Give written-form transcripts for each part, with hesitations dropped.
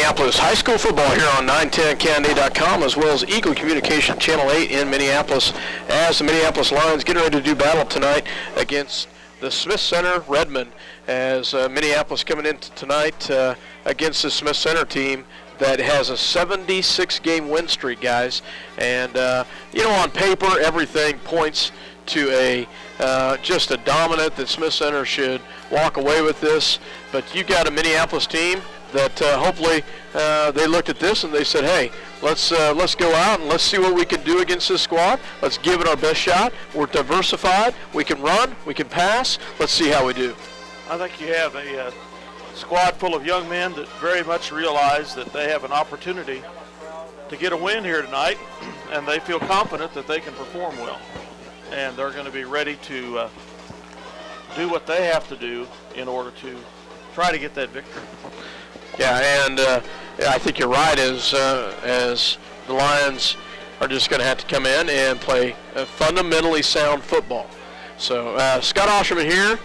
Minneapolis High School football here on 910candy.com, as well as Eagle Communication Channel 8 in Minneapolis, as the Minneapolis Lions getting ready to do battle tonight against the Smith Center Redmen, as Minneapolis coming in tonight against the Smith Center team that has a 76-game win streak, guys. And, on paper, everything points to just a dominant that Smith Center should walk away with this. But you got a Minneapolis team that hopefully they looked at this and they said, hey, let's go out and let's see what we can do against this squad. Let's give it our best shot. We're diversified. We can run. We can pass. Let's see how we do. I think you have a squad full of young men that very much realize that they have an opportunity to get a win here tonight, and they feel confident that they can perform well. And they're going to be ready to do what they have to do in order to try to get that victory. Yeah, and I think you're right, as the Lions are just going to have to come in and play fundamentally sound football. So Scott Osherman here,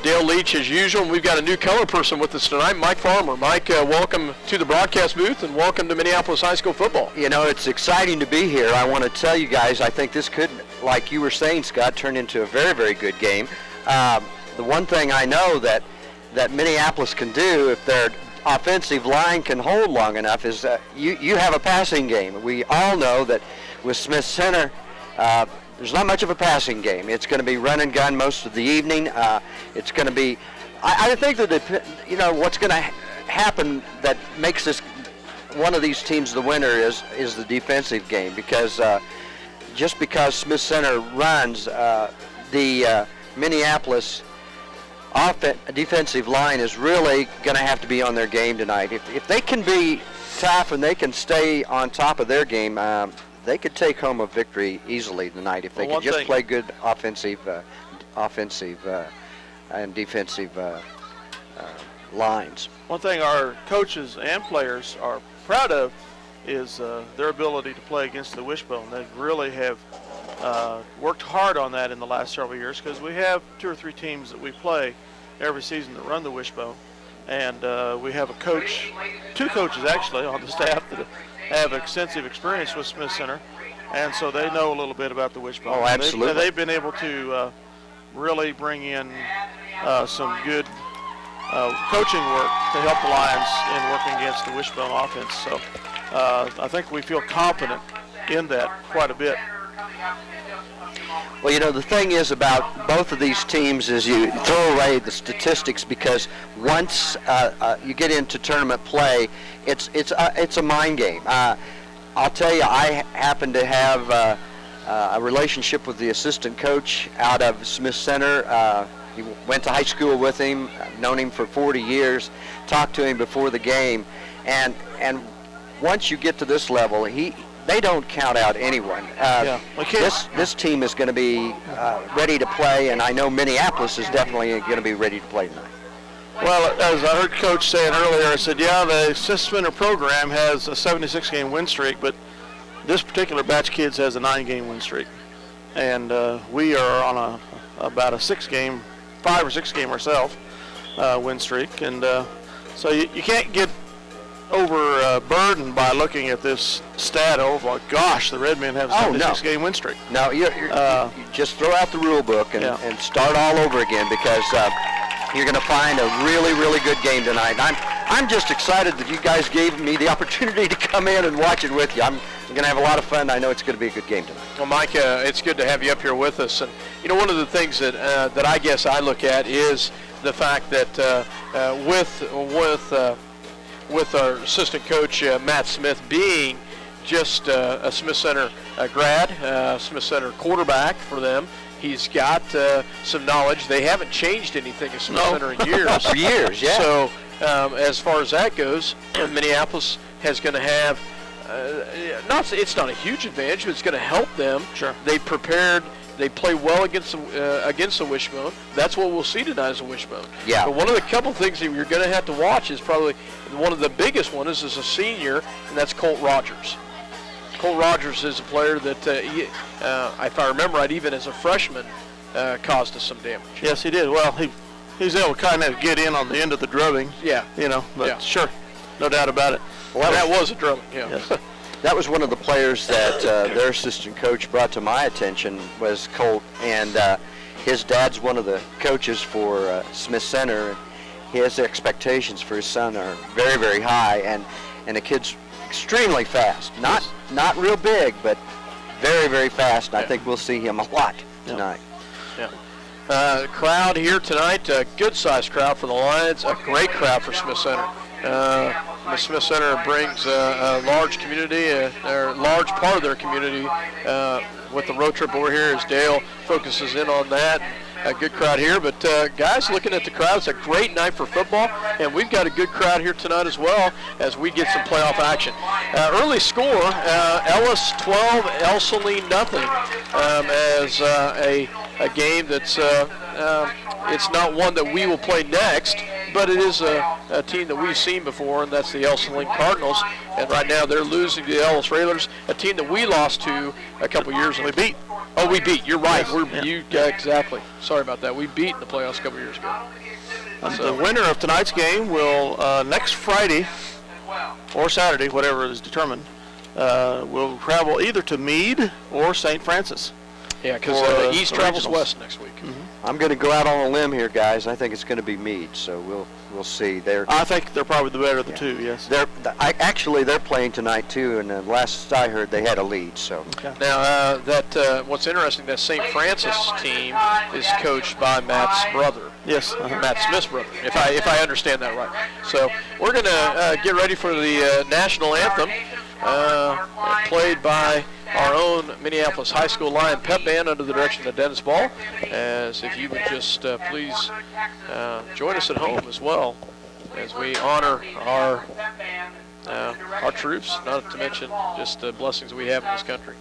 Dale Leach as usual, and we've got a new color person with us tonight, Mike Farmer. Mike, welcome to the broadcast booth and welcome to Minneapolis High School football. You know, it's exciting to be here. I want to tell you guys, I think this could, like you were saying, Scott, turn into a very, very good game. The one thing I know that Minneapolis can do, if their offensive line can hold long enough, is you have a passing game. We all know that with Smith Center, there's not much of a passing game. It's going to be run and gun most of the evening. It's going to be, I think that what's going to happen that makes this one of these teams the winner is the defensive game, because just because Smith Center runs, the Minneapolis defensive line is really going to have to be on their game tonight. If they can be tough and they can stay on top of their game, they could take home a victory easily tonight if they could just play good offensive and defensive lines. One thing our coaches and players are proud of is their ability to play against the wishbone. They really have worked hard on that in the last several years, because we have 2 or 3 teams that we play every season that run the wishbone, and we have 2 coaches actually on the staff that have extensive experience with Smith Center, and so they know a little bit about the wishbone. Oh, absolutely. They've been able to really bring in some good coaching work to help the Lions in working against the wishbone offense. So I think we feel confident in that quite a bit. Well, the thing is about both of these teams is you throw away the statistics, because once you get into tournament play, it's a mind game. I'll tell you, I happen to have a relationship with the assistant coach out of Smith Center. He went to high school with him. I've known him for 40 years. Talked to him before the game, and once you get to this level, they don't count out anyone. This team is going to be ready to play, and I know Minneapolis is definitely going to be ready to play tonight. Well, as I heard Coach saying earlier, I said, yeah, the Smith Center program has a 76-game win streak, but this particular batch of kids has a 9-game win streak. And we are on about a 5 or 6 game ourselves win streak. And so you can't get overburdened by looking at this stat. Oh my gosh, the Redmen have a 76-game win streak. No, you just throw out the rule book and start all over again, because you're going to find a really, really good game tonight. And I'm just excited that you guys gave me the opportunity to come in and watch it with you. I'm going to have a lot of fun. I know it's going to be a good game tonight. Well, Mike, it's good to have you up here with us. And one of the things that I guess I look at is the fact that with our assistant coach Matt Smith being just a Smith Center grad, Smith Center quarterback for them. He's got some knowledge. They haven't changed anything at Smith Center in years. For years, yeah. So as far as that goes, Minneapolis has going to have, it's not a huge advantage, but it's going to help them. Sure. They prepared. They play well against the wishbone. That's what we'll see tonight, is a wishbone. Yeah. But one of the couple things that you're going to have to watch is probably one of the biggest one is a senior, and that's Colt Rogers. Colt Rogers is a player that, if I remember right, even as a freshman, caused us some damage. Yes, he did. Well, he was able to kind of get in on the end of the drubbing. Yeah. But sure, no doubt about it. Well, that was a Drummond, yeah. Yes. That was one of the players that their assistant coach brought to my attention was Colt, and his dad's one of the coaches for Smith Center. His expectations for his son are very, very high, and the kid's extremely fast. Not real big, but very, very fast. And I think we'll see him a lot tonight. Yeah. Crowd here tonight, a good-sized crowd for the Lions, a great crowd for Smith Center. The Smith Center brings a large community, a large part of their community with the road trip over here as Dale focuses in on that. A good crowd here, but guys, looking at the crowd, it's a great night for football, and we've got a good crowd here tonight as well as we get some playoff action. Early score, Ellis 12, El Saline nothing, as a game that's it's not one that we will play next, but it is a team that we've seen before, and that's the El Saline Cardinals, and right now they're losing to the Ellis Railers, a team that we lost to a couple years ago. We beat. Oh, we beat. You're right. Yes. Exactly. Sorry about that. We beat in the playoffs a couple years ago. The winner of tonight's game will next Friday or Saturday, whatever is determined, will travel either to Meade or St. Francis. Yeah, because the East travels west next week. Mm-hmm. I'm going to go out on a limb here, guys. I think it's going to be Meade, so we'll see. I think they're probably the better of the two. Yes. They're playing tonight too, and last I heard they had a lead. So now what's interesting, that St. Francis team is coached by Matt's brother. Yes. Matt Smith's brother, if I understand that right. So we're going to get ready for the national anthem, played by our own Minneapolis High School Lion Pep Band under the direction of Dennis Ball. As if you would just please join us at home as well as we honor our troops, not to mention just the blessings we have in this country.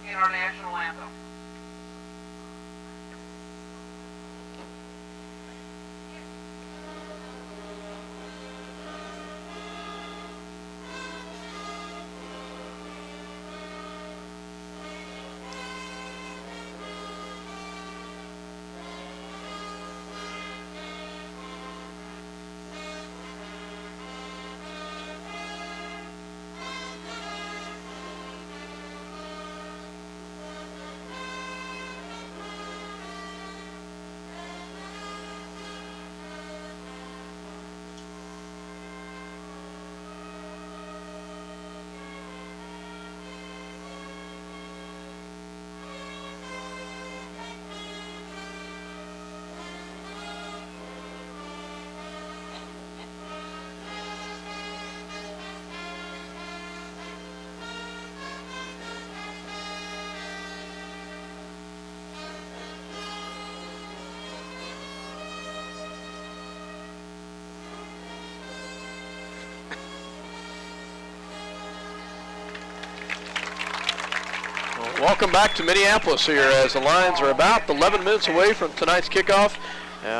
Welcome back to Minneapolis here as the Lions are about 11 minutes away from tonight's kickoff.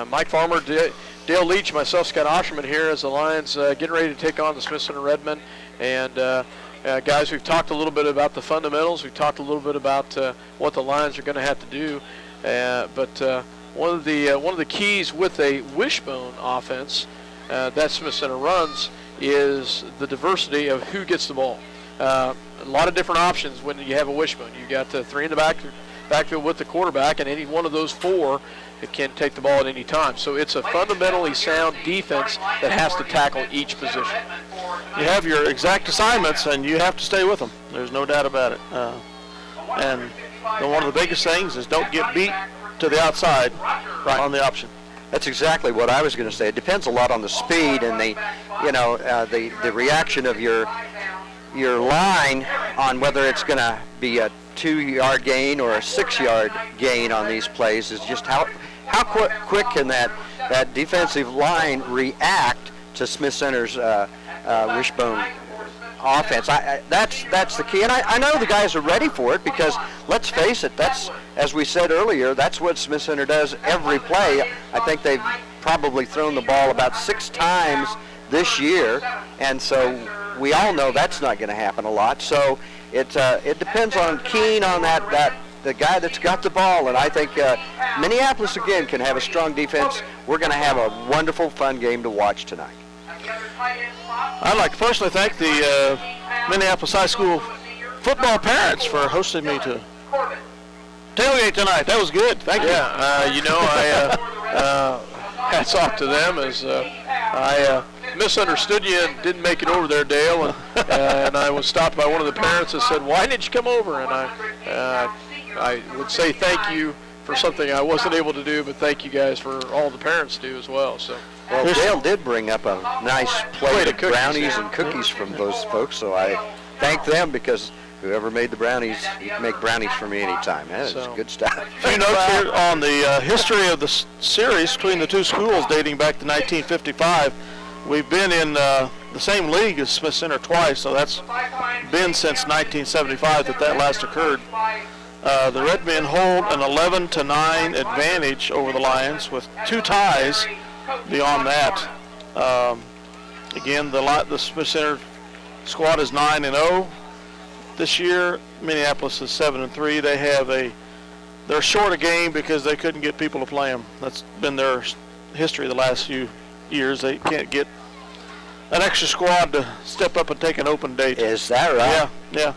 Mike Farmer, Dale Leach, myself, Scott Osherman here as the Lions getting ready to take on the Smith Center Redmen. And guys, we've talked a little bit about the fundamentals. We've talked a little bit about what the Lions are going to have to do. But one of the keys with a wishbone offense that Smith Center runs is the diversity of who gets the ball. A lot of different options when you have a wishbone. You got three in the backfield with the quarterback, and any one of those four can take the ball at any time. So it's a fundamentally sound defense that has to tackle each position. You have your exact assignments, and you have to stay with them. There's no doubt about it. And one of the biggest things is don't get beat to the outside on the option. That's exactly what I was going to say. It depends a lot on the speed and the reaction of your line on whether it's going to be a 2-yard gain or a 6-yard gain on these plays. Is just how quick can that defensive line react to Smith Center's wishbone offense. That's the key, and I know the guys are ready for it because let's face it, that's, as we said earlier, that's what Smith Center does every play. I think they've probably thrown the ball about 6 times this year, and so we all know that's not going to happen a lot. So it depends on Keene on the guy that's got the ball, and I think Minneapolis again can have a strong defense. We're going to have a wonderful, fun game to watch tonight. I'd like to personally thank the Minneapolis High School football parents for hosting me to tailgate tonight. That was good. Thank you. Yeah, hats off to them as I misunderstood you and didn't make it over there, Dale, and I was stopped by one of the parents that said, "Why didn't you come over?" And I would say thank you for something I wasn't able to do, but thank you guys for all the parents do as well. So. Well, Dale did bring up a nice plate of cookies, brownies and cookies from those folks, so I thank them because whoever made the brownies, you can make brownies for me anytime. That is good stuff. A few notes here on the history of the series between the two schools dating back to 1955. We've been in the same league as Smith Center twice, so that's been since 1975 that last occurred. The Red Men hold an 11-9 advantage over the Lions with 2 ties beyond that. Again, the Smith Center squad is 9-0 this year. Minneapolis is 7-3. They're short a game because they couldn't get people to play them. That's been their history the last few years. They can't get an extra squad to step up and take an open date. Is that right? Yeah.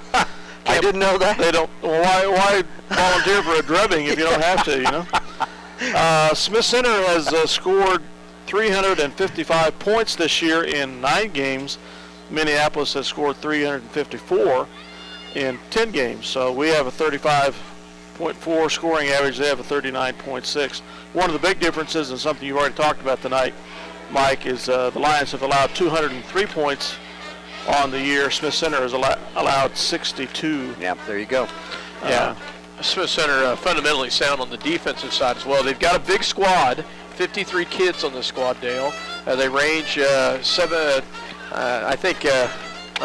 I didn't know that. They don't. Well, why volunteer for a drubbing if you don't have to? Smith Center has scored 355 points this year in 9 games. Minneapolis has scored 354 in 10 games. So we have a 35.4 scoring average. They have a 39.6. One of the big differences, and something you've already talked about tonight, Mike, is the Lions have allowed 203 points on the year. Smith Center has allowed 62. Yeah, there you go. Yeah. Smith Center fundamentally sound on the defensive side as well. They've got a big squad, 53 kids on the squad, Dale. They range I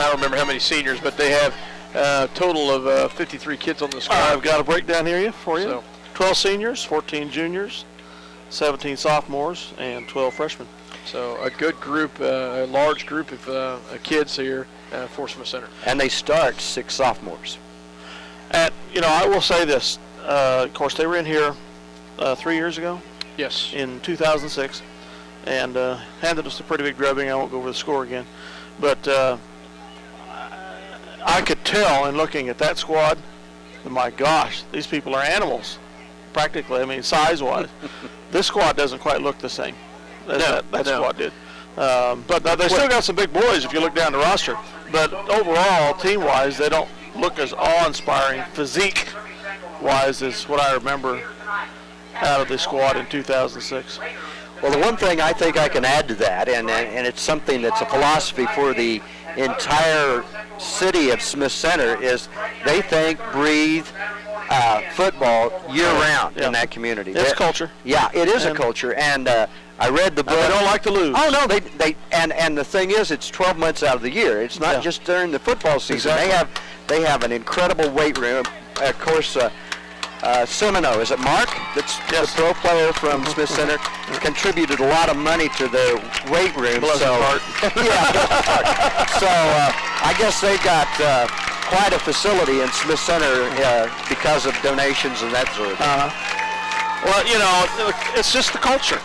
don't remember how many seniors, but they have a total of 53 kids on the squad. I've got a breakdown here for you. So, 12 seniors, 14 juniors, 17 sophomores, and 12 freshmen. So a good group, a large group of kids here for Smith Center. And they start 6 sophomores. And, I will say this. Of course, they were in here 3 years ago. Yes. In 2006, and handed us a pretty big drubbing. I won't go over the score again. But I could tell in looking at that squad, my gosh, these people are animals, practically. I mean, size-wise. This squad doesn't quite look the same. That squad did. But they still got some big boys if you look down the roster. But overall, team-wise, they don't look as awe-inspiring physique-wise as what I remember out of the squad in 2006. Well, the one thing I think I can add to that, and it's something that's a philosophy for the entire city of Smith Center, is they think, breathe football year-round in that community. It's culture. Yeah, it is a culture, and I read the book. They don't like to lose. Oh no, and the thing is, it's 12 months out of the year. It's not just during the football season. Exactly. They have an incredible weight room. Of course, Semino, is it Mark? That's the pro player from Smith Center. Contributed a lot of money to their weight room. So I guess they got quite a facility in Smith Center because of donations and that sort of thing. Well, it's just the culture.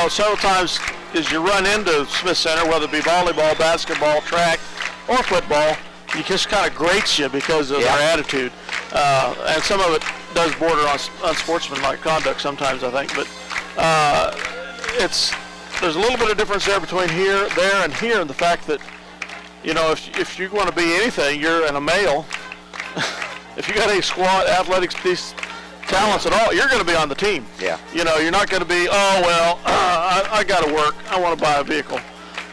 Several times as you run into Smith Center, whether it be volleyball, basketball, track, or football, it just kind of grates you because of their attitude. And some of it does border on unsportsmanlike conduct sometimes, I think. But there's a little bit of difference there between there, and here, in the fact that, if you want to be anything, you're a male. If you got any squad athletics, these talents at all, you're going to be on the team. Yeah. You're not going to be, I got to work. I want to buy a vehicle.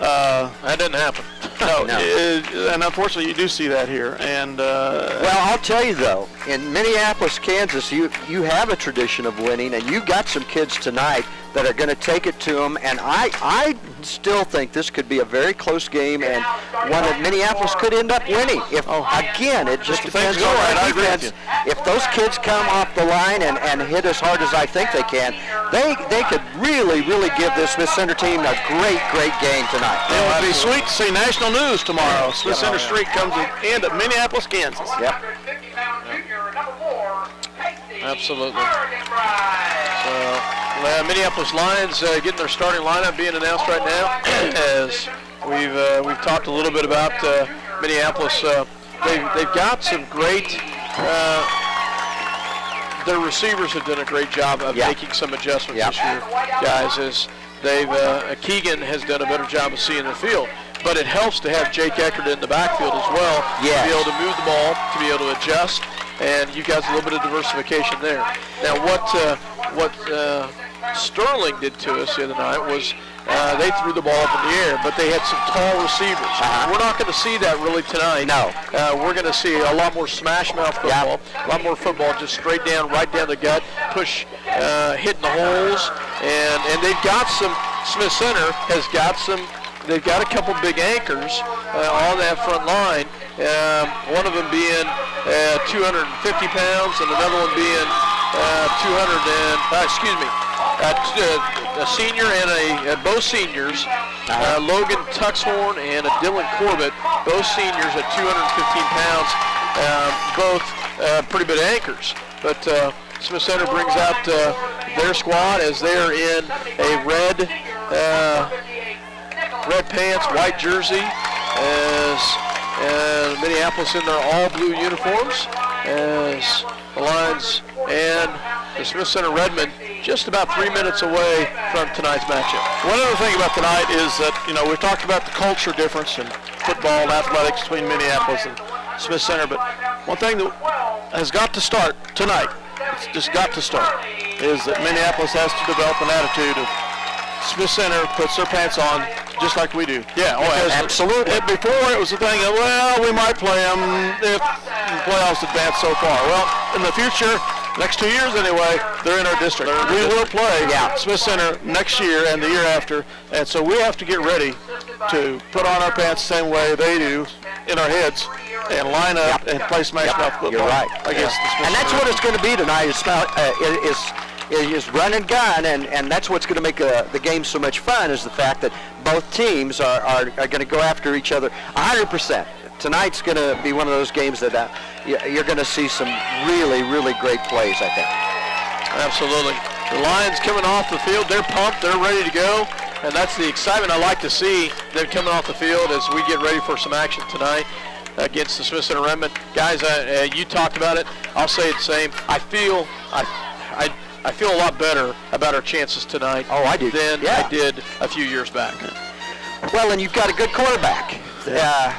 That didn't happen. No. And unfortunately, you do see that here. And well, I'll tell you though, in Minneapolis, Kansas, you have a tradition of winning, and you got some kids tonight that are going to take it to them. And I still think this could be a very close game, and one that Minneapolis could end up winning. Again, it just depends on our defense. If those kids come off the line and hit as hard as I think they can, they could really, really give this Smith Center team a great game tonight. It would be sweet to see national news tomorrow. Smith Center Street comes in at Minneapolis, Kansas. Yep. Absolutely. So, Minneapolis Lions getting their starting lineup being announced right now. As we've talked a little bit about Minneapolis, they've got some great. Their receivers have done a great job of making some adjustments this year, guys. As they've Keegan has done a better job of seeing the field. But it helps to have Jake Eckert in the backfield as well to be able to move the ball, to be able to adjust, and you guys a little bit of diversification there. Now, what Sterling did to us the other night was they threw the ball up in the air, but they had some tall receivers. We're not going to see that really tonight. No. We're going to see a lot more smash mouth football, a lot more football just straight down, right down the gut, push, hitting the holes, and they've got some. Smith Center has got some. They've got a couple big anchors on that front line. One of them being 250 pounds, and another one being a senior and both seniors, Logan Tuxhorn and Dylan Corbett, both seniors at 215 pounds, both pretty good anchors. But Smith Center brings out their squad as they're in a red pants, white jersey, as Minneapolis in their all blue uniforms, as the Lions and the Smith Center Redmen just about 3 minutes away from tonight's matchup. One other thing about tonight is that, we've talked about the culture difference in football and athletics between Minneapolis and Smith Center, but one thing that has got to start tonight, it's just got to start, is that Minneapolis has to develop an attitude of Smith Center puts their pants on just like we do. Yeah, absolutely. Before it was the thing of, we might play them if the playoffs advance so far. Well, in the future, next 2 years anyway, they're in our district. We will play Smith Center next year and the year after, and so we have to get ready to put on our pants the same way they do in our heads and line up and play smash mouth football. You're right. Against the Smith and that's Center. what it's going to be tonight. Is run and gun, and that's what's going to make the game so much fun, is the fact that both teams are going to go after each other 100%. Tonight's going to be one of those games that you're going to see some really, really great plays, I think. Absolutely. The Lions coming off the field, they're pumped, they're ready to go, and that's the excitement I like to see them coming off the field as we get ready for some action tonight against the Smith Center Redmen. Guys, you talked about it. I'll say it the same. I feel a lot better about our chances tonight than I did a few years back. Well, and you've got a good quarterback.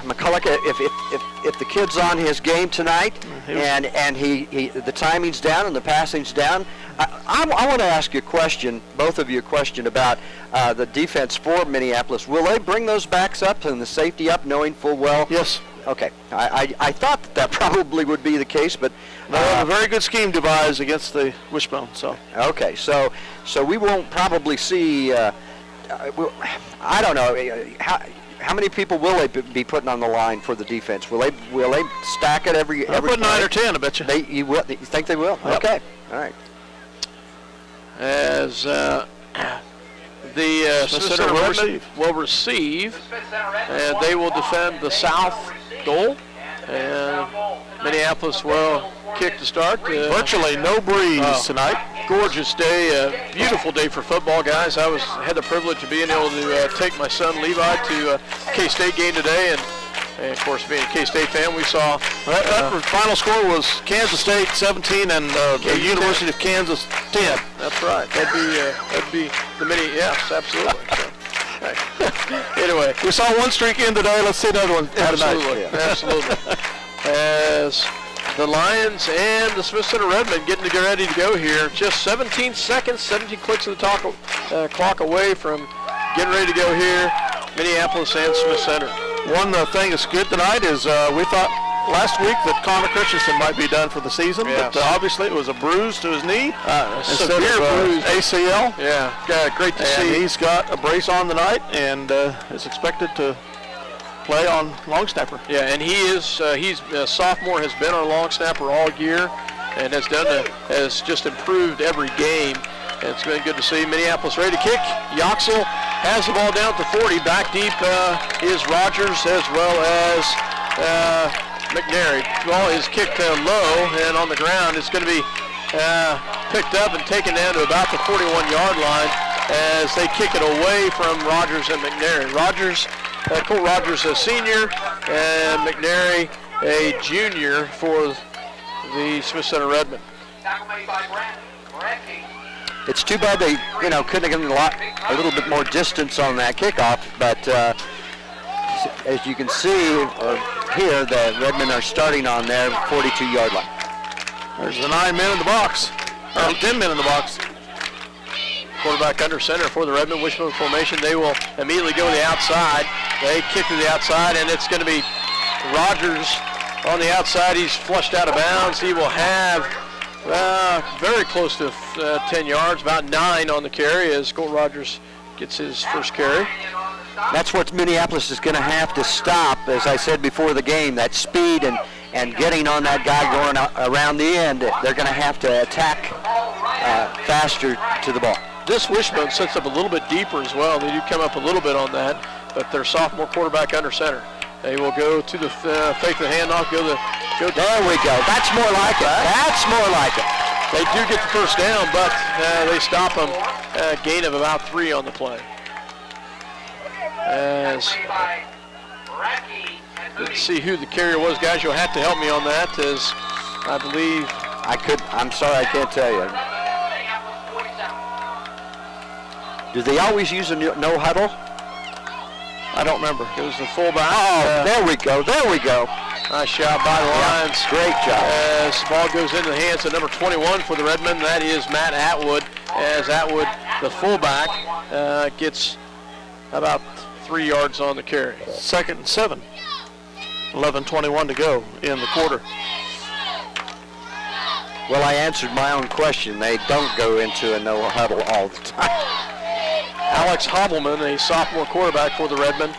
McCulloch, if the kid's on his game tonight, and he the timing's down and the passing's down, I want to ask you a question, both of you a question about the defense for Minneapolis. Will they bring those backs up and the safety up, knowing full well? Yes. Okay. I thought that probably would be the case, but they have a very good scheme devised against the wishbone. So okay, so we won't probably see. I don't know how many people will they be putting on the line for the defense. Will they stack it every? I'll put 9 or 10. I bet you. You think they will? Yep. Okay. All right. As the Smith Center Redmen will receive, and they will defend the south goal, and Minneapolis will kick to start. Virtually no breeze tonight. Gorgeous day, beautiful day for football, guys. I had the privilege of being able to take my son Levi to a K-State game today, and of course, being a K-State fan, we saw that final score was Kansas State 17 and the University of Kansas 10. That's right. That'd be the mini. Yes, absolutely. So, anyway, we saw one streak in today. Let's see another one. Absolutely, absolutely. As the Lions and the Smith Center Redmen getting ready to go here, just 17 seconds, 17 clicks of the clock away from getting ready to go here. Minneapolis and Smith Center. One thing that's good tonight is we thought last week that Connor Christensen might be done for the season, but obviously it was a bruise to his knee. Severe bruise. ACL. Yeah, great to see. He's got a brace on tonight and is expected to play on long snapper. Yeah, and he's a sophomore, has been our long snapper all year, and has just improved every game. And it's been good to see. Minneapolis ready to kick. Yoxel has the ball down at the 40. Back deep is Rogers as well as McNary. Ball is kicked low and on the ground. It's going to be picked up and taken down to about the 41-yard line as they kick it away from Rogers and McNary. Rogers Colt Rogers, a senior, and McNary, a junior for the Smith Center Redmond. It's too bad they, couldn't have given a little bit more distance on that kickoff, but as you can see here, the Redmond are starting on their 42-yard line. There's the 9 men in the box, or 10 men in the box. Quarterback under center for the Redmond wishbone formation. They will immediately go to the outside. They kick to the outside, and it's going to be Rogers on the outside. He's flushed out of bounds. He will have very close to 10 yards, about 9 on the carry as Colt Rogers gets his first carry. That's what Minneapolis is going to have to stop, as I said before the game, that speed and getting on that guy going around the end. They're going to have to attack faster to the ball. This wishbone sets up a little bit deeper as well. They do come up a little bit on that, but their sophomore quarterback under center. They will go to the fake the handoff, go. There we go. That's more like it. That's more like it. They do get the first down, but they stop them. Gain of about 3 on the play. Let's see who the carrier was, guys. You'll have to help me on that, as I believe. I'm sorry, I can't tell you. Do they always use a no huddle? I don't remember. It was the fullback. Oh, there we go. There we go. Nice shot by the Lions. Great job. As the ball goes into the hands of number 21 for the Redmond, that is Matt Atwood. As Atwood, the fullback, gets about 3 yards on the carry. 2nd and 7. 11:21 to go in the quarter. Well, I answered my own question. They don't go into a no huddle all the time. Alex Hobbleman, a sophomore quarterback for the Redmond.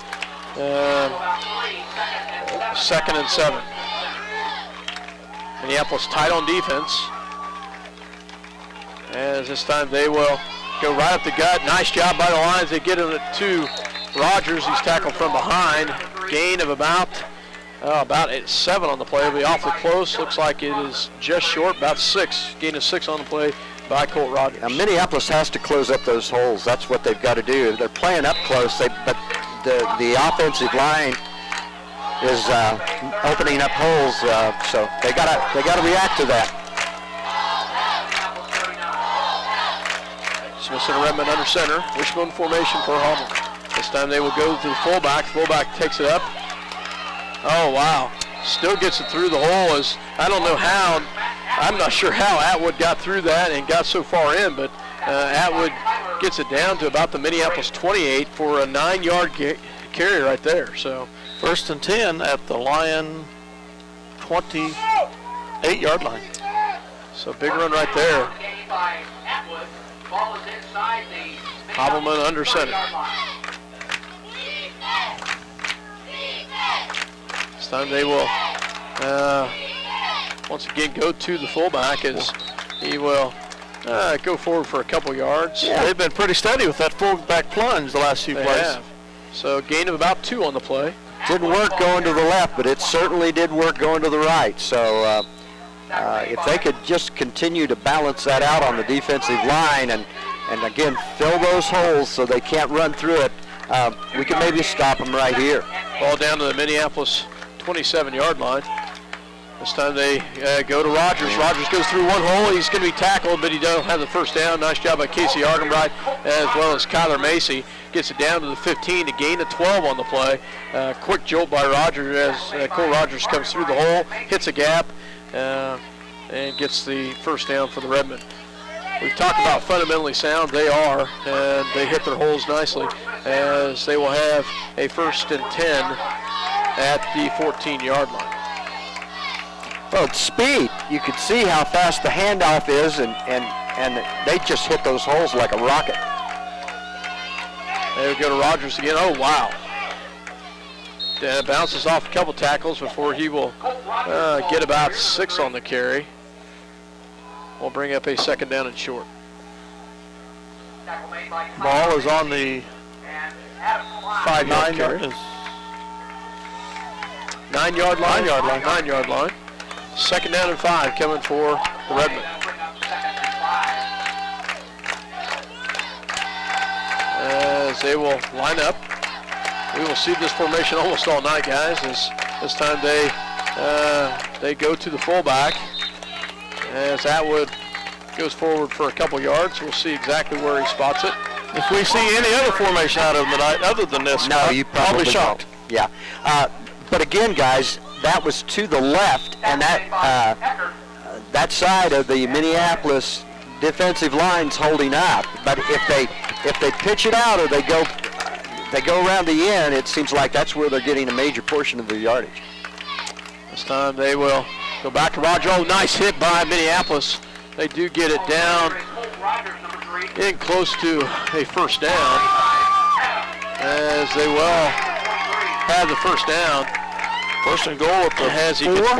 2nd and 7. Minneapolis tight on defense. As this time they will go right up the gut. Nice job by the Lions. They get it to Rogers. He's tackled from behind. Gain of about 7 on the play. It'll be awfully close. Looks like it is just short, about 6. Gain of 6 on the play by Colt Rogers. Now, Minneapolis has to close up those holes. That's what they've got to do. They're playing up close, but the offensive line is opening up holes, so they gotta react to that. Smith Center Redmond under center, wishbone formation for Hobbleman. This time they will go to the fullback. Fullback takes it up. Oh wow! Still gets it through the hole. I don't know how. I'm not sure how Atwood got through that and got so far in, but Atwood gets it down to about the Minneapolis 28 for a 9-yard carry right there. So 1st and 10 at the Lion 28-yard line. So big run right there. Hobbleman under center. This time they will once again go to the fullback as he will go forward for a couple yards. Yeah, they've been pretty steady with that fullback plunge the last few plays. Have. So gain of about 2 on the play. Didn't work going to the left, but it certainly did work going to the right. So if they could just continue to balance that out on the defensive line and again fill those holes so they can't run through it, we can maybe stop them right here. Ball down to the Minneapolis 27-yard line. This time they go to Rogers. Rogers goes through one hole. He's going to be tackled, but he doesn't have the first down. Nice job by Casey Argenbright as well as Kyler Macy. Gets it down to the 15 to gain a 12 on the play. Quick jolt by Rogers as Cole Rogers comes through the hole, hits a gap, and gets the first down for the Redmond. We've talked about fundamentally sound. They are, and they hit their holes nicely as they will have a 1st and 10 at the 14-yard line. Well, it's speed. You could see how fast the handoff is, and they just hit those holes like a rocket. There we go to Rogers again. Oh, wow. Bounces off a couple tackles before he will get about 6 on the carry. We'll bring up a 2nd down and short. Ball is on the 5-yard carry. 9-yard line. 9-yard line. 2nd down and 5 coming for the Redmond. As they will line up We will see this formation almost all night, guys. This time they go to the fullback as Atwood goes forward for a couple yards. We'll see exactly where he spots it. If we see any other formation out of them tonight other than this, no, you probably I'll be shocked. won't. Yeah. But again, guys, that was to the left, and that side of the Minneapolis defensive line's holding up. But if they pitch it out or they go around the end, it seems like that's where they're getting a major portion of their yardage. This time they will go back to Roger. Oh, nice hit by Minneapolis. They do get it down in close to a first down, as they will have the first down. First and goal at the as he gets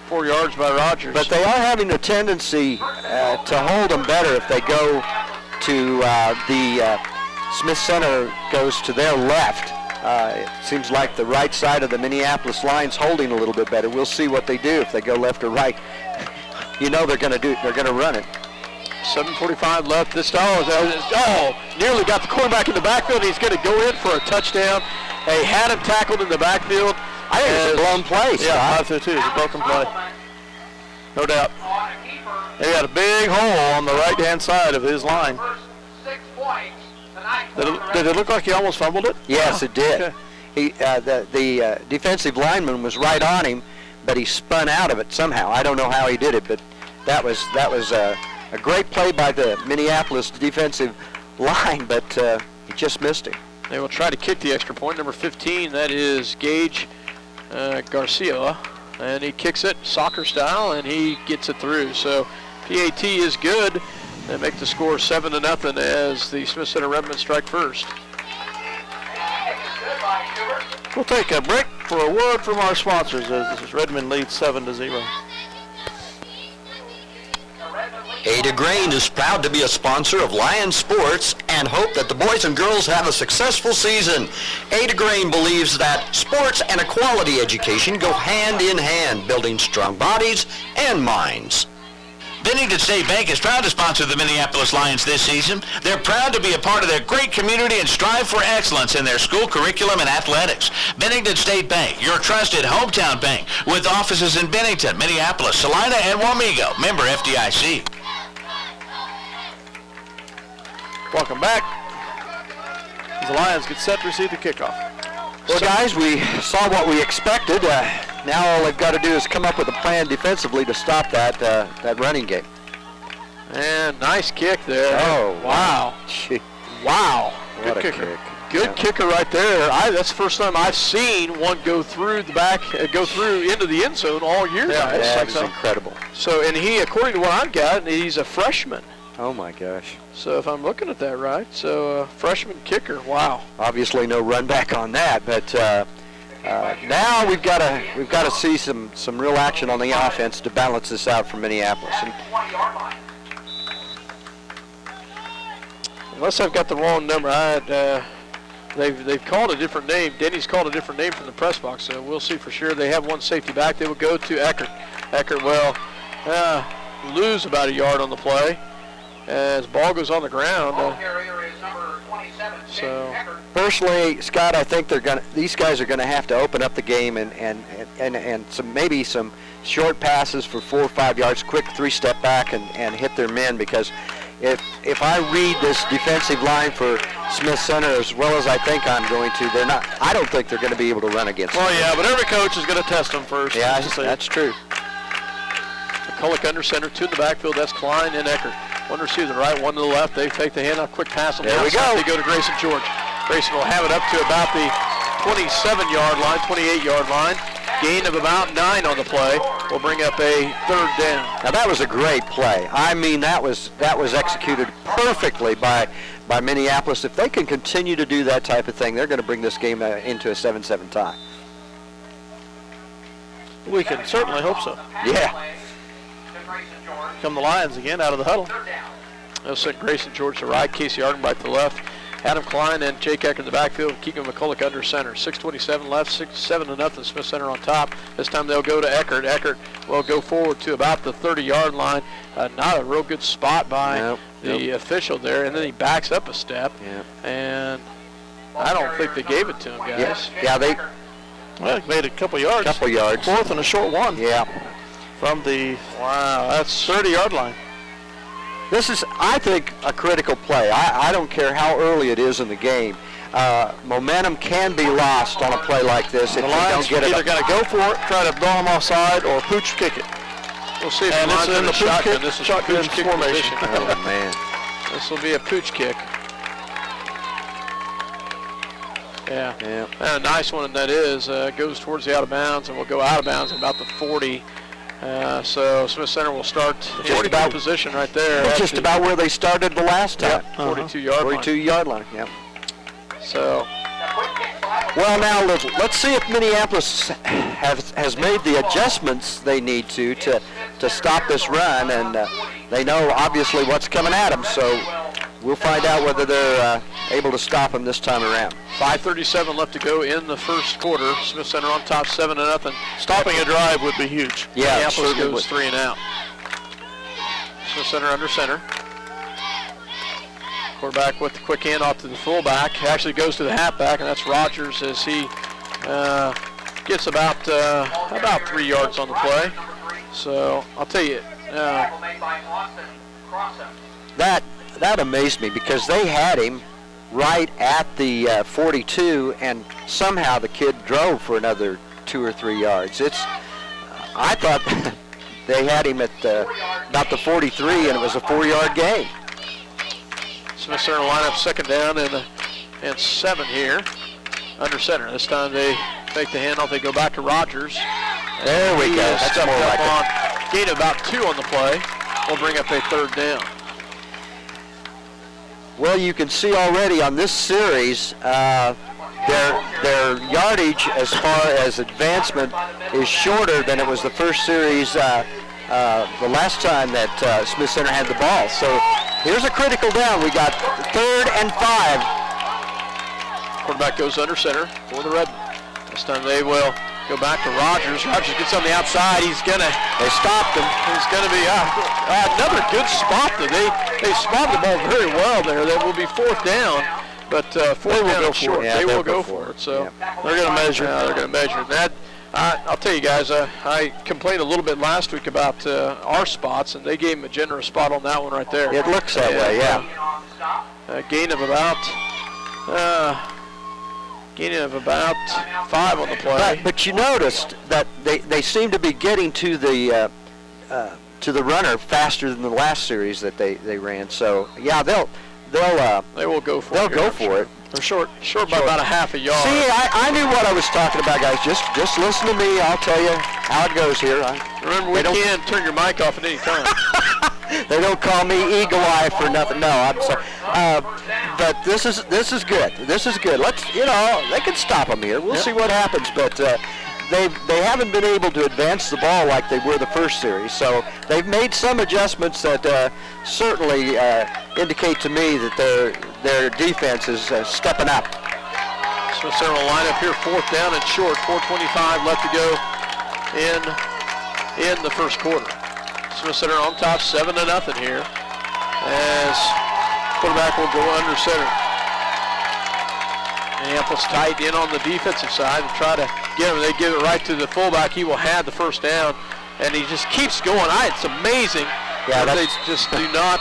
4 yards by Rogers. But they are having a tendency to hold them better if they go to the Smith Center goes to their left. It seems like the right side of the Minneapolis line's holding a little bit better. We'll see what they do if they go left or right. You know they're going to run it. 7:45 left. This nearly got the quarterback in the backfield. He's going to go in for a touchdown. They had him tackled in the backfield. I think it's a blown play. Yeah, I think too. It's a broken play. No doubt. They had a big hole on the right-hand side of his line. Did it look like he almost fumbled it? Yes, it did. Okay. He, the defensive lineman was right on him, but he spun out of it somehow. I don't know how he did it, but that was a great play by the Minneapolis defensive line, but he just missed him. They will try to kick the extra point. Number 15, that is Gage Garcia, and he kicks it soccer style, and he gets it through. So PAT is good. They make the score 7-0 as the Smith Center Redmen strike first. We'll take a break for a word from our sponsors as Redmond leads 7-0. Ada Grain is proud to be a sponsor of Lions Sports and hope that the boys and girls have a successful season. Ada Grain believes that sports and a quality education go hand in hand, building strong bodies and minds. Bennington State Bank is proud to sponsor the Minneapolis Lions this season. They're proud to be a part of their great community and strive for excellence in their school curriculum and athletics. Bennington State Bank, your trusted hometown bank, with offices in Bennington, Minneapolis, Salina, and Wamego. Member FDIC. Welcome back as the Lions get set to receive the kickoff. Well, guys, we saw what we expected. Now all they've got to do is come up with a plan defensively to stop that running game. And nice kick there. Oh, wow. Gee, Wow. what Good a kicker. kick. Good kicker right there. That's the first time I've seen one go through the back, go through into the end zone all year, guys. That was incredible. So, and he, according to what I've got, he's a freshman. Oh, my gosh. So if I'm looking at that right, so freshman kicker, wow. Obviously no run back on that, but now we've got to see some real action on the offense to balance this out for Minneapolis. And unless I've got the wrong number, they've called a different name. Denny's called a different name from the press box, so we'll see for sure. They have one safety back. They will go to Eckert. Eckert will lose about a yard on the play as ball goes on the ground. So personally, Scott, I think these guys are gonna have to open up the game and maybe some short passes for 4 or 5 yards, quick 3-step back and hit their men, because if I read this defensive line for Smith Center as well as I think I'm going to, I don't think they're going to be able to run against them. Well, yeah, but every coach is going to test them first. Yeah, that's true. McCulloch under center, 2 in the backfield. That's Klein and Eckert. One receiver to the right, one to the left. They fake the handoff, quick pass on the There we outside. go. They go to Grayson George. Grayson will have it up to about the 27-yard line, 28-yard line. Gain of about 9 on the play. Will bring up a 3rd down. Now that was a great play. I mean, that was executed perfectly by Minneapolis. If they can continue to do that type of thing, they're going to bring this game into a 7-7 tie. We can certainly hope so. Yeah. Come the Lions again out of the huddle. They'll send Grayson George to right, Casey Ardenbright to left, Adam Klein and Jake Eckert in the backfield, Keegan McCulloch under center. 6:27 left, 7-0 Smith Center on top. This time they'll go to Eckert. Eckert will go forward to about the 30-yard line. Not a real good spot by the official there, and then he backs up a step. Yep. And I don't think they gave it to him, guys. Yeah, they Well, he made a couple yards. couple yards. Fourth and a short one. Yeah. From the, wow, that's 30-yard line. This is, I think, a critical play. I don't care how early it is in the game. Momentum can be lost on a play like this if The you don't Lions get it. either got to go for it, try to blow them offside, or pooch kick it. We'll see if And the it's Lions in in the the pooch shotgun. kick, This is shotgun pooch kick formation. position. Oh, man. This will be a pooch kick. Yeah. Yeah. And a nice one that is. Goes towards the out of bounds and will go out of bounds at about the 40. So Smith Center will start in Just good about- position right there. That's at just the about where they started the last time. 42-yard line. 42-yard line, yeah. So Well, now let's see if Minneapolis has made the adjustments they need to stop this run, and they know obviously what's coming at them. So we'll find out whether they're able to stop them this time around. 5:37 left to go in the first quarter. Smith Center on top, 7-0. Stopping a drive would be huge. Yeah, it Minneapolis certainly goes would. 3 and out. Smith Center under center. Quarterback with the quick handoff to the fullback. He actually goes to the halfback, and that's Rogers as he gets about 3 yards on the play. So I'll tell you, That amazed me because they had him right at the 42, and somehow the kid drove for another 2 or 3 yards. I thought they had him at about the 43, and it was a 4-yard gain. Smith Center line up second down and 7 here. Under center. This time they make the handoff. They go back to Rogers. There we He go. is That's stepped more up like it. on gain of about 2 on the play. We'll bring up a third down. Well, you can see already on this series, their yardage as far as advancement is shorter than it was the first series the last time that Smith Center had the ball. So here's a critical down. We got 3rd and 5. Quarterback goes under center for the Redmen. This time they will go back to Rogers. Rogers gets on the outside. They stopped him. He's going to be another good spot. They spotted the ball very well there. That will be 4th down, but 4th down and short. Yeah, they they'll will go go for for it. it. So They're going to measure. they're going to measure that. I'll tell you guys, I complained a little bit last week about our spots, and they gave him a generous spot on that one right there. It looks that way, yeah. A gain of about 5 on the play. But you noticed that they seem to be getting to the runner faster than the last series that they ran. So yeah, they will go for they'll it. go for it. They're short by about a half a yard. See, I knew what I was talking about, guys. Just listen to me. I'll tell you how it goes here. Remember, we can turn your mic off at any time. They don't call me Eagle Eye for nothing. No, I'm sorry. But this is good. This is good. They can stop them here. We'll see what happens. But they haven't been able to advance the ball like they were the first series. So they've made some adjustments that certainly indicate to me that their defense is stepping up. Smith Center will line up here, 4th down and short. 4:25 left to go in the first quarter. Smith Center on top, 7-0 here, as quarterback will go under center. Minneapolis tight in on the defensive side to try to get him. They give it right to the fullback. He will have the first down, and he just keeps going. It's amazing. Yeah, they just do not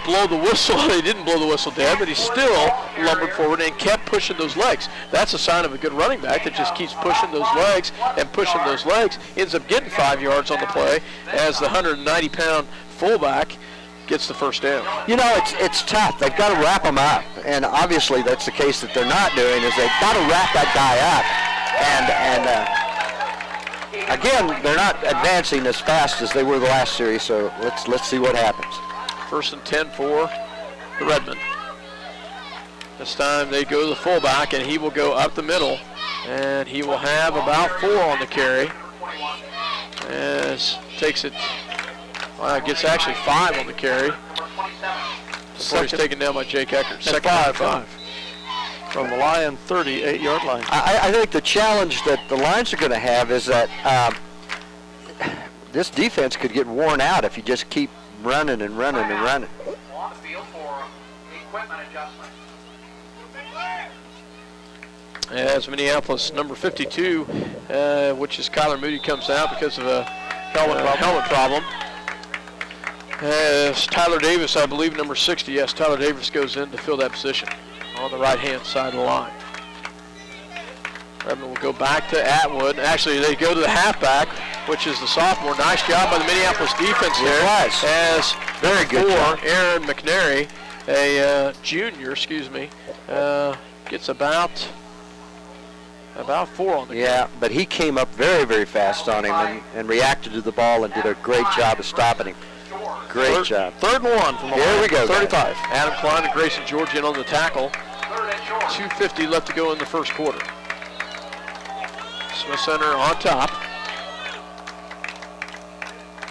blow the whistle. They didn't blow the whistle dead, but he still lumbered forward and kept pushing those legs. That's a sign of a good running back that just keeps pushing those legs and pushing those legs. Ends up getting 5 yards on the play as the 190-pound fullback gets the first down. It's tough. They've got to wrap them up, and obviously that's the case that they're not doing. Is they've got to wrap that guy up, and again, they're not advancing as fast as they were the last series. So let's see what happens. 1st and 10 for the Redmen. This time they go to the fullback, and he will go up the middle, and he will have about 4 on the carry. As takes it, gets actually 5 on the carry. Before he's taken down by Jake Eckert. Second and 5. From the Lion 38-yard line. I think the challenge that the Lions are going to have is that this defense could get worn out if you just keep running and running and running. On the field for equipment adjustment. as Minneapolis number 52, which is Kyler Moody, comes out because of a helmet problem. As Tyler Davis, I believe, number 60, yes, Tyler Davis goes in to fill that position on the right-hand side of the line. Redmond will go back to Atwood. Actually, they go to the halfback, which is the sophomore. Nice job by the Minneapolis defense there. As very good job. Aaron McNary, a junior, gets about 4 on the game. Yeah, but he came up very, very fast on him and reacted to the ball and did a great job of stopping him. Great job. 3rd and 1 from the Here we go. 35. Adam Klein and Grayson George in on the tackle. 2:50 left to go in the first quarter. Smith Center on top.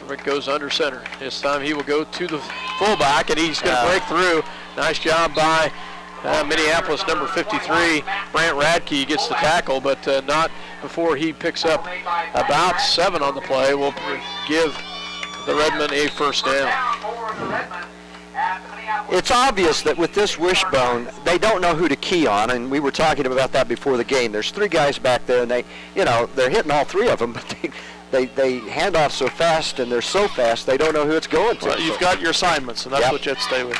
Rick goes under center. This time he will go to the fullback, and he's going to break through. Nice job by Minneapolis number 53. Brant Radke gets the tackle, but not before he picks up about 7 on the play. Will give the Redmen a first down. It's obvious that with this wishbone, they don't know who to key on, and we were talking about that before the game. There's 3 guys back there, and they're hitting all 3 of them, but they hand off so fast, and they're so fast they don't know who it's going to. Well, you've got your assignments, and that's what you have to stay with.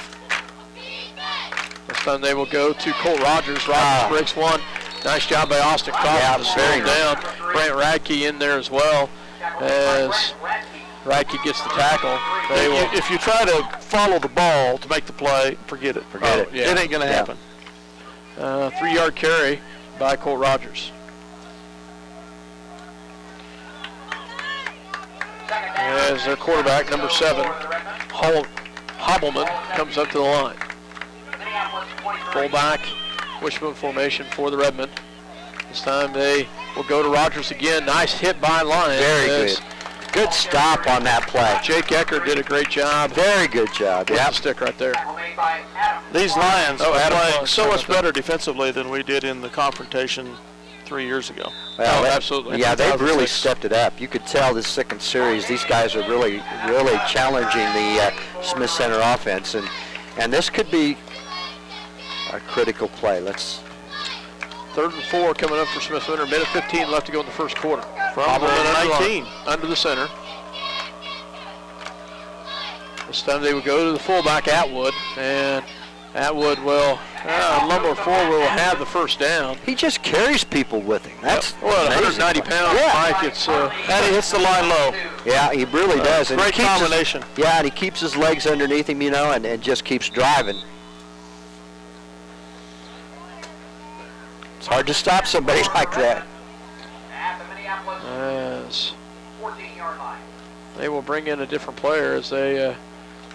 This time they will go to Colt Rogers. Rogers breaks one. Nice job by Austin Crawford to slow him down. Brant Radke in there as well, as Radke gets the tackle. If you try to follow the ball to make the play, forget it. Yeah. It ain't going to happen. 3-yard carry by Colt Rogers. As their quarterback, number 7, Hobbleman, comes up to the line. Fullback, wishbone formation for the Redmen. This time they will go to Rogers again. Nice hit by Lions. Very good. Good stop on that play. Jake Eckert did a great job. Very good job. Yeah, stick right there. These Lions are Adam playing Clark, so much better defensively than we did in the confrontation 3 years ago. Well, absolutely. Yeah, they've really stepped it up. You could tell this second series, these guys are really challenging the Smith Center offense, and this could be a critical play. 3rd and 4 coming up for Smith Center. Minute 15 left to go in the first quarter. From 19. Under the center. This time they will go to the fullback, Atwood, and Atwood will, number 4 will have the first down. He just carries people with him. That's 190 pounds, Mike. It's and he hits the line low. Yeah, he really does. And great combination. And he keeps his legs underneath him, and just keeps driving. It's hard to stop somebody like that. As they will bring in a different player as they,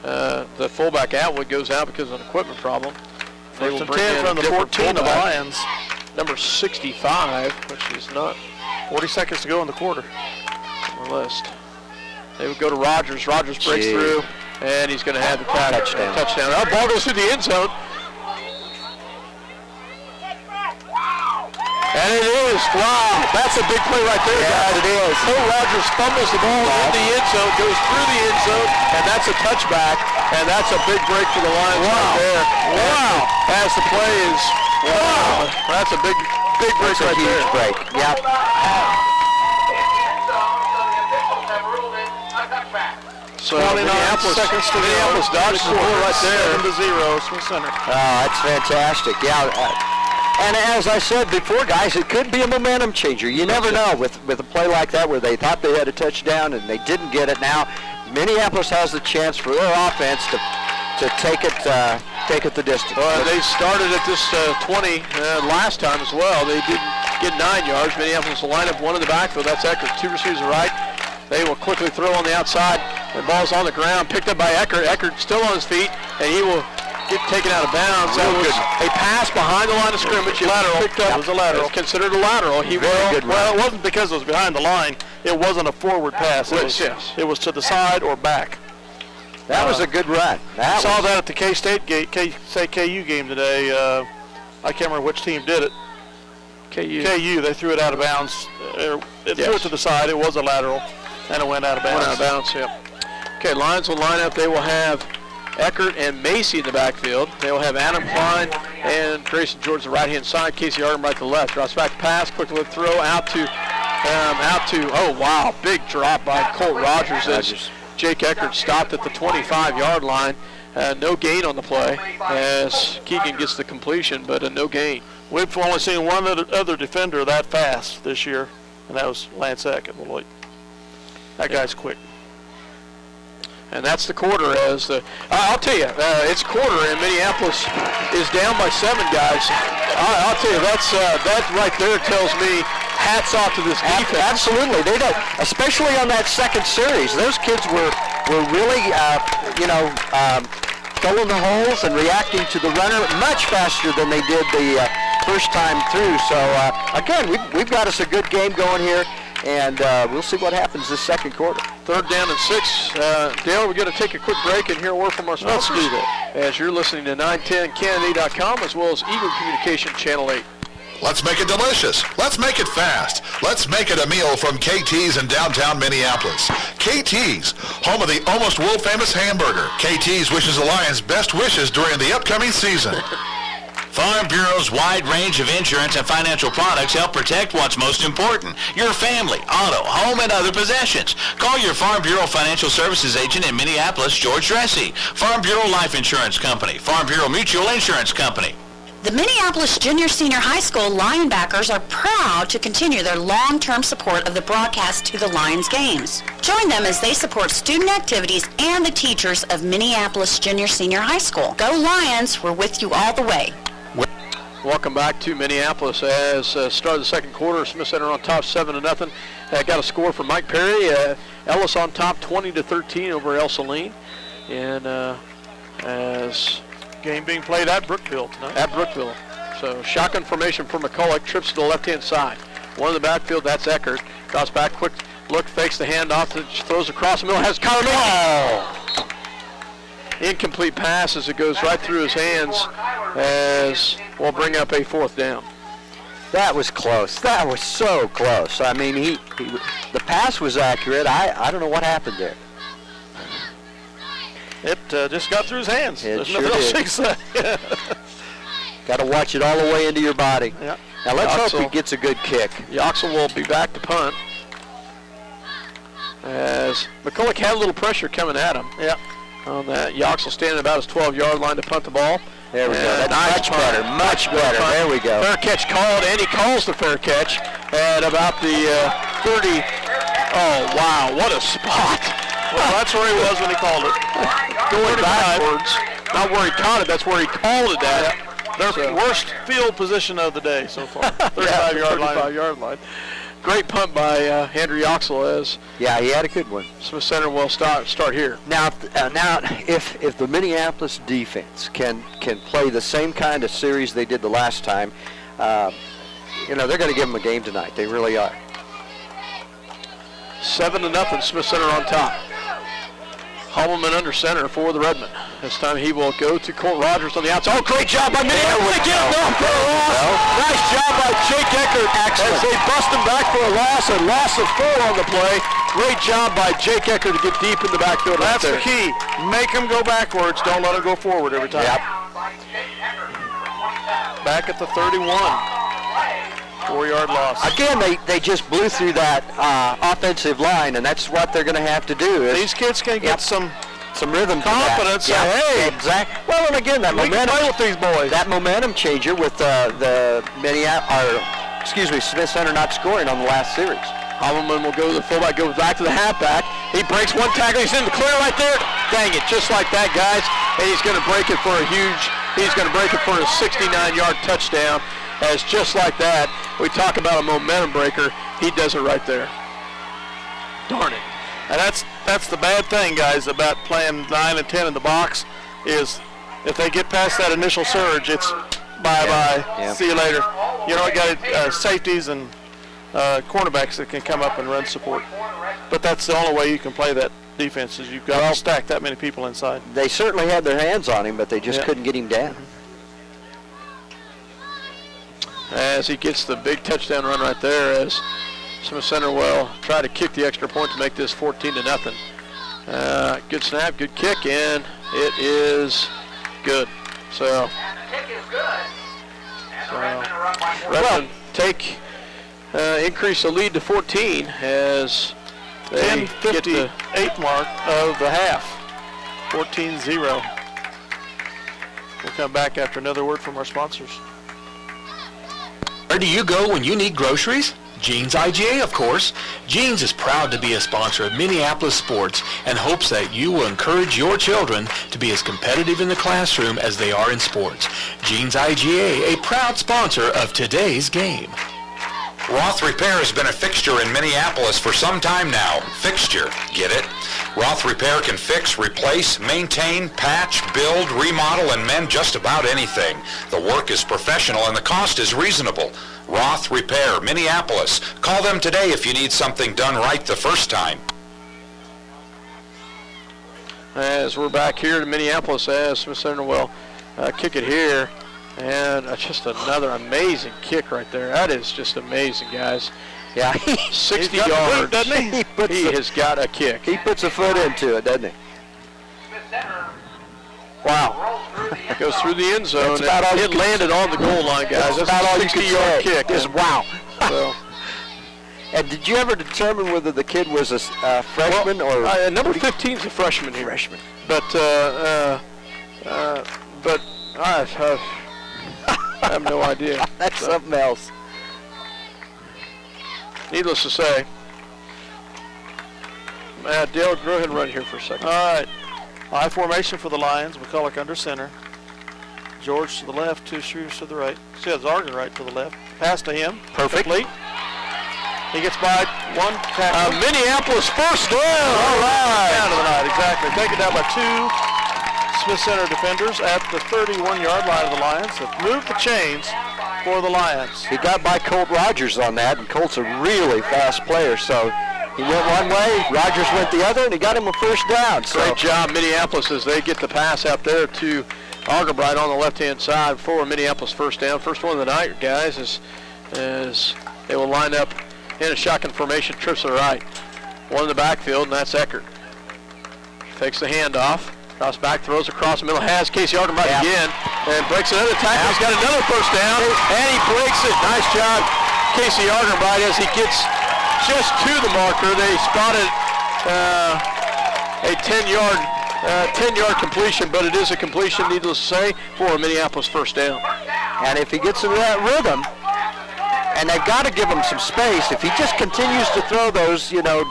the fullback Atwood goes out because of an equipment problem. They will bring in from the 14 of the Lions. Number 65, which is not 40 seconds to go in the quarter. on the list. They would go to Rogers. Rogers breaks through, and he's going to have the touchdown. Oh, ball goes through the end zone. And it is. Wow, that's a big play right there, guys. It is. Colt Rogers fumbles the ball in the end zone, goes through the end zone, and that's a touchback, and that's a big break for the Lions right there. Wow. As the play is, that's a big break That's a right there. huge break. Yep. So Minneapolis dodged the ball right there. 7-0, Smith Center. Oh, that's fantastic. Yeah. And as I said before, guys, it could be a momentum changer. You never know with a play like that where they thought they had a touchdown and they didn't get it. Now, Minneapolis has the chance for their offense to take it the distance. They started at this 20 last time as well. They didn't get 9 yards. Minneapolis will line up one in the backfield. That's Eckert. 2 receivers right. They will quickly throw on the outside. The ball's on the ground, picked up by Eckert. Eckert still on his feet, and he will get taken out of bounds. That was a pass behind the line of scrimmage. Lateral. Picked up. It was a lateral. It's considered a lateral. Well, it wasn't because it was behind the line. It wasn't a forward pass. It was to the side or back. That was a good run. I saw that at the K-State KU game today. I can't remember which team did it. KU. They threw it out of bounds. It threw it to the side. It was a lateral, and it went out of bounds. Okay, Lions will line up. They will have Eckert and Macy in the backfield. They'll have Adam Klein and Grayson George the right-hand side, Casey Ardenbright to the left. Drops back pass, quick look throw out to, oh wow, big drop by Colt Rogers as Jake Eckert stopped at the 25-yard line. No gain on the play as Keegan gets the completion, but a no gain. We've only seen one other defender that fast this year, and that was Lance Eckert. That guy's quick. And that's the quarter. I'll tell you, it's quarter, and Minneapolis is down by 7 guys. I'll tell you, that right there tells me hats off to this defense. Absolutely, they did, especially on that second series. Those kids were really, filling the holes and reacting to the runner much faster than they did the first time through. So again, we've got us a good game going here, and we'll see what happens this second quarter. 3rd down and 6. Dale, we're going to take a quick break and hear a word from our sponsors. Let's do that. As you're listening to 910kennedy.com as well as Eagle Communication Channel 8. Let's make it delicious. Let's make it fast. Let's make it a meal from KT's in downtown Minneapolis. KT's, home of the almost world-famous hamburger. KT's wishes the Lions best wishes during the upcoming season. Farm Bureau's wide range of insurance and financial products help protect what's most important, your family, auto, home, and other possessions. Call your Farm Bureau Financial Services agent in Minneapolis, George Dressy. Farm Bureau Life Insurance Company, Farm Bureau Mutual Insurance Company. The Minneapolis Junior-Senior High School Lionbackers are proud to continue their long-term support of the broadcast to the Lions games. Join them as they support student activities and the teachers of Minneapolis Junior-Senior High School. Go Lions, we're with you all the way. Welcome back to Minneapolis as start of the second quarter. Smith Center on top 7-0. Got a score from Mike Perry. Ellis on top 20-13 over El Saline. And as Game being played at Brookville tonight. At Brookville. So shotgun formation for McCulloch. Trips to the left-hand side. One in the backfield, that's Eckert. Drops back, quick look, fakes the handoff, throws across the middle, has Kyler Miller. Incomplete pass as it goes right through his hands as we'll bring up a 4th down. That was close. That was so close. I mean, the pass was accurate. I don't know what happened there. It just got through his hands. It There's sure nothing else did. to say. Got to watch it all the way into your body. Yeah. Now let's hope Yoxel. he gets a good kick. Yoxel will be back to punt as McCulloch had a little pressure coming at him. Yeah. On that, Yoxel standing about his 12-yard line to punt the ball. There we go. And That's much better. Much better. punt. There we go. Fair catch called, and he calls the fair catch at about the 30. Oh, wow, what a spot. Well, that's where he was when he called it. Going backwards. Not where he caught it, that's where he called it at. Their worst field position of the day so far. 35-yard line. 35-yard line. Great punt by Andrew Yoxel as Yeah, he had a good one. Smith Center will start here. Now, if the Minneapolis defense can play the same kind of series they did the last time, they're going to give them a game tonight. They really are. 7-0, Smith Center on top. Hubbleman under center for the Redmen. This time he will go to Colt Rogers on the outside. Oh, great job by Minneapolis. Nice job by Jake Eckert as they bust him back for a loss of 4 on the play. Great job by Jake Eckert to get deep in the backfield. That's the key. Make them go backwards. Don't let them go forward every time. Yep. Back at the 31. 4-yard loss. Again, they just blew through that offensive line, and that's what they're going to have to do. These kids can get some rhythm, confidence. Yeah, Hey, exactly. Well, and again, that we can momentum play with these boys. that momentum changer with the Smith Center not scoring on the last series. Hubbleman will go to the fullback, goes back to the halfback. He breaks one tackle. He's in the clear right there. Dang it, just like that, guys. And he's going to break it for a 69-yard touchdown. As just like that, we talk about a momentum breaker. He does it right there. Darn it. And that's the bad thing, guys, about playing 9 and 10 in the box is if they get past that initial surge, it's bye-bye. Yeah. See you later. You got safeties and cornerbacks that can come up and run support. But that's the only way you can play that defense is you've got to stack that many people inside. They certainly had their hands on him, but they just couldn't get him down. As he gets the big touchdown run right there as Smith Center will try to kick the extra point to make this 14-0. Good snap, good kick, and It is good. So Redmond increase the lead to 14 as they get the 10:58 mark of the half. 14-0. We'll come back after another word from our sponsors. Where do you go when you need groceries? Jeans IGA, of course. Jeans is proud to be a sponsor of Minneapolis sports and hopes that you will encourage your children to be as competitive in the classroom as they are in sports. Jeans IGA, a proud sponsor of today's game. Roth Repair has been a fixture in Minneapolis for some time now. Fixture, get it? Roth Repair can fix, replace, maintain, patch, build, remodel, and mend just about anything. The work is professional and the cost is reasonable. Roth Repair, Minneapolis. Call them today if you need something done right the first time. As we're back here in Minneapolis, as Smith Center will kick it here. And just another amazing kick right there. That is just amazing, guys. Yeah, 60 yards. Doesn't he? He has got a kick. He puts a foot into it, doesn't he? Wow. Goes through the end zone. It landed on the goal line, guys. That's about all a you can 60-yard say. kick. Just wow. So, and did you ever determine whether the kid was a freshman or? Number 15 is a freshman here. Freshman. But I have no idea. That's something else. Needless to say. Dale, go ahead and run here for a second. All right. I formation for the Lions. McCulloch under center. George to the left, two shooters to the right. See, it's Zargan right to the left. Pass to him. Perfectly. He gets by one tackle. Minneapolis first down. All right. Down to the night, exactly. Taken down by two Smith Center defenders at the 31-yard line of the Lions. Have moved the chains for the Lions. He got by Colt Rogers on that, and Colt's a really fast player, so he went one way, Rogers went the other, and he got him a first down. So. Great job, Minneapolis, as they get the pass out there to Argabright on the left-hand side for Minneapolis first down. First one of the night, guys, as they will line up in a shotgun formation, trips to the right. One in the backfield, and that's Eckert. Fakes the handoff. Cross back, throws across the middle, has Casey Argabright again, and breaks another tackle. He's got another first down, and he breaks it. Nice job, Casey Argabright, as he gets just to the marker. They spotted a 10-yard completion, but it is a completion, needless to say, for a Minneapolis first down. And if he gets into that rhythm, and they've got to give him some space, if he just continues to throw those, that'll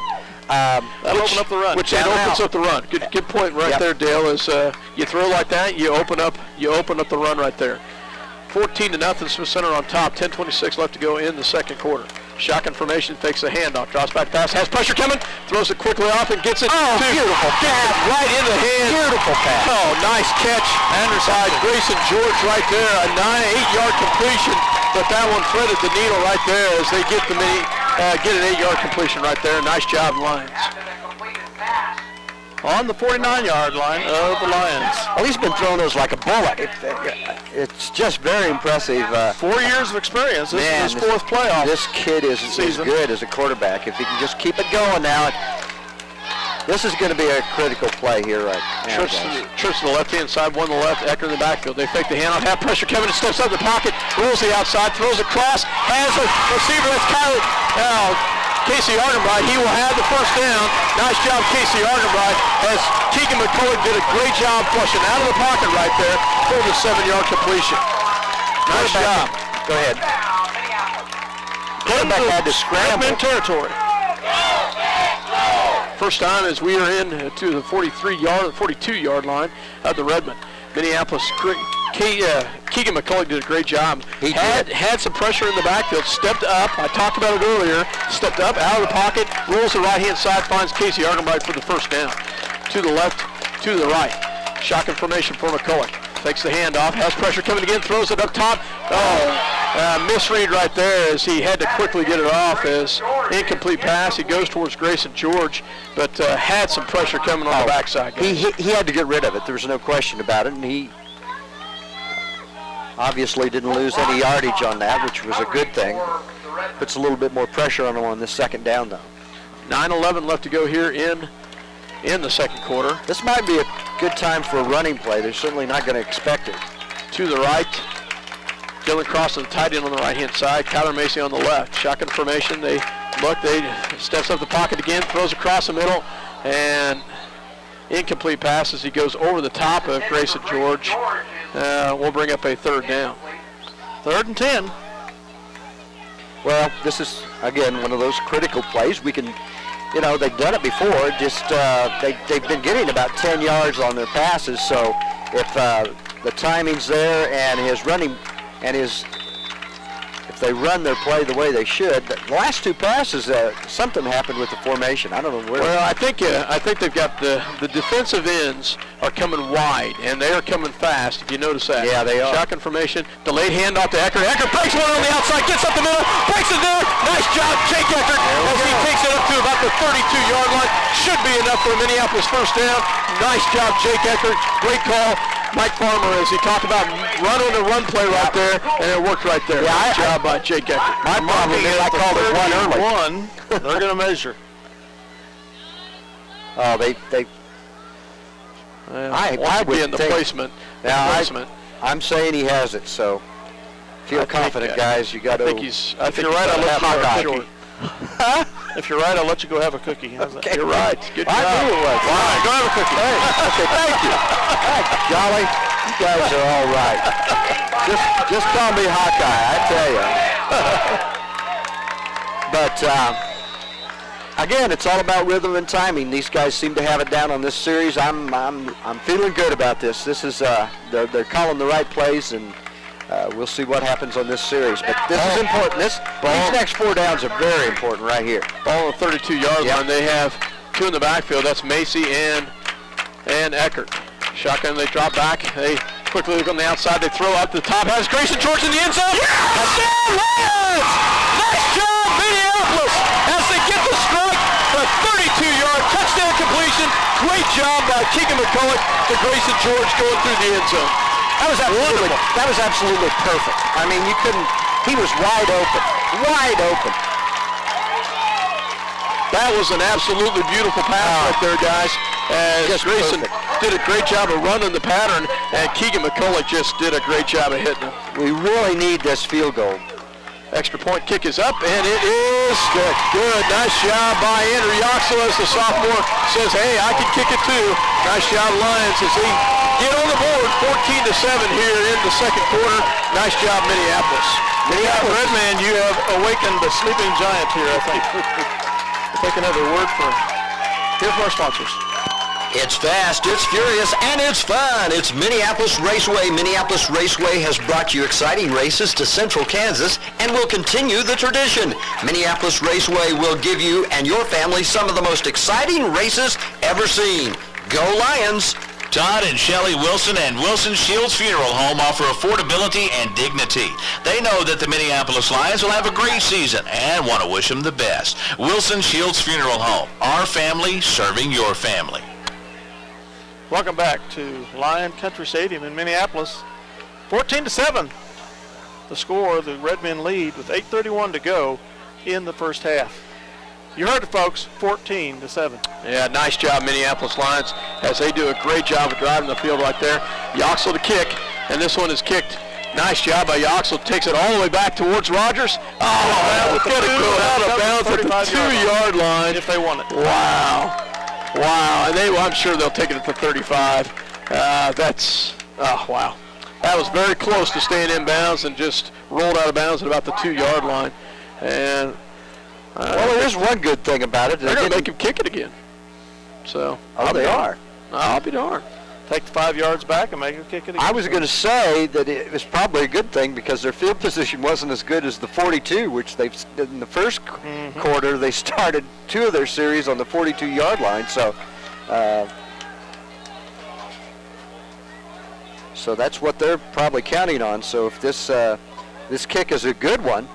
open up the run. Which it opens up the run. Good point right there, Dale. Is you throw like that, you open up the run right there. 14-0, Smith Center on top. 10:26 left to go in the second quarter. Shotgun formation, fakes a handoff, drops back pass, has pressure coming, throws it quickly off and gets it. Beautiful pass. Right in the hand. Beautiful pass. Oh, nice catch. Anderson, Grayson George right there. A 8-yard completion, but that one threaded the needle right there as they get an 8-yard completion right there. Nice job, Lions. On the 49-yard line of the Lions. Well, he's been throwing those like a bullet. It's just very impressive. 4 years of experience. This is his fourth playoff. This kid is good as a quarterback. If he can just keep it going now, this is going to be a critical play here right now. Trips to the left-hand side, one to the left, Ecker in the backfield. They fake the handoff, have pressure coming, steps out of the pocket, rolls the outside, throws across, has a receiver, that's Casey Argabright. He will have the first down. Nice job, Casey Argabright, as Keegan McCulloch did a great job flushing out of the pocket right there for the 7-yard completion. Nice job. Go ahead. Quarterback had to scramble. Territory. First time as we are in to the 42-yard line of the Redmond. Minneapolis, Keegan McCulloch did a great job. He had some pressure in the backfield, stepped up. I talked about it earlier. Stepped up, out of the pocket, rolls the right-hand side, finds Casey Argabright for the first down. To the left, to the right. Shotgun formation for McCulloch. Takes the handoff, has pressure coming again, throws it up top. Misread right there as he had to quickly get it off as incomplete pass. He goes towards Grayson George, but had some pressure coming on the backside. He had to get rid of it. There was no question about it, and he obviously didn't lose any yardage on that, which was a good thing. Puts a little bit more pressure on him on this second down, though. 9:11 left to go here in the second quarter. This might be good time for a running play. They're certainly not going to expect it. To the right. Dylan Cross, the tight end on the right-hand side. Kyler Macy on the left. Shotgun formation. They look. They steps up the pocket again. Throws across the middle. And incomplete pass as he goes over the top of Grayson George. We'll bring up a third down. 3rd and 10. Well, this is, again, one of those critical plays. We can, you know, they've done it before. Just they've been getting about 10 yards on their passes. So if the timing's there and his running and his, if they run their play the way they should, the last 2 passes, something happened with the formation. I don't know where. Well, I think they've got the defensive ends are coming wide, and they are coming fast, if you notice that. Yeah, they are. Shotgun formation, delayed handoff to Eckert. Eckert breaks one on the outside, gets up the middle, breaks it there. Nice job, Jake Eckert, as he takes it up to about the 32-yard line. Should be enough for a Minneapolis first down. Nice job, Jake Eckert. Great call. Mike Farmer, as he talked about running a run play right there, and it worked right there. Yeah, nice job by Jake Eckert. My problem is I called it one early. They're going to measure. Oh, I would be in the think, placement. Now, I'm saying he has it, so feel confident, guys. You got to. If you're right, I'll let you have a cookie. If you're right, I'll let you go have a cookie. How's that? You're right. Good job. I knew it was. All right, go have a cookie. Hey, okay, thank you. Thanks, Jolly. You guys are all right. Just call me Hawkeye, I tell you. But again, it's all about rhythm and timing. These guys seem to have it down on this series. I'm feeling good about this. This is they're calling the right plays, and we'll see what happens on this series. But this is important. These next 4 downs are very important right here. Ball on the 32-yard line. They have 2 in the backfield. That's Macy and Eckert. Shotgun, they drop back. They quickly look on the outside. They throw out to the top. Has Grayson George in the end zone. Touchdown, Lions! Nice job, Minneapolis, as they get the strike. The 32-yard touchdown completion. Great job by Keegan McCulloch to Grayson George going through the end zone. That was absolutely perfect. I mean, you couldn't. He was wide open. Wide open. That was an absolutely beautiful pass right there, guys. As Grayson did a great job of running the pattern, and Keegan McCulloch just did a great job of hitting him. We really need this field goal. Extra point kick is up, and it is good. Good. Nice job by Andrew Yoxel as the sophomore says, hey, I can kick it too. Nice job, Lions, as they get on the board 14-7 here in the second quarter. Nice job, Minneapolis. Redman, you have awakened the sleeping giant here, I think. If I can have a word for him. Here's more sponsors. It's fast, it's furious, and it's fun. It's Minneapolis Raceway. Minneapolis Raceway has brought you exciting races to Central Kansas and will continue the tradition. Minneapolis Raceway will give you and your family some of the most exciting races ever seen. Go Lions! Todd and Shelley Wilson and Wilson Shields Funeral Home offer affordability and dignity. They know that the Minneapolis Lions will have a great season and want to wish them the best. Wilson Shields Funeral Home. Our family serving your family. Welcome back to Lion Country Stadium in Minneapolis. 14-7. The score, the Redmen lead with 8:31 to go in the first half. You heard it, folks, 14-7. Yeah, nice job, Minneapolis Lions, as they do a great job of driving the field right there. Yoxel to kick, and this one is kicked. Nice job by Yoxel. Takes it all the way back towards Rogers. Oh, get it go out of bounds at the 2-yard line. If they want it. Wow. Wow, and I'm sure they'll take it at the 35. Wow. That was very close to staying in bounds and just rolled out of bounds at about the 2-yard line. And well, there is one good thing about it. They're going to make him kick it again. So, I'll be darned. Take the 5 yards back and make him kick it again. I was going to say that it was probably a good thing because their field position wasn't as good as the 42, which they've in the first quarter they started 2 of their series on the 42-yard line. So that's what they're probably counting on. So if this kick is a good one,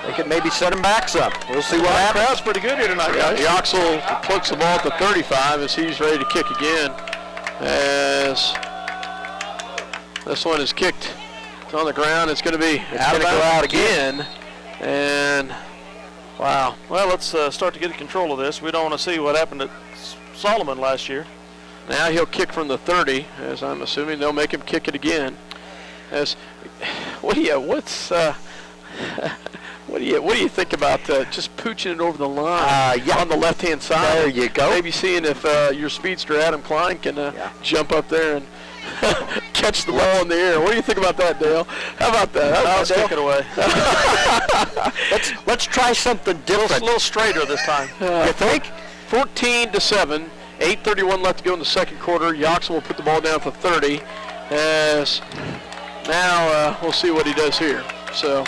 they could maybe set him back some. We'll see what happens. The crowd's pretty good here tonight, guys. Yoxel plucks the ball at the 35 as he's ready to kick again. As this one is kicked, it's on the ground. It's going to be out of bounds again. And wow. Well, let's start to get control of this. We don't want to see what happened at Solomon last year. Now he'll kick from the 30, as I'm assuming they'll make him kick it again. What do you think about just pooching it over the line on the left-hand side? There you go. Maybe seeing if your speedster Adam Klein can jump up there and catch the ball in the air. What do you think about that, Dale? How about that? Let's take it away. Let's try something different. A little straighter this time. You think? 14-7. 8:31 left to go in the second quarter. Yoxel will put the ball down for 30. As now we'll see what he does here. So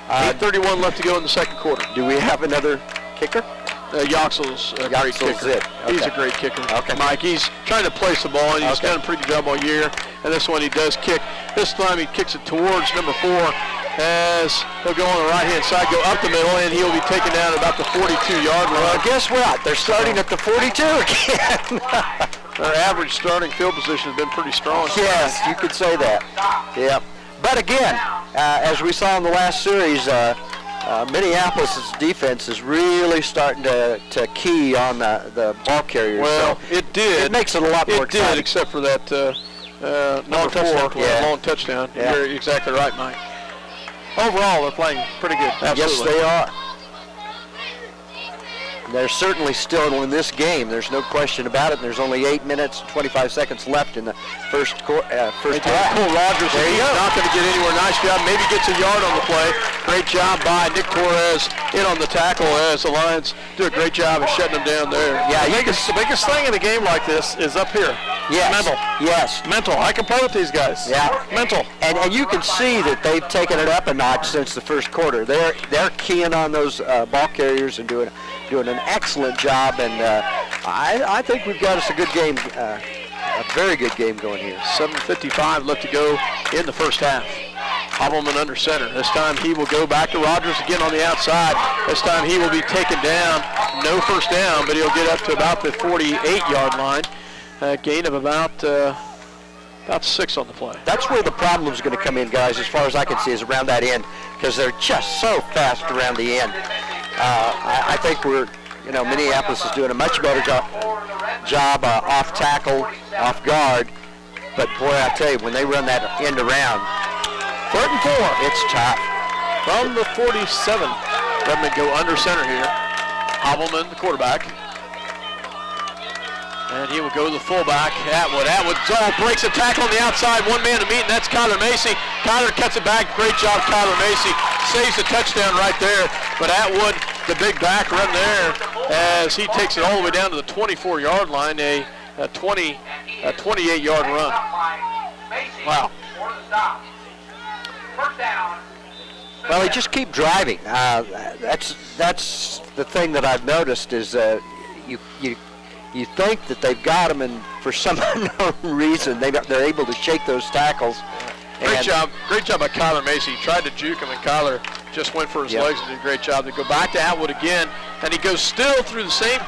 8:31 left to go in the second quarter. Do we have another kicker? Yoxel's a great kicker. It. Okay. He's a great kicker. Okay. Mike, he's trying to place the ball, and he's done a pretty good job all year. And this one he does kick. This time he kicks it towards number 4 as he'll go on the right-hand side, go up the middle, and he'll be taken down at about the 42-yard line. Well, guess what? They're starting at the 42 again. Their average starting field position has been pretty strong. Yes, you could say that. Yeah. But again, as we saw in the last series, Minneapolis' defense is really starting to key on the ball carriers. Well, so it did. It makes it a lot more exciting. It did, except for that number 4 long touchdown. Yeah. You're exactly right, Mike. Overall, they're playing pretty good. Absolutely. Yes, they are. They're certainly still in this game. There's no question about it. And there's only 8 minutes and 25 seconds left in the first half. Cole Rogers, he's not going to get anywhere. Nice job. Maybe gets a yard on the play. Great job by Nick Torres in on the tackle as the Lions do a great job of shutting them down there. Yeah, the biggest thing in a game like this is up here. Yes. Mental. Yes. Mental. I can play with these guys. Yeah. Mental. And you can see that they've taken it up a notch since the first quarter. They're keying on those ball carriers and doing an excellent job. And I think we've got us a good game, a very good game going here. 7:55 left to go in the first half. Hobbleman under center. This time he will go back to Rogers again on the outside. This time he will be taken down. No first down, but he'll get up to about the 48-yard line. Gain of about 6 on the play. That's where the problem's going to come in, guys, as far as I can see, is around that end, because they're just so fast around the end. I think Minneapolis is doing a much better job off tackle, off guard. But boy, I tell you, when they run that end around, 3rd and 4, it's tough. From the 47, Redmond go under center here. Hobbleman, the quarterback. And he will go to the fullback, Atwood. Atwood breaks a tackle on the outside, one man to meet, and that's Kyler Macy. Kyler cuts it back. Great job, Kyler Macy. Saves the touchdown right there. But Atwood, the big back, run there as he takes it all the way down to the 24-yard line, a 28-yard run. Wow. Well, they just keep driving. That's the thing that I've noticed is you think that they've got them, and for some unknown reason, they're able to shake those tackles. Great job by Kyler Macy. He tried to juke him, and Kyler just went for his legs and did a great job. They go back to Atwood again, and he goes still through the same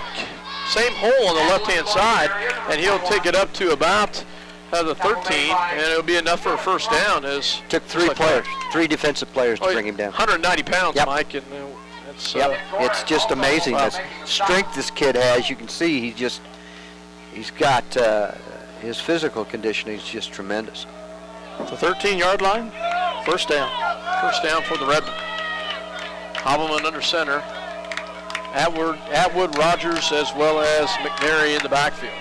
hole on the left-hand side, and he'll take it up to about the 13, and it'll be enough for a first down. Took 3 defensive players to bring him down. 190 pounds, Mike, and it's just amazing the strength this kid has. You can see he's got his physical conditioning is just tremendous. The 13-yard line, first down. First down for the Redmen. Hobbleman under center. Atwood, Rogers, as well as McNary in the backfield.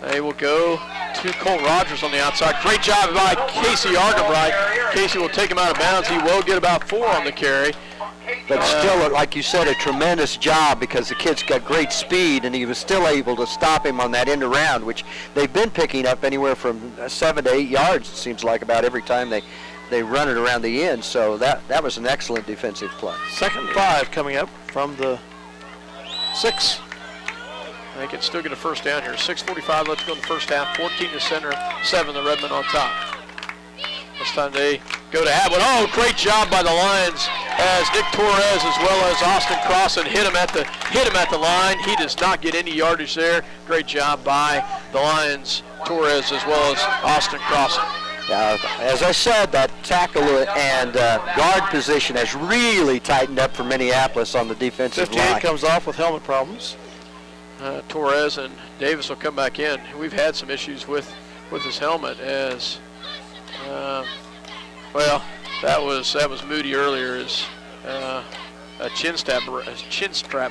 They will go to Colt Rogers on the outside. Great job by Casey Argabright. Casey will take him out of bounds. He will get about 4 on the carry. But still, like you said, a tremendous job because the kid's got great speed, and he was still able to stop him on that end around, which they've been picking up anywhere from 7 to 8 yards, it seems like, about every time they run it around the end. So that was an excellent defensive play. 2nd and 5 coming up from the 6. They can still get a first down here. 6:45 left to go in the first half. 14 to center, 7 the Redmen on top. This time they go to Atwood. Oh, great job by the Lions as Nick Torres as well as Austin Crossan hit him at the line. He does not get any yardage there. Great job by the Lions, Torres as well as Austin Crossan. As I said, that tackle and guard position has really tightened up for Minneapolis on the defensive line. 58 comes off with helmet problems. Torres and Davis will come back in. We've had some issues with his helmet as, well, that was Moody earlier. As a chin strap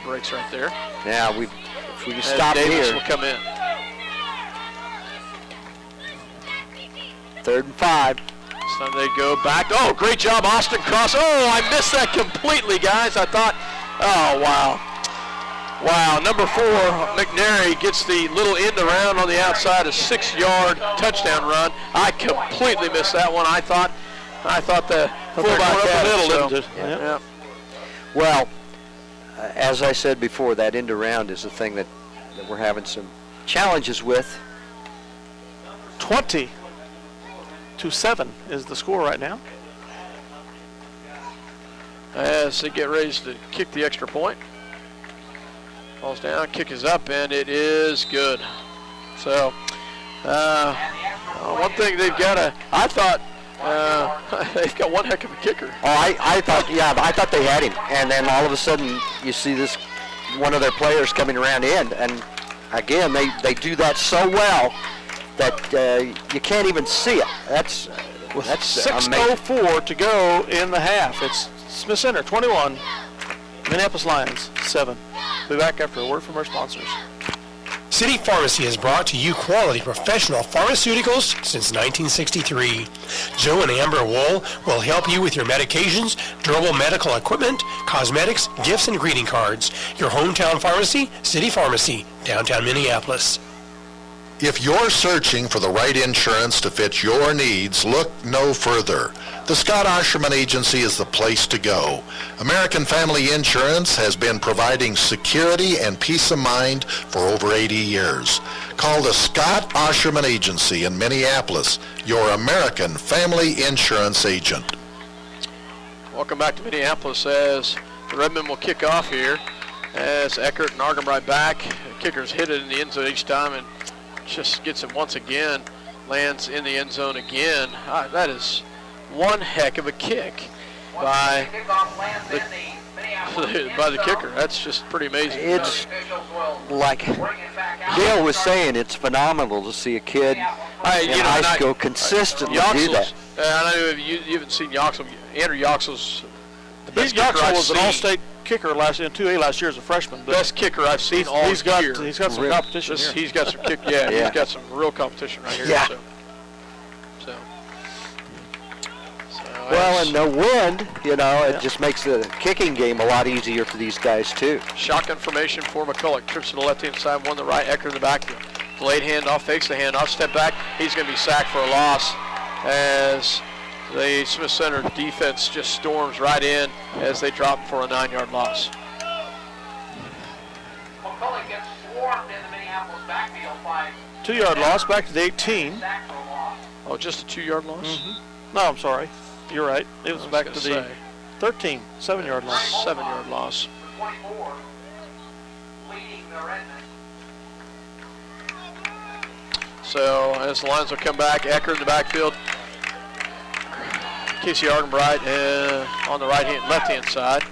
breaks right there. Yeah, if we can stop Davis here. will come in. 3rd and 5. This time they go back. Oh, great job, Austin Cross. Oh, I missed that completely, guys. I thought, oh, wow. Wow, number 4, McNary gets the little end around on the outside, a 6-yard touchdown run. I completely missed that one. I thought the fullback had it. So, yeah. Well, as I said before, that end around is the thing that we're having some challenges with. 20-7 is the score right now. As they get ready to kick the extra point. Falls down, kick is up, and it is good. So, one thing they've got I thought they've got one heck of a kicker. Oh, I thought they had him, and then all of a sudden you see this one of their players coming around in, and again they do that so well that you can't even see it. That's 6:04 to go in the half. It's Smith Center 21, Minneapolis Lions 7. We'll be back after a word from our sponsors. City Pharmacy has brought to you quality professional pharmaceuticals since 1963. Joe and Amber Wool will help you with your medications, durable medical equipment, cosmetics, gifts, and greeting cards. Your hometown pharmacy, City Pharmacy, downtown Minneapolis. If you're searching for the right insurance to fit your needs, look no further. The Scott Osherman Agency is the place to go. American Family Insurance has been providing security and peace of mind for over 80 years. Call the Scott Osherman Agency in Minneapolis, your American Family Insurance agent. Welcome back to Minneapolis as the Redmen will kick off here as Eckert and Argenbright back. The kickers hit it in the end zone each time and just gets it once again, lands in the end zone again. That is one heck of a kick by the kicker. That's just pretty amazing. It's like Dale was saying, it's phenomenal to see a kid in high school consistently do that. I know you haven't seen Yoxel. Andrew Yoxel's the best kicker Yoxel I've was an seen. all-state kicker in 2A last year as a freshman. Best kicker I've seen all year. He's got some competition here. He's got some kick. Yeah, Yeah. he's got some real competition right here. Yeah. So Well, and the wind, it just makes the kicking game a lot easier for these guys too. shotgun formation for McCulloch. Trips to the left-hand side, one to the right. Eckert in the backfield. Delayed handoff, fakes the handoff, step back. He's going to be sacked for a loss as the Smith Center defense just storms right in as they drop for a 9-yard loss. McCulloch gets swarmed in the Minneapolis backfield by 2-yard loss back to the 18. Oh, just a 2-yard loss? Mm-hmm. No, I'm sorry. You're right. It was back to the 13, 7-yard loss. 7-yard loss. 24, leading the Redmen. So as the Lions will come back, Eckert in the backfield. Casey Argenbright on the left-hand side.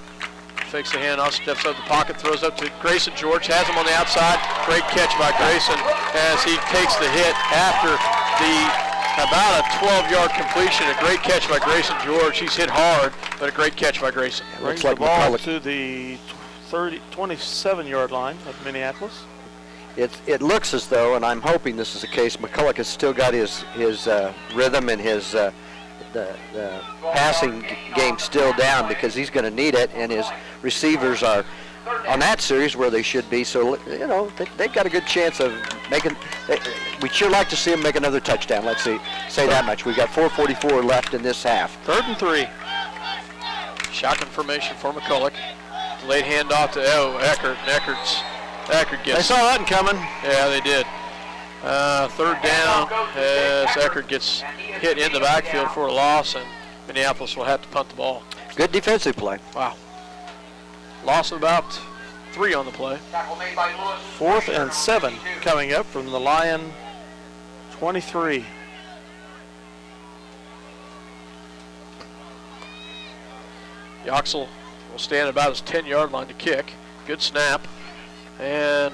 Fakes the handoff, steps up the pocket, throws up to Grayson George, has him on the outside. Great catch by Grayson as he takes the hit after about a 12-yard completion. A great catch by Grayson George. He's hit hard, but a great catch by Grayson. Brings the ball to the 27-yard line of Minneapolis. It looks as though, and I'm hoping this is the case, McCulloch has still got his rhythm and his the passing game still down because he's going to need it, and his receivers are on that series where they should be. So, they've got a good chance of making. We'd sure like to see them make another touchdown. Let's say that much. We've got 4:44 left in this half. 3rd and 3. Shotgun formation for McCulloch. Delayed handoff to Eckert, and Eckert gets. They saw that coming. Yeah, they did. 3rd down as Eckert gets hit in the backfield for a loss, and Minneapolis will have to punt the ball. Good defensive play. Wow. Loss of about 3 on the play. 4th and 7 coming up from the Lion 23. Yoxel will stand about his 10-yard line to kick. Good snap. And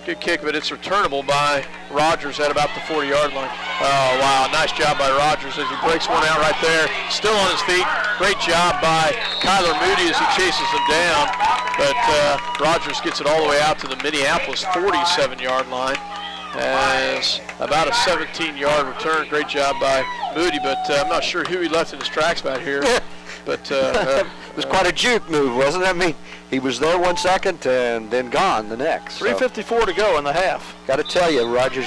Good kick, but it's returnable by Rogers at about the 40-yard line. Oh, wow, nice job by Rogers as he breaks one out right there. Still on his feet. Great job by Kyler Moody as he chases him down. But Rogers gets it all the way out to the Minneapolis 47-yard line. As about a 17-yard return. Great job by Moody, but I'm not sure who he left in his tracks back here. But it was quite a juke move, wasn't it? I mean, he was there 1 second and then gone the next. 3:54 to go in the half. Got to tell you, Rogers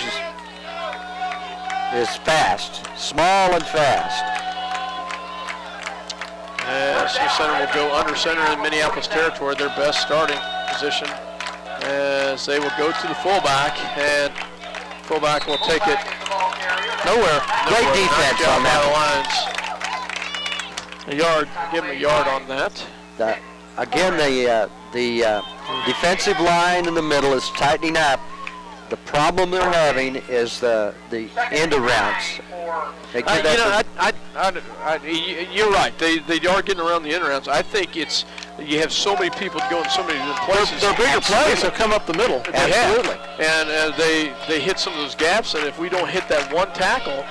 is fast, small and fast. Smith Center will go under center in Minneapolis territory, their best starting position, as they will go to the fullback, and fullback will take it nowhere. Great defense nice job on that by the Lions. A yard, give him a yard on that. Again, the defensive line in the middle is tightening up. The problem they're having is the end arounds. You're right. They are getting around the end rounds. I think it's you have so many people going so many different places. They're bigger plays. They'll come up the middle. Absolutely. And they hit some of those gaps, and if we don't hit that one tackle,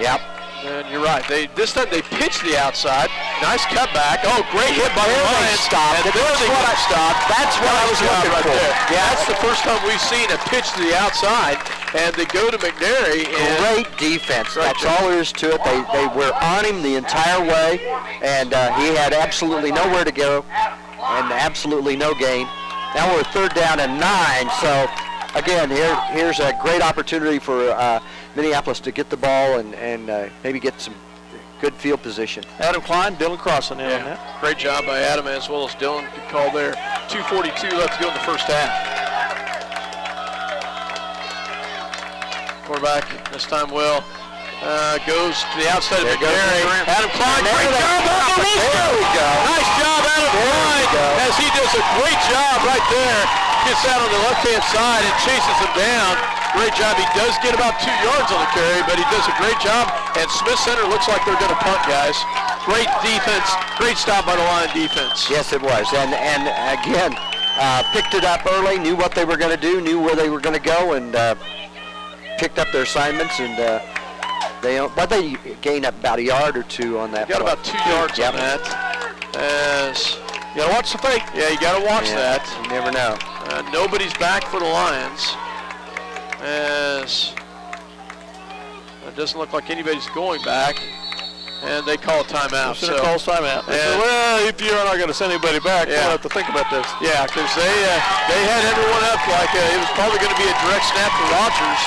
then you're right. This time they pitched the outside. Nice cutback. Oh, great hit by the Lions. Stopped. And there they stopped. That's what I was looking right for. there. Yeah, that's the first time we've seen a pitch to the outside, and they go to McNary. And great defense. That's all there is to it. They were on him the entire way, and he had absolutely nowhere to go and absolutely no gain. Now we're 3rd down and 9, so again, here's a great opportunity for Minneapolis to get the ball and maybe get some good field position. Adam Klein, Dylan Crossan in on that. Great job by Adam as well as Dylan. Good call there. 2:42 left to go in the first half. Quarterback this time goes to the outside of McNary. Adam Klein, great job. There we go. Nice job, Adam Klein, as he does a great job right there. Gets out on the left-hand side and chases him down. Great job. He does get about 2 yards on the carry, but he does a great job. And Smith Center looks like they're going to punt, guys. Great defense. Great stop by the Lion defense. Yes, it was. And again, picked it up early, knew what they were going to do, knew where they were going to go, and picked up their assignments. And they gained up about a yard or two on that. Got about 2 yards on that. As you got to watch the fake. Yeah, you got to watch that. You never know. Nobody's back for the Lions. As it doesn't look like anybody's going back, and they call a timeout. So calls timeout. They said, well, if you're not going to send anybody back, we'll have to think about this. Yeah, because they had everyone up like it was probably going to be a direct snap to Rogers,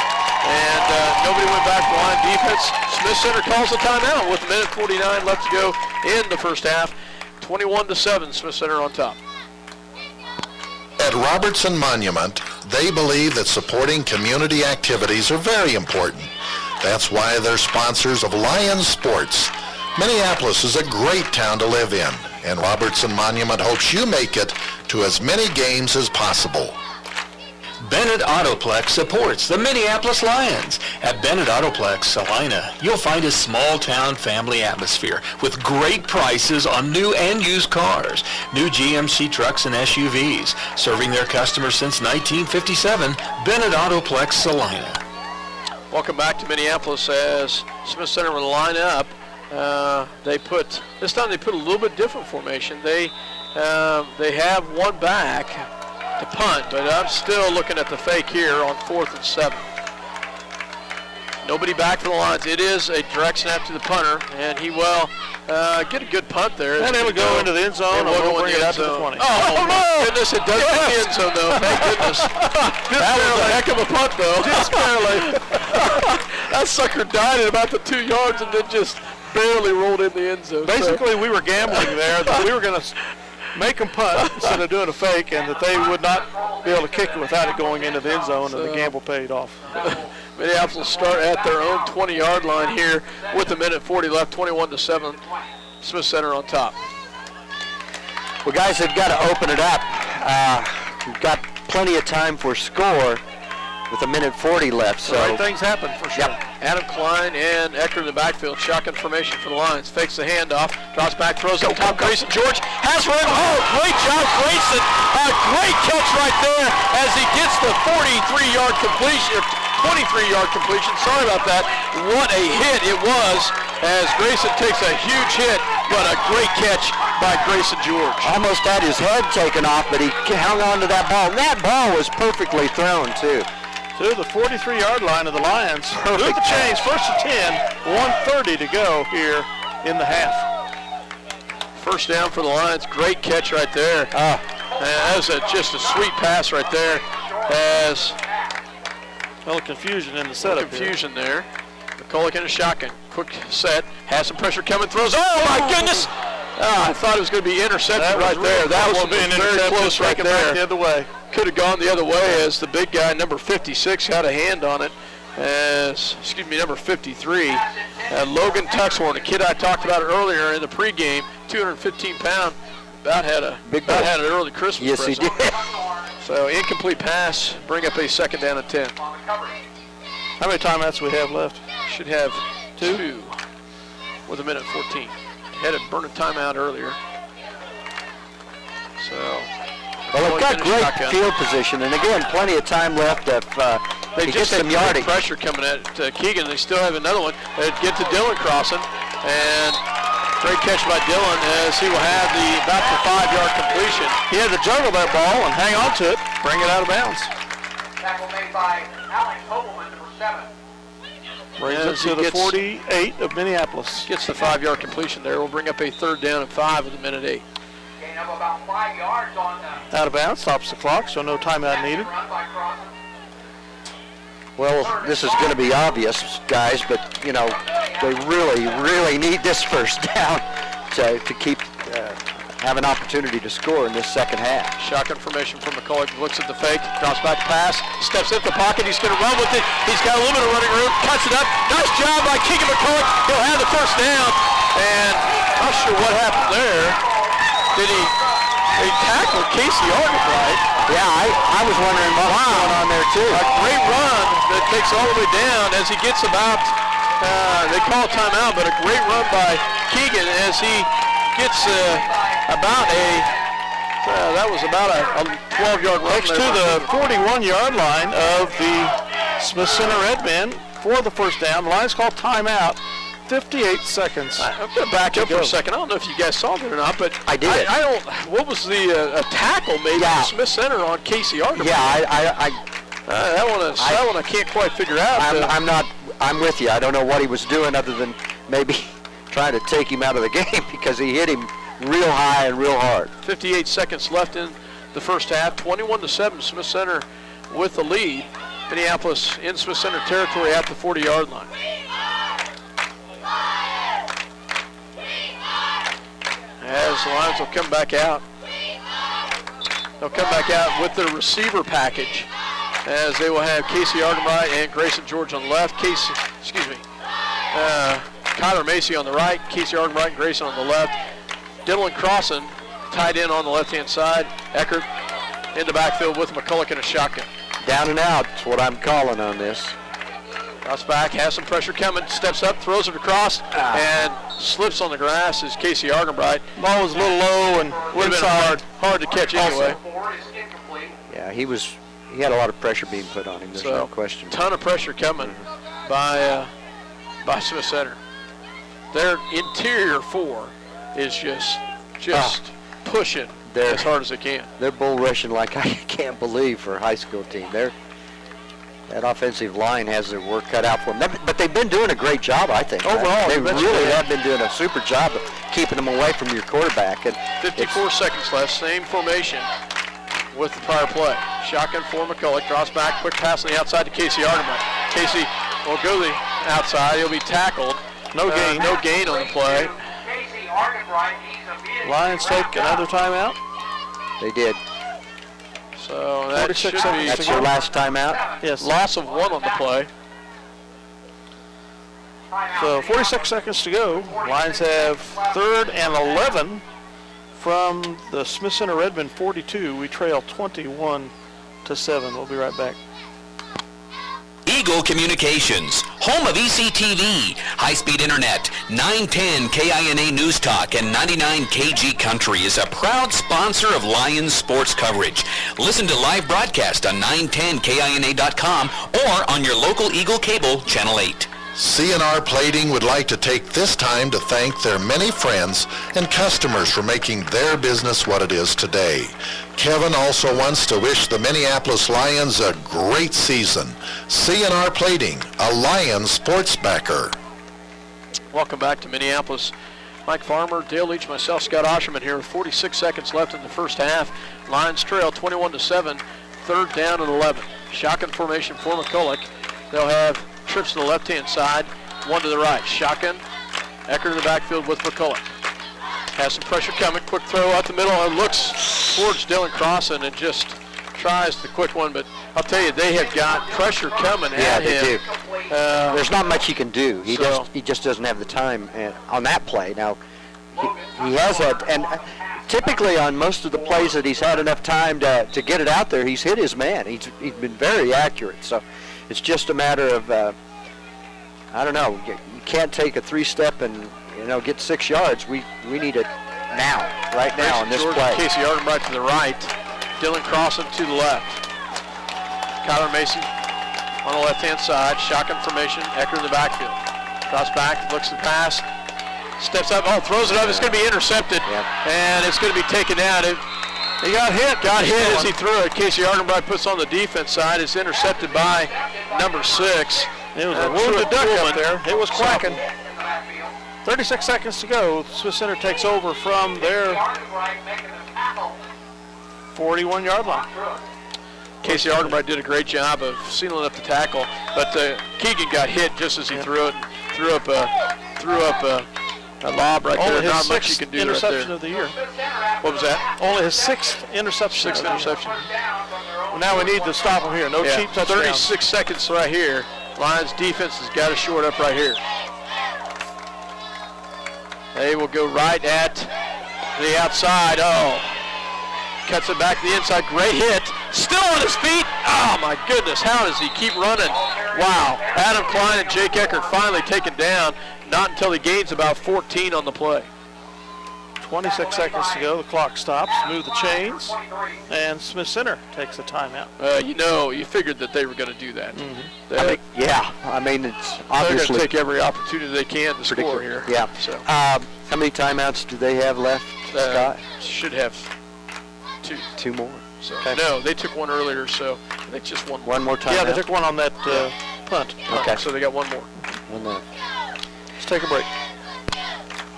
and nobody went back to line defense. Smith Center calls a timeout with a minute 49 left to go in the first half. 21-7, Smith Center on top. At Robertson Monument, they believe that supporting community activities are very important. That's why they're sponsors of Lions Sports. Minneapolis is a great town to live in, and Robertson Monument hopes you make it to as many games as possible. Bennett Autoplex supports the Minneapolis Lions. At Bennett Autoplex, Salina, you'll find a small-town family atmosphere with great prices on new and used cars, new GMC trucks and SUVs. Serving their customers since 1957, Bennett Autoplex, Salina. Welcome back to Minneapolis as Smith Center will line up. This time they put a little bit different formation. They have one back to punt, but I'm still looking at the fake here on 4th and 7. Nobody back for the Lions. It is a direct snap to the punter, and he will get a good punt there. And it'll go into the end zone, and we'll bring it out to the 20. Oh, my goodness, it does get the end zone, though. Thank goodness. That was a heck of a punt, though. Just barely. That sucker died at about the 2 yards and then just barely rolled in the end zone. Basically, we were gambling there that we were going to make them punt instead of doing a fake, and that they would not be able to kick it without it going into the end zone, and the gamble paid off. Minneapolis will start at their own 20-yard line here with a minute 40 left, 21-7. Smith Center on top. Well, guys, they've got to open it up. We've got plenty of time for score with a minute 40 left. So the right things happen for sure. Yep. Adam Klein and Ecker in the backfield. Shotgun formation for the Lions. Fakes the handoff. Drops back. Throws up top. Grayson George has room. Oh, great job, Grayson. A great catch right there as he gets the 43-yard completion, 23-yard completion. Sorry about that. What a hit it was as Grayson takes a huge hit, but a great catch by Grayson George. Almost had his head taken off, but he hung on to that ball. And that ball was perfectly thrown, too. To the 43-yard line of the Lions. Move the chains, first and 10, 1:30 to go here in the half. First down for the Lions. Great catch right there. And that was just a sweet pass right there. As a little confusion in the setup. Confusion there. McCulloch in a shotgun. Quick set. Has some pressure coming. Throws. Oh my goodness! I thought it was going to be intercepted right there. That was very close right there. The other way. Could have gone the other way as the big guy, number 56, had a hand on it. Number 53. Logan Tuxhorn, a kid I talked about earlier in the pregame, 215-pound, about had an early Christmas present. Yes, he did. So incomplete pass, bring up a second down and 10. How many timeouts we have left? Should have two with 1:14. Had a burn a timeout earlier. So. Well, they've got great field position, and again, plenty of time left if they get some yardage. Pressure coming at Keegan. They still have another one. They get to Dylan crossing, and great catch by Dylan as he will have about the 5-yard completion. He had to juggle that ball and hang on to it, bring it out of bounds. Tackle made by Alex Hobelman, number 7. Brings us to the 48 of Minneapolis. Gets the 5-yard completion there. We'll bring up a third down and 5 with 1:08. Gain of about 5 yards on out of bounds, stops the clock, so no timeout needed. Well, this is going to be obvious, guys, but, you know, they really, really need this first down to keep have an opportunity to score in this second half. Shotgun formation from McCulloch. Looks at the fake, drops back the pass, steps into the pocket. He's going to run with it. He's got a little bit of running room, cuts it up. Nice job by Keegan McCulloch. He'll have the first down. And not sure what happened there. Did he tackle Casey Argenbright? Yeah, I was wondering what was going on there too. A great run that takes all the way down as he gets about, they call timeout, but a great run by Keegan as he gets about a 12-yard run. Next to the 41-yard line of the Smith Center Redmen for the first down. The Lions call timeout. 58 seconds. I'm going to back up for a second. I don't know if you guys saw that or not, but I did. I don't. What was the tackle made by Smith Center on Casey Argenbright? Yeah, that one I can't quite figure out. I'm with you. I don't know what he was doing other than maybe trying to take him out of the game because he hit him real high and real hard. 58 seconds left in the first half. 21-7. Smith Center with the lead. Minneapolis in Smith Center territory at the 40-yard line. As the Lions will come back out. They'll come back out with their receiver package as they will have Casey Argenbright and Grayson George on the left. Kyler Macy on the right, Casey Argenbright and Grayson on the left. Dylan Crossan tied in on the left-hand side. Eckert in the backfield with McCulloch in a shotgun. Down and out is what I'm calling on this. Cross back, has some pressure coming, steps up, throws it across, and slips on the grass is Casey Argenbright. Ball was a little low and would have been hard to catch anyway. Yeah, he had a lot of pressure being put on him. There's no question. Ton of pressure coming by Smith Center. Their interior four is just pushing as hard as they can. They're bull rushing like I can't believe for a high school team. That offensive line has their work cut out for them. But they've been doing a great job, I think. Overall, they really have been doing a super job of keeping them away from your quarterback. And 54 seconds left, same formation with the prior play. Shotgun for McCulloch, draws back, quick pass on the outside to Casey Argenbright. Casey will go the outside, he'll be tackled. No gain on the play. Lions take another timeout. They did. So that should be that's your last timeout? Yes. Loss of 1 on the play. So 46 seconds to go. Lions have 3rd and 11 from the Smith Center Redmen 42. We trail 21-7. We'll be right back. Eagle Communications, Home of ECTV, high-speed internet, 910 KINA News Talk, and 99 KG Country is a proud sponsor of Lions sports coverage. Listen to live broadcast on 910KINA.com or on your local Eagle Cable, Channel 8. C&R Plating would like to take this time to thank their many friends and customers for making their business what it is today. Kevin also wants to wish the Minneapolis Lions a great season. C&R Plating, a Lions sports backer. Welcome back to Minneapolis. Mike Farmer, Dale Leach, myself, Scott Osherman here with 46 seconds left in the first half. Lions trail 21-7, third down and 11. Shotgun formation for McCulloch. They'll have trips to the left-hand side, one to the right. Shotgun, Eckert in the backfield with McCulloch. Has some pressure coming, quick throw out the middle, and looks towards Dylan Crossan and just tries the quick one, but I'll tell you, they have got pressure coming at him. Yeah, they do. There's not much he can do. He just doesn't have the time on that play. Now, he has had, and typically on most of the plays that he's had enough time to get it out there, he's hit his man. He's been very accurate, so it's just a matter of, I don't know, you can't take a three-step and, get 6 yards. We need it now, right now on this play. Casey Ardenbright to the right. Dylan Crossan to the left. Kyler Macy on the left-hand side. Shotgun formation. Eckert in the backfield. Cross back, looks to pass. Steps up, throws it up. It's going to be intercepted, and it's going to be taken out. He got hit. As he threw it. Casey Ardenbright puts on the defense side. It's intercepted by number 6. It was a wounded duck up there. It was quacking. 36 seconds to go. Swiss Center takes over from their 41-yard line. Casey Ardenbright did a great job of sealing up the tackle, but Keegan got hit just as he threw it. Threw up a lob right there. Not much you can do right there. Interception of the year. What was that? Only his 6th interception. 6th interception. Well, now we need to stop him here. No cheap touchdowns. 36 seconds right here. Lions defense has got to short up right here. They will go right at the outside. Cuts it back to the inside. Great hit. Still on his feet. Oh, my goodness. How does he keep running? Wow. Adam Klein and Jake Eckert finally taken down. Not until he gains about 14 on the play. 26 seconds to go. The clock stops. Move the chains. And Smith Center takes a timeout. You figured that they were going to do that. Mm-hmm. It's obviously. They're going to take every opportunity they can to score here. Yeah. So. How many timeouts do they have left, Scott? Should have 2. 2 more. So, no, they took one earlier, so I think just one more. One more timeout? Yeah, they took one on that punt. Okay. So they got one more. Let's take a break.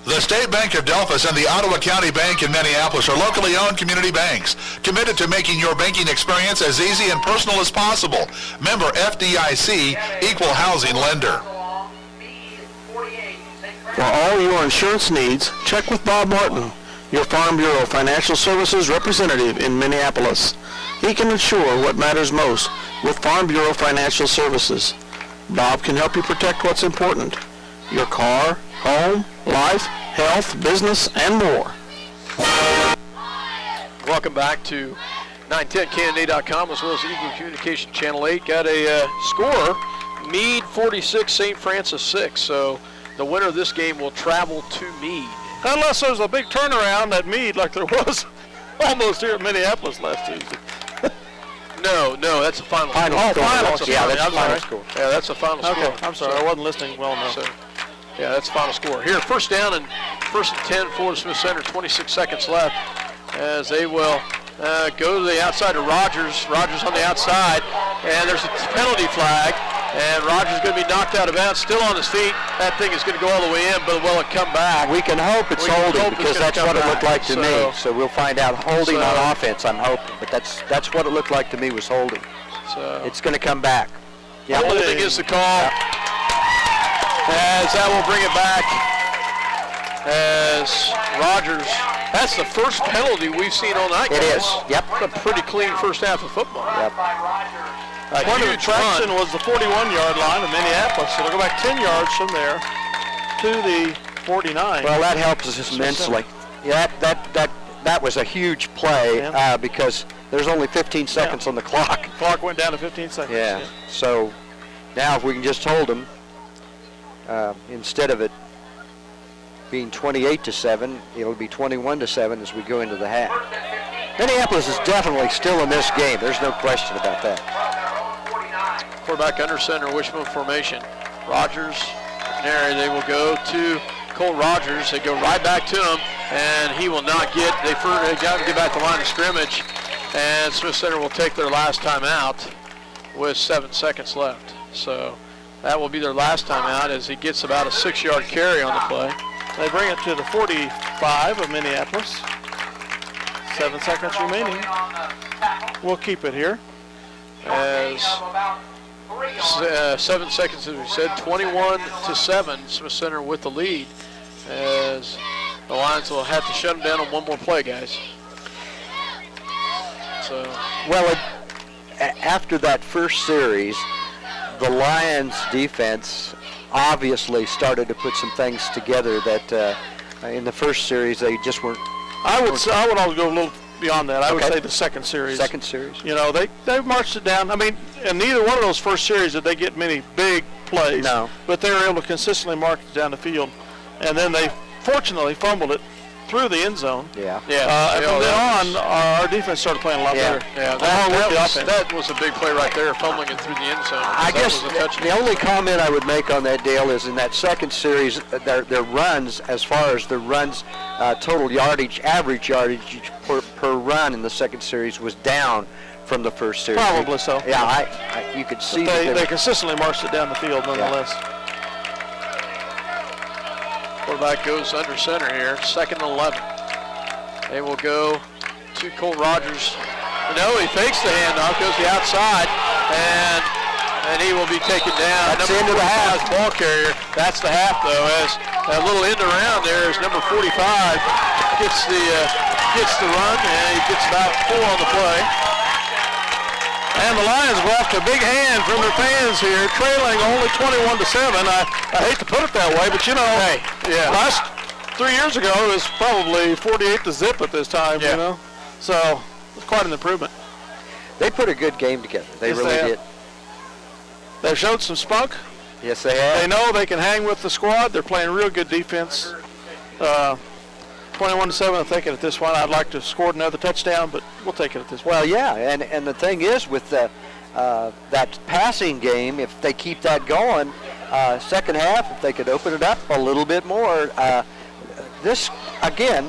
The State Bank of Delphus and the Ottawa County Bank in Minneapolis are locally owned community banks, committed to making your banking experience as easy and personal as possible. Member FDIC, equal housing lender. For all your insurance needs, check with Bob Martin, your Farm Bureau Financial Services representative in Minneapolis. He can ensure what matters most with Farm Bureau Financial Services. Bob can help you protect what's important: your car, home, life, health, business, and more. Welcome back to 910KNA.com as well as Eagle Communication Channel 8. Got a score, Meade 46, St. Francis 6. So the winner of this game will travel to Meade. Unless there's a big turnaround at Meade like there was almost here in Minneapolis last Tuesday. No, that's the final score. Final. That's the final score. Yeah, that's the final score. Okay, I'm sorry, I wasn't listening well enough. So, yeah, that's the final score. Here, first down and 1st and 10 for Smith Center. 26 seconds left as they will go to the outside of Rogers. Rogers on the outside, and there's a penalty flag, and Rogers is going to be knocked out of bounds, still on his feet. That thing is going to go all the way in, but will it come back? We can hope it's holding because that's what it looked like to me. So we'll find out. Holding on offense, I'm hoping, but that's what it looked like to me was holding. So it's going to come back. Yeah, holding is the call. As that will bring it back as Rogers. That's the first penalty we've seen all night. It is. Yep. A pretty clean first half of football. Yep. Point of attraction was the 41-yard line of Minneapolis, so they'll go back 10 yards from there to the 49. Well, that helps us immensely. Yeah, that was a huge play because there's only 15 seconds on the clock. Clock went down to 15 seconds. Yeah. So now if we can just hold them, instead of it being 28-7, it'll be 21-7 as we go into the half. Minneapolis is definitely still in this game. There's no question about that. Quarterback under center, wishbone formation. Rogers, McNary, they will go to Cole Rogers. They go right back to him, and he will not get, they got to get back to the line of scrimmage, and Smith Center will take their last time out with 7 seconds left. So that will be their last time out as he gets about a 6-yard carry on the play. They bring it to the 45 of Minneapolis. 7 seconds remaining. We'll keep it here. As 7 seconds, as we said, 21-7, Smith Center with the lead. As the Lions will have to shut them down on one more play, guys. So, well, after that first series, the Lions defense obviously started to put some things together that in the first series they just weren't. I would also go a little beyond that. I would say the second series. Second series. You know, they marched it down. I mean, in neither one of those first series did they get many big plays. No. But they were able to consistently march it down the field, and then they fortunately fumbled it through the end zone. Yeah. And from then on, our defense started playing a lot better. Yeah, that was a big play right there, fumbling it through the end zone. I guess the only comment I would make on that, Dale, is in that second series, their runs, as far as the runs, total yardage, average yardage per run in the second series was down from the first series. Probably so. Yeah, you could see they consistently marched it down the field nonetheless. Yeah. Quarterback goes under center here, 2nd and 11. They will go to Cole Rogers. No, he fakes the handoff, goes to the outside, and he will be taken down. That's the end of the half. Ball carrier. That's the half, though, as a little end around there is number 45 gets the run, and he gets about 4 on the play. And the Lions left a big hand from their fans here, trailing only 21-7. I hate to put it that way, but you know, last 3 years ago it was probably 48-0 at this time. You know, so it's quite an improvement. They put a good game together. They really did. They showed some spunk. Yes, they have. They know they can hang with the squad. They're playing real good defense. 21-7, I'll take it at this one. I'd like to score another touchdown, but we'll take it at this one. Well, yeah, and the thing is with that passing game, if they keep that going, second half, if they could open it up a little bit more, this, again,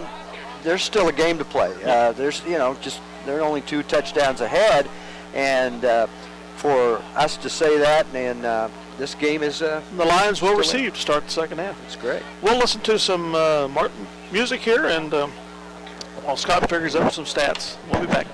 there's still a game to play. There's, they're only 2 touchdowns ahead, and for us to say that, and this game is... the Lions will receive to start the second half. It's great. We'll listen to some Martin music here, and while Scott figures out some stats, we'll be back.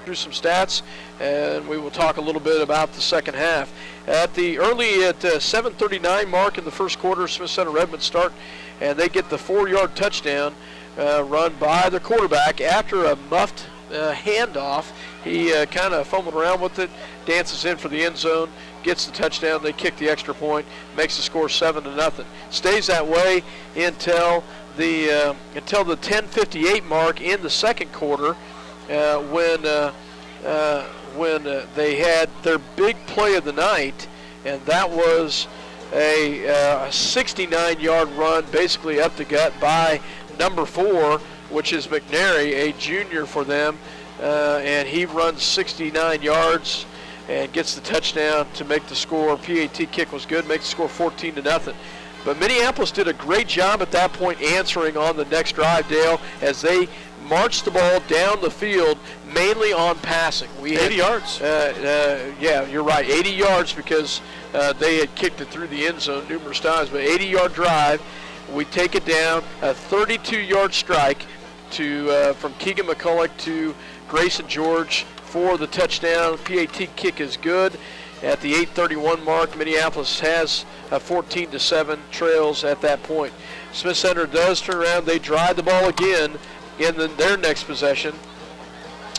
Through some stats, and we will talk a little bit about the second half. At 7:39 mark in the first quarter, Smith Center Redmond start, and they get the 4-yard touchdown run by the quarterback after a muffed handoff. He kind of fumbled around with it, dances in for the end zone, gets the touchdown. They kick the extra point, makes the score 7-0. Stays that way until the 10:58 mark in the second quarter, when they had their big play of the night, and that was a 69-yard run, basically up the gut by number 4, which is McNary, a junior for them, and he runs 69 yards and gets the touchdown to make the score. PAT kick was good, makes the score 14-0. But Minneapolis did a great job at that point answering on the next drive, Dale, as they marched the ball down the field, mainly on passing. 80 yards. Yeah, you're right, 80 yards because they had kicked it through the end zone numerous times. But 80-yard drive, we take it down, a 32-yard strike from Keegan McCulloch to Grayson George for the touchdown. PAT kick is good. At the 8:31 mark, Minneapolis has a 14-7 trails at that point. Smith Center does turn around. They drive the ball again in their next possession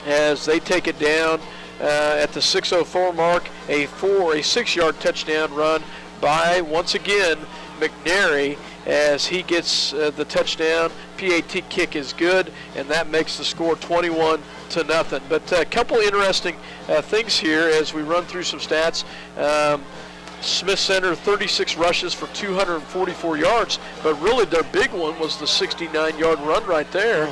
as they take it down at the 6:04 mark. A 6-yard touchdown run by, once again, McNary as he gets the touchdown. PAT kick is good, and that makes the score 21-0. But a couple interesting things here as we run through some stats. Smith Center 36 rushes for 244 yards, but really their big one was the 69-yard run right there.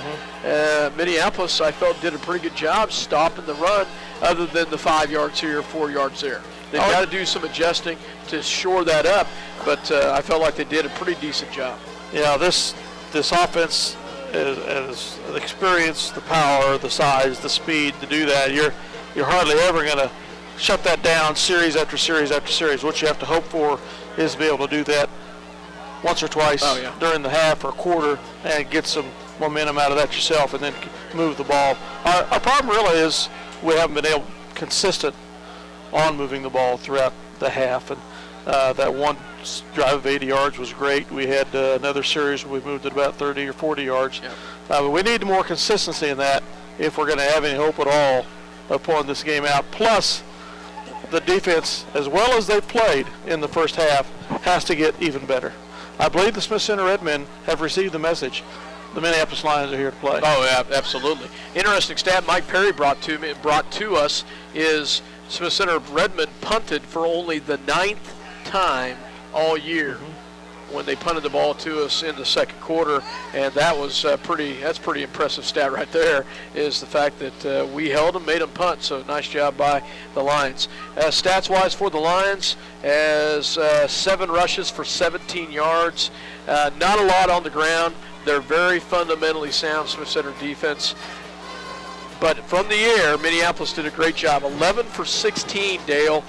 Minneapolis, I felt, did a pretty good job stopping the run, other than the 5 yards here, 4 yards there. They've got to do some adjusting to shore that up, but I felt like they did a pretty decent job. Yeah, this offense has the experience, the power, the size, the speed to do that. You're hardly ever going to shut that down series after series after series. What you have to hope for is to be able to do that once or twice during the half or quarter and get some momentum out of that yourself and then move the ball. Our problem really is we haven't been able consistent on moving the ball throughout the half, and that one drive of 80 yards was great. We had another series where we moved it about 30 or 40 yards. But we need more consistency in that if we're going to have any hope at all of pulling this game out. Plus, the defense, as well as they played in the first half, has to get even better. I believe the Smith Center Redmen have received the message. The Minneapolis Lions are here to play. Oh, yeah, absolutely. Interesting stat Mike Perry brought to us is Smith Center Redmen punted for only the 9th time all year when they punted the ball to us in the second quarter, and that was pretty impressive stat right there, is the fact that we held them, made them punt, so nice job by the Lions. Stats-wise for the Lions, as 7 rushes for 17 yards, not a lot on the ground. They're very fundamentally sound Smith Center defense. But from the air, Minneapolis did a great job. 11 for 16, Dale,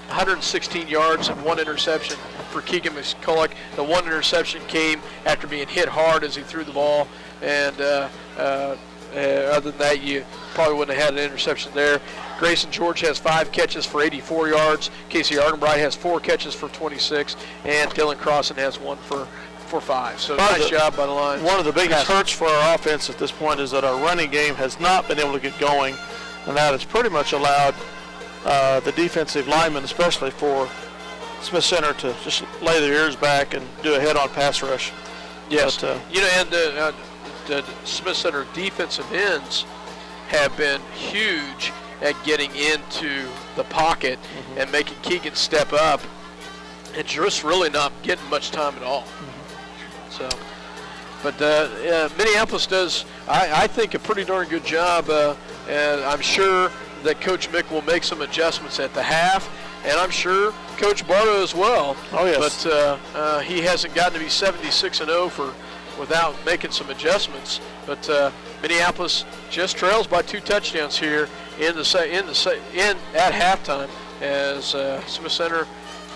116 yards and 1 interception for Keegan McCulloch. The 1 interception came after being hit hard as he threw the ball. And other than that, you probably wouldn't have had an interception there. Grayson George has 5 catches for 84 yards. Casey Ardenbright has 4 catches for 26. And Dylan Crossan has 1 for 5. So nice job by the Lions. One of the biggest hurts for our offense at this point is that our running game has not been able to get going, and that has pretty much allowed the defensive linemen, especially for Smith Center, to just lay their ears back and do a head-on pass rush. Yes, but, and the Smith Center defensive ends have been huge at getting into the pocket and making Keegan step up, and just really not getting much time at all. So, but Minneapolis does, I think, a pretty darn good job, and I'm sure that Coach Mick will make some adjustments at the half, and I'm sure Coach Bartow as well. Oh, yes. But he hasn't gotten to be 76-0 without making some adjustments. But Minneapolis just trails by 2 touchdowns here at halftime, as Smith Center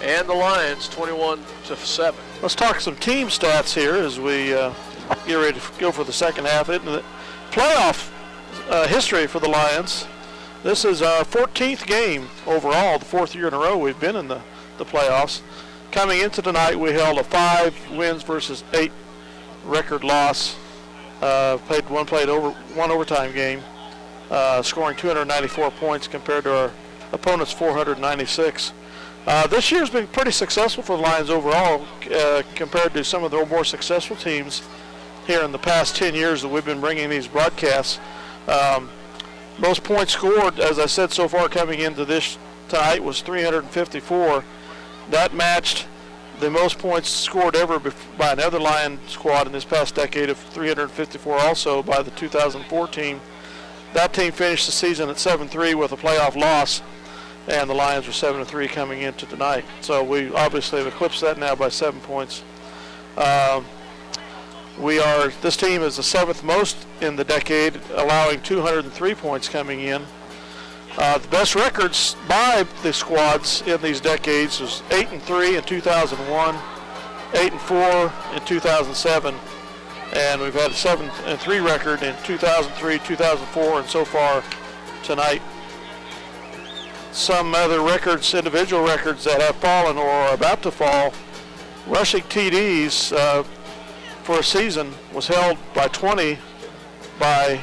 and the Lions 21-7. Let's talk some team stats here as we get ready to go for the second half. In the playoff history for the Lions, this is our 14th game overall, the 4th year in a row we've been in the playoffs. Coming into tonight, we held a 5 wins versus 8 record loss. Played one overtime game, scoring 294 points compared to our opponent's 496. This year's been pretty successful for the Lions overall compared to some of the more successful teams here in the past 10 years that we've been bringing these broadcasts. Most points scored, as I said so far coming into this tonight, was 354. That matched the most points scored ever by another Lion squad in this past decade of 354, also by the 2014. That team finished the season at 7-3 with a playoff loss, and the Lions were 7-3 coming into tonight. So we obviously have eclipsed that now by 7 points. This team is the 7th most in the decade, allowing 203 points coming in. The best records by the squads in these decades was 8-3 in 2001, 8-4 in 2007, and we've had a 7-3 record in 2003, 2004, and so far tonight. Some other records, individual records that have fallen or are about to fall. Rushing TDs for a season was held by 20 by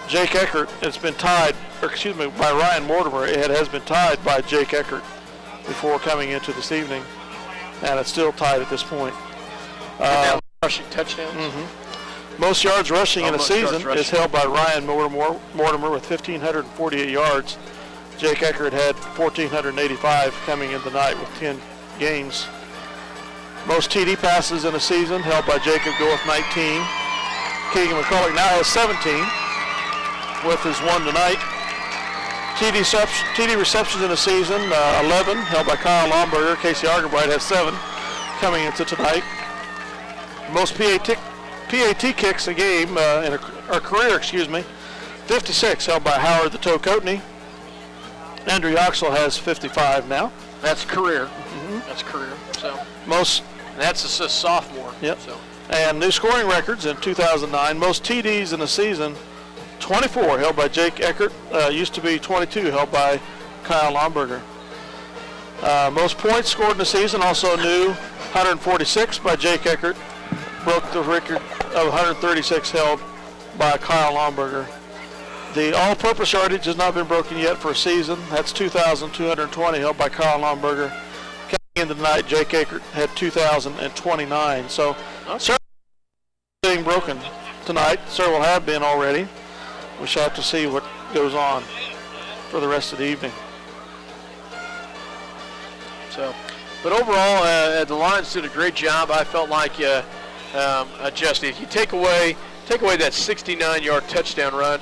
Jake Eckert. It's been tied, by Ryan Mortimer. It has been tied by Jake Eckert before coming into this evening, and it's still tied at this point. Rushing touchdowns? Most yards rushing in a season is held by Ryan Mortimer with 1,548 yards. Jake Eckert had 1,485 coming in the night with 10 games. Most TD passes in a season held by Jacob Go with 19. Keegan McCulloch now has 17 with his one tonight. TD receptions in a season, 11 held by Kyle Lomberger. Casey Argenbright has 7 coming into tonight. Most PAT kicks a game in a career, 56 held by Howard the Toe Coatney. Andrew Yoxel has 55 now. That's career. That's career. So that's a sophomore. Yep. So. And new scoring records in 2009. Most TDs in a season, 24 held by Jake Eckert. Used to be 22 held by Kyle Lomberger. Most points scored in a season, also new, 146 by Jake Eckert. Broke the record of 136 held by Kyle Lomberger. The all-purpose yardage has not been broken yet for a season. That's 2,220 held by Kyle Lomberger. Coming into the night, Jake Eckert had 2,029. So several being broken tonight. Several have been already. We shall have to see what goes on for the rest of the evening. So, but overall, the Lions did a great job. I felt like adjusting. If you take away that 69-yard touchdown run.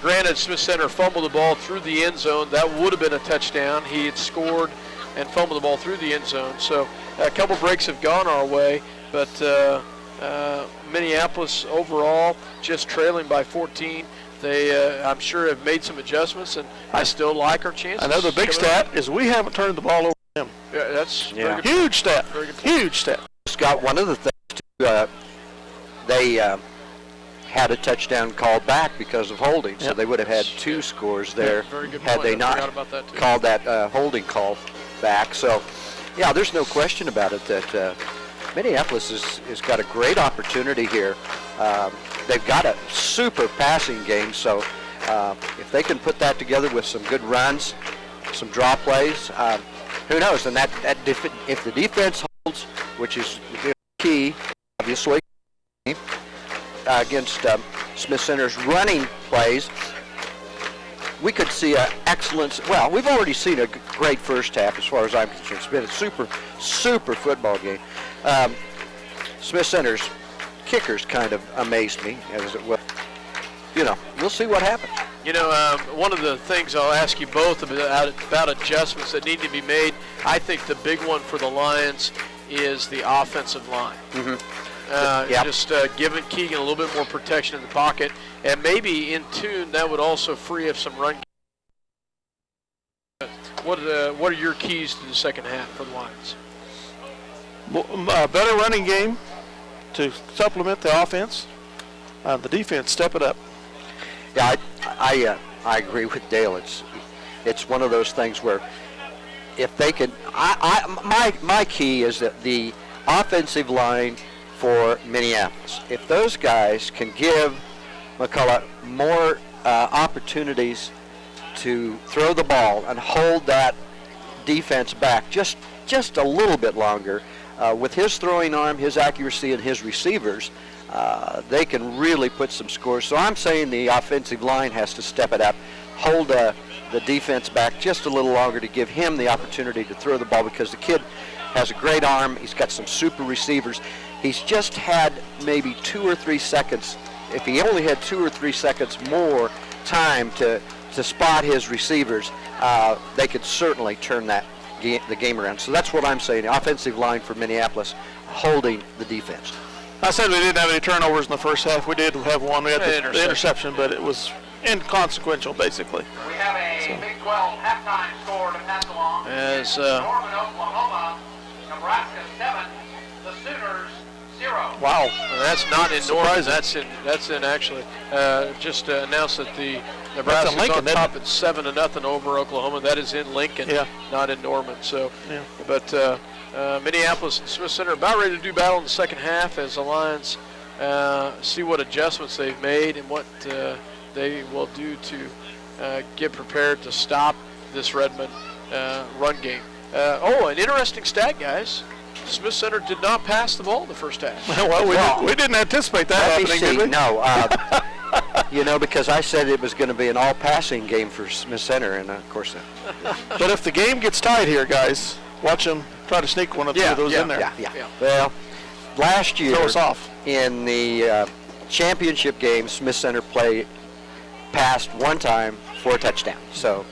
Granted, Smith Center fumbled the ball through the end zone. That would have been a touchdown. He had scored and fumbled the ball through the end zone. So a couple breaks have gone our way, but Minneapolis overall just trailing by 14. They, I'm sure, have made some adjustments, and I still like our chances. Another big stat is we haven't turned the ball over to him. Yeah, that's very good. Huge stat. Very good. Huge stat. Scott, one of the things too, they had a touchdown called back because of holding, so they would have had 2 scores there had they not called that holding call back. So, yeah, there's no question about it that Minneapolis has got a great opportunity here. They've got a super passing game, so if they can put that together with some good runs, some draw plays, who knows? And that if the defense holds, which is key, obviously, against Smith Center's running plays, we could see an excellent, well, we've already seen a great first half as far as I'm concerned. It's been a super football game. Smith Center's kickers kind of amazed me, as it will. We'll see what happens. One of the things I'll ask you both about adjustments that need to be made, I think the big one for the Lions is the offensive line. Just giving Keegan a little bit more protection in the pocket, and maybe in tune that would also free up some run. What are your keys to the second half for the Lions? Better running game to supplement the offense. The defense, step it up. Yeah, I agree with Dale. It's one of those things where if they can, my key is that the offensive line for Minneapolis, if those guys can give McCulloch more opportunities to throw the ball and hold that defense back just a little bit longer, with his throwing arm, his accuracy, and his receivers, they can really put some scores. So I'm saying the offensive line has to step it up, hold the defense back just a little longer to give him the opportunity to throw the ball, because the kid has a great arm. He's got some super receivers. He's just had maybe 2 or 3 seconds. If he only had 2 or 3 seconds more time to spot his receivers, they could certainly turn the game around. So that's what I'm saying. The offensive line for Minneapolis holding the defense. I said we didn't have any turnovers in the first half. We did have one. We had the interception, but it was inconsequential, basically. We have a Big 12 halftime score to pass along. As Norman, Oklahoma, Nebraska 7, the Sooners 0. Wow. That's not in Norman. That's in actually. Just announced that the Nebraska's Lincoln, on top at 7-0 over Oklahoma. That is in Lincoln, not in Norman. So, but Minneapolis and Smith Center about ready to do battle in the second half as the Lions see what adjustments they've made and what they will do to get prepared to stop this Redmond run game. An interesting stat, guys. Smith Center did not pass the ball in the first half. Well, we didn't anticipate that happening, did we? No. You know, because I said it was going to be an all-passing game for Smith Center, and of course. But if the game gets tied here, guys, watch them try to sneak one or two of those in there. Yeah. Well, last year Throw us off. in the championship game, Smith Center passed one time for a touchdown. So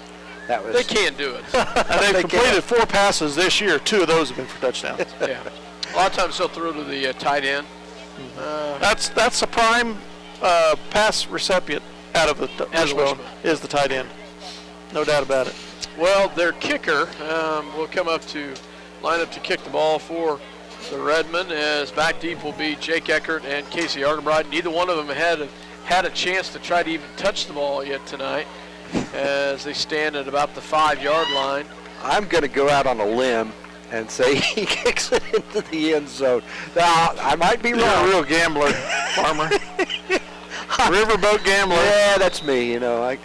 that was. They can do it. And they've completed 4 passes this year. 2 of those have been for touchdowns. Yeah. A lot of times they'll throw to the tight end. That's a prime pass recipient out of the Wishbone is the tight end. No doubt about it. Well, their kicker will come up to line up to kick the ball for the Redmen, as back deep will be Jake Eckert and Casey Argenbright. Neither one of them had a chance to try to even touch the ball yet tonight, as they stand at about the 5-yard line. I'm going to go out on a limb and say he kicks it into the end zone. Now, I might be wrong. You're a real gambler, Farmer. Riverboat gambler. Yeah, that's me. You know,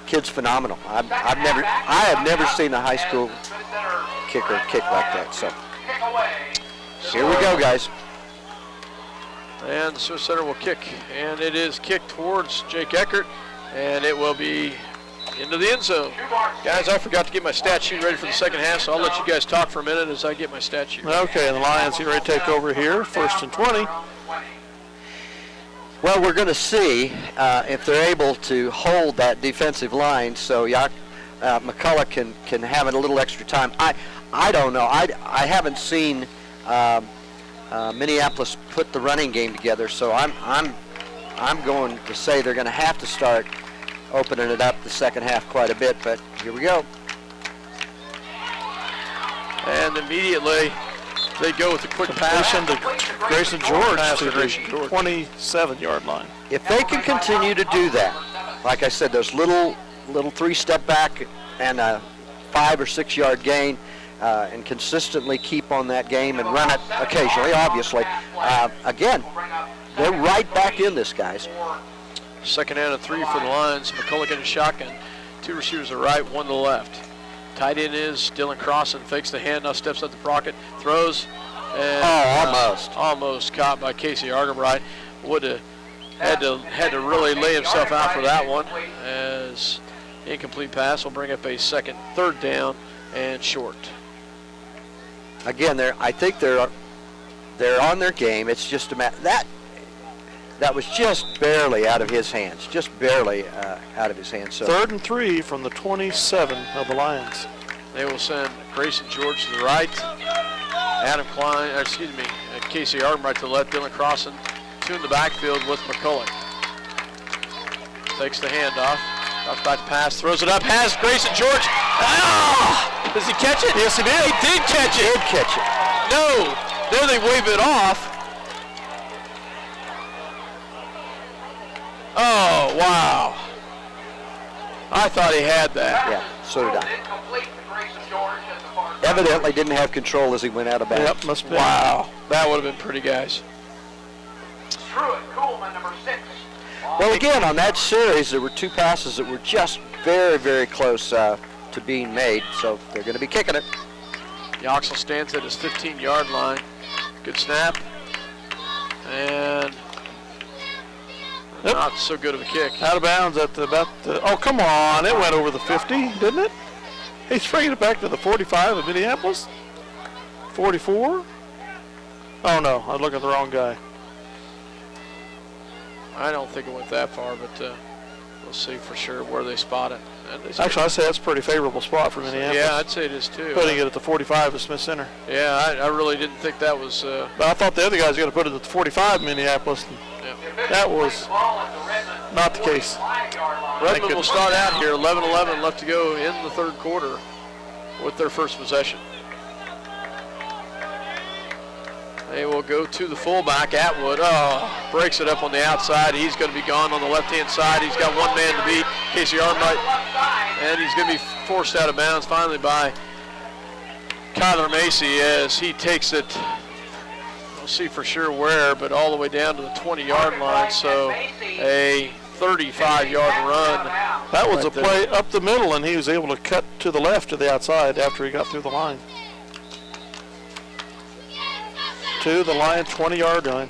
kid's phenomenal. I have never seen a high school kicker kick like that. So here we go, guys. And the Smith Center will kick, and it is kicked towards Jake Eckert, and it will be into the end zone. Guys, I forgot to get my stat sheet ready for the second half, so I'll let you guys talk for a minute as I get my stat sheet ready. Okay, and the Lions get ready to take over here. 1st and 20. Well, we're going to see if they're able to hold that defensive line so McCullough can have it a little extra time. I don't know. I haven't seen Minneapolis put the running game together, so I'm going to say they're going to have to start opening it up the second half quite a bit, but here we go. And immediately they go with a quick pass to Grayson George to the 27-yard line. If they can continue to do that, like I said, those little 3-step back and a 5 or 6 yard gain, and consistently keep on that game and run it occasionally, obviously. Again, they're right back in this, guys. 2nd and 3 for the Lions. McCullough in a shotgun. 2 receivers to the right, 1 to the left. Tight end is Dylan Crossan, fakes the hand, now steps up the pocket, throws, and almost caught by Casey Argenbright. Would have had to really lay himself out for that one, as incomplete pass will bring up a 3rd down and short. Again, I think they're on their game. It's just a matter that was just barely out of his hands, just barely out of his hands. So 3rd and 3 from the 27 of the Lions. They will send Grayson George to the right, Casey Argenbright to the left, Dylan Crossan 2 in the backfield with McCullough. Takes the handoff, drops back to pass, throws it up, has Grayson George. Does he catch it? Yes, he did. He did catch it. Did catch it. No, there they wave it off. Oh, wow. I thought he had that. Yeah, so did I. Evidently didn't have control as he went out of bounds. Yep, must be. Wow, that would have been pretty, guys. Well, again, on that series, there were 2 passes that were just very, very close to being made, so they're going to be kicking it. Yoxel stands at his 15-yard line. Good snap. And not so good of a kick. Out of bounds at oh, come on. It went over the 50, didn't it? He's bringing it back to the 45 of Minneapolis. 44? Oh, no. I was looking at the wrong guy. I don't think it went that far, but we'll see for sure where they spot it. Actually, I'd say that's a pretty favorable spot for Minneapolis. Yeah, I'd say it is too. Putting it at the 45 of Smith Center. Yeah, I really didn't think that was... but I thought the other guys were going to put it at the 45 of Minneapolis. That was not the case. Redmond will start out here, 11-11 left to go in the 3rd quarter with their first possession. They will go to the fullback, Atwood. Oh, breaks it up on the outside. He's going to be gone on the left-hand side. He's got one man to beat, Casey Argenbright, and he's going to be forced out of bounds finally by Kyler Macy as he takes it. We'll see for sure where, but all the way down to the 20-yard line. So a 35-yard run. That was a play up the middle, and he was able to cut to the left to the outside after he got through the line. To the line, 20-yard line.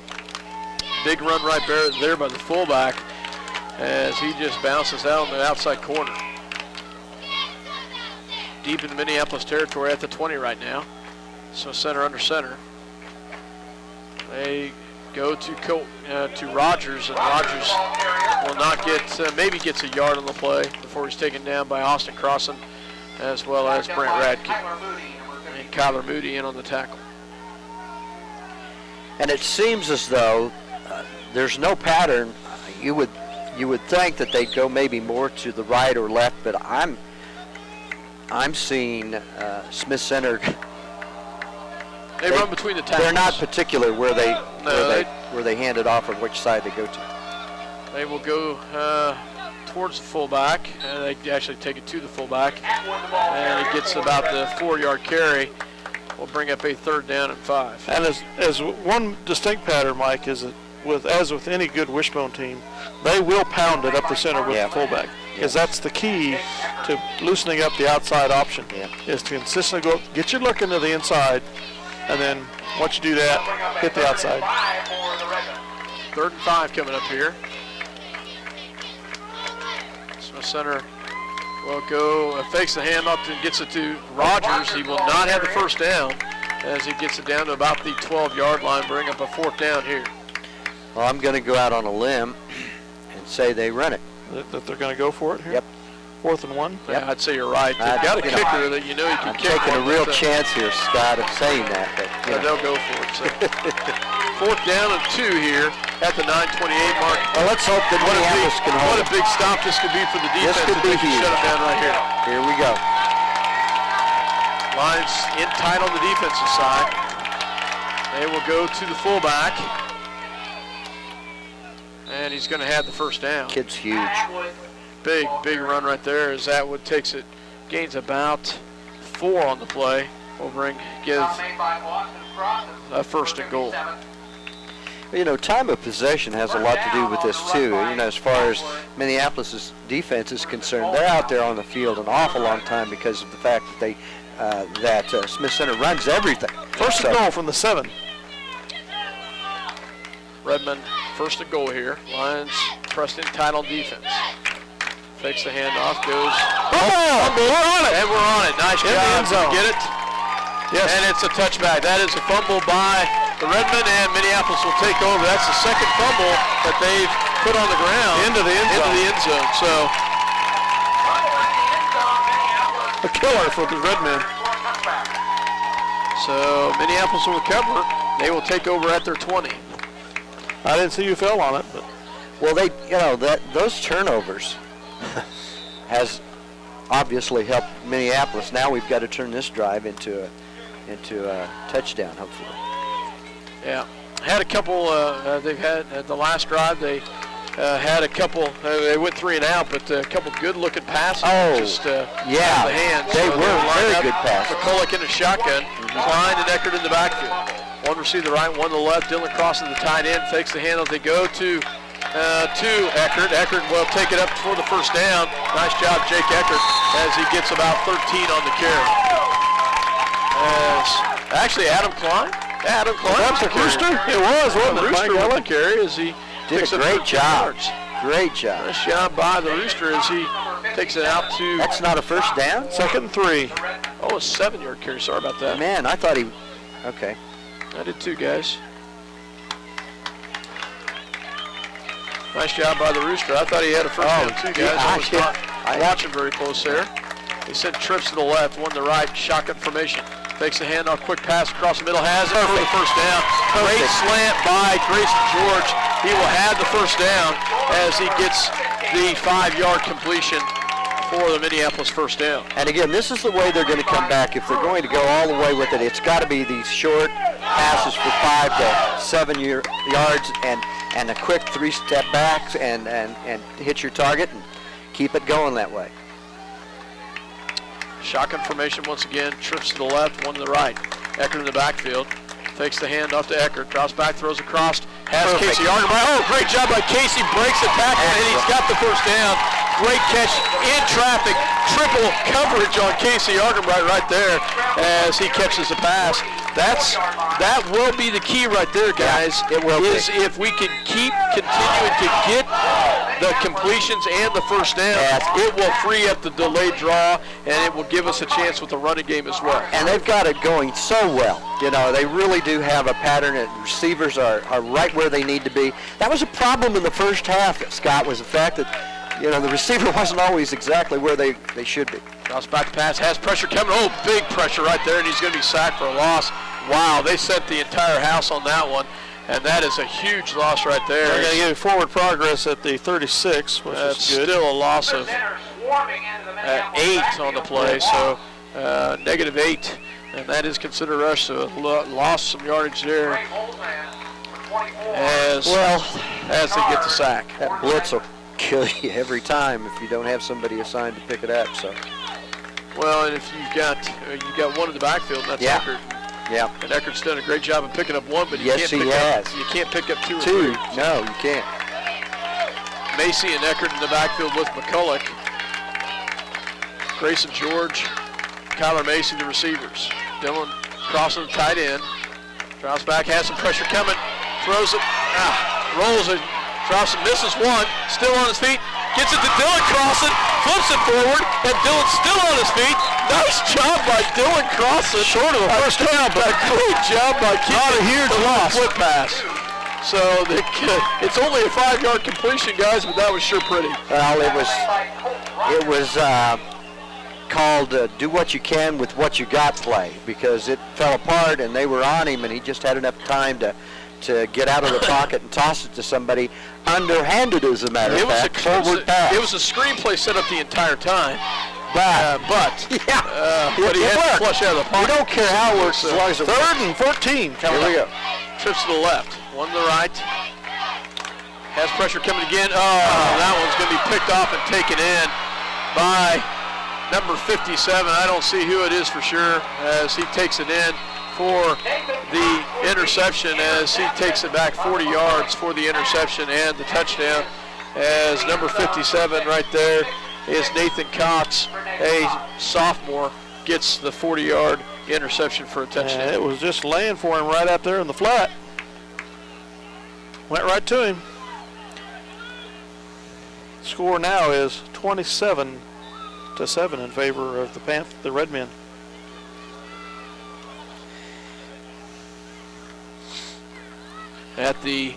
Big run right there by the fullback. as he just bounces out on the outside corner. Deep in the Minneapolis territory at the 20 right now. So center under center. They go to Rogers, and Rogers will not get, maybe gets a yard on the play before he's taken down by Austin Crossan, as well as Brent Radke. And Kyler Moody in on the tackle. And it seems as though there's no pattern. You would think that they'd go maybe more to the right or left, but I'm seeing Smith Center. They run between the tackles. They're not particular where they hand it off or which side they go to. They will go towards the fullback, and they actually take it to the fullback, and it gets about the 4-yard carry. Will bring up a 3rd down and 5. And as one distinct pattern, Mike, is that as with any good wishbone team, they will pound it up the center with the fullback, because that's the key to loosening up the outside option. Is to consistently go get your look into the inside, and then once you do that, hit the outside. 3rd and 5 coming up here. Smith Center will go, fakes the handoff and gets it to Rogers. He will not have the first down as he gets it down to about the 12-yard line, bring up a 4th down here. Well, I'm going to go out on a limb and say they run it. That they're going to go for it here? Yep. 4th and 1? Yeah, I'd say you're right. They've got a kicker that you know you can kick. I'm taking a real chance here, Scott, of saying that. But they'll go for it. So. 4th down and 2 here at the 9:28 mark. Well, let's hope that Minneapolis can hold it. What a big stop this could be for the defense. This could be huge. Shut them down right here. Here we go. Lions in tight on the defensive side. They will go to the fullback. And he's going to have the first down. Kid's huge. Big run right there as Atwood takes it, gains about 4 on the play. Will give a 1st and goal. You know, time of possession has a lot to do with this too. You know, as far as Minneapolis' defense is concerned, they're out there on the field an awful long time because of the fact that Smith Center runs everything. 1st and goal from the 7. Redmond, 1st and goal here. Lions pressed in tight on defense. Fakes the handoff, goes. We're on it. And we're on it. Nice job. Did get it? Yes. And it's a touchback. That is a fumble by the Redmond, and Minneapolis will take over. That's the 2nd fumble that they've put on the ground. Into the end zone. So a killer for the Redmen. So Minneapolis will recover. They will take over at their 20. I didn't see you fell on it, but well, those turnovers has obviously helped Minneapolis. Now we've got to turn this drive into a touchdown, hopefully. Yeah, had a couple. They've had the last drive. They had a couple. They went 3 and out, but a couple good-looking passes. Yeah, the hands. they were very good passes. McCulloch in a shotgun, Klein and Eckert in the backfield. One receiver to the right, one to the left. Dylan crosses the tight end, fakes the handoff. They go to Eckert. Eckert will take it up for the first down. Nice job, Jake Eckert, as he gets about 13 on the carry. Actually, Adam Klein. Adam Klein. That's a Rooster? It was, wasn't it? Rooster with the carry as he did a great job. Great job. Nice job by the Rooster as he takes it out to... That's not a first down? 2nd and 3. Oh, a 7-yard carry. Sorry about that. Man, I thought he... Okay. I did too, guys. Nice job by the Rooster. I thought he had a first down too, guys. I was not watching very close there. He sent trips to the left, one to the right, shotgun formation. Fakes the handoff, quick pass across the middle, has it for the first down. Great slant by Grayson George. He will have the first down as he gets the 5-yard completion for the Minneapolis first down. And again, this is the way they're going to come back. If they're going to go all the way with it, it's got to be these short passes for 5 to 7 yards and a quick 3-step backs and hit your target and keep it going that way. Shotgun formation once again, trips to the left, one to the right. Eckert in the backfield, takes the handoff to Eckert, drops back, throws across, has Casey Argenbright. Oh, great job by Casey, breaks the tackle, and he's got the first down. Great catch in traffic, triple coverage on Casey Argenbright right there as he catches the pass. That will be the key right there, guys. It will is be. If we can keep continuing to get the completions and the first down, it will free up the delayed draw, and it will give us a chance with the running game as well. And they've got it going so well. You know, they really do have a pattern, and receivers are right where they need to be. That was a problem in the first half, Scott, was the fact that, you know, the receiver wasn't always exactly where they should be. Cross back pass, has pressure coming. Oh, big pressure right there, and he's going to be sacked for a loss. Wow, they set the entire house on that one, and that is a huge loss right there. They're going to give forward progress at the 36, which is good. Still a loss of 8 on the play, so -8, and that is considered a rush, so lost some yardage there as they get the sack. That blitz will kill you every time if you don't have somebody assigned to pick it up. So. Well, and if you've got one in the backfield, and that's Eckert. Yeah. And Eckert's done a great job of picking up one, but you can't pick up two or three. So. No, you can't. Macy and Eckert in the backfield with McCulloch. Grayson George, Kyler Macy, the receivers. Dylan crossing the tight end. Drops back, has some pressure coming. Throws it, rolls it. Drops and misses one. Still on his feet. Gets it to Dylan Crossan. Flips it forward, and Dylan's still on his feet. Nice job by Dylan Crossan. Short of a first down, but a great job by keeping not a huge loss. Flip pass. So it's only a 5-yard completion, guys, but that was sure pretty. Well, it was called do what you can with what you got play, because it fell apart and they were on him, and he just had enough time to get out of the pocket and toss it to somebody underhanded, as a matter of fact. It was a screenplay set up the entire time. But he had to flush out of the pocket. We don't care how it works as long as it works. 3rd and 14. Here we go. Trips to the left. One to the right. Has pressure coming again. That one's going to be picked off and taken in by number 57. I don't see who it is for sure as he takes it in for the interception, as he takes it back 40 yards for the interception and the touchdown, as number 57 right there is Nathan Cox, a sophomore, gets the 40-yard interception for a touchdown. And it was just laying for him right out there in the flat. Went right to him. Score now is 27-7 in favor of the Red Men. At the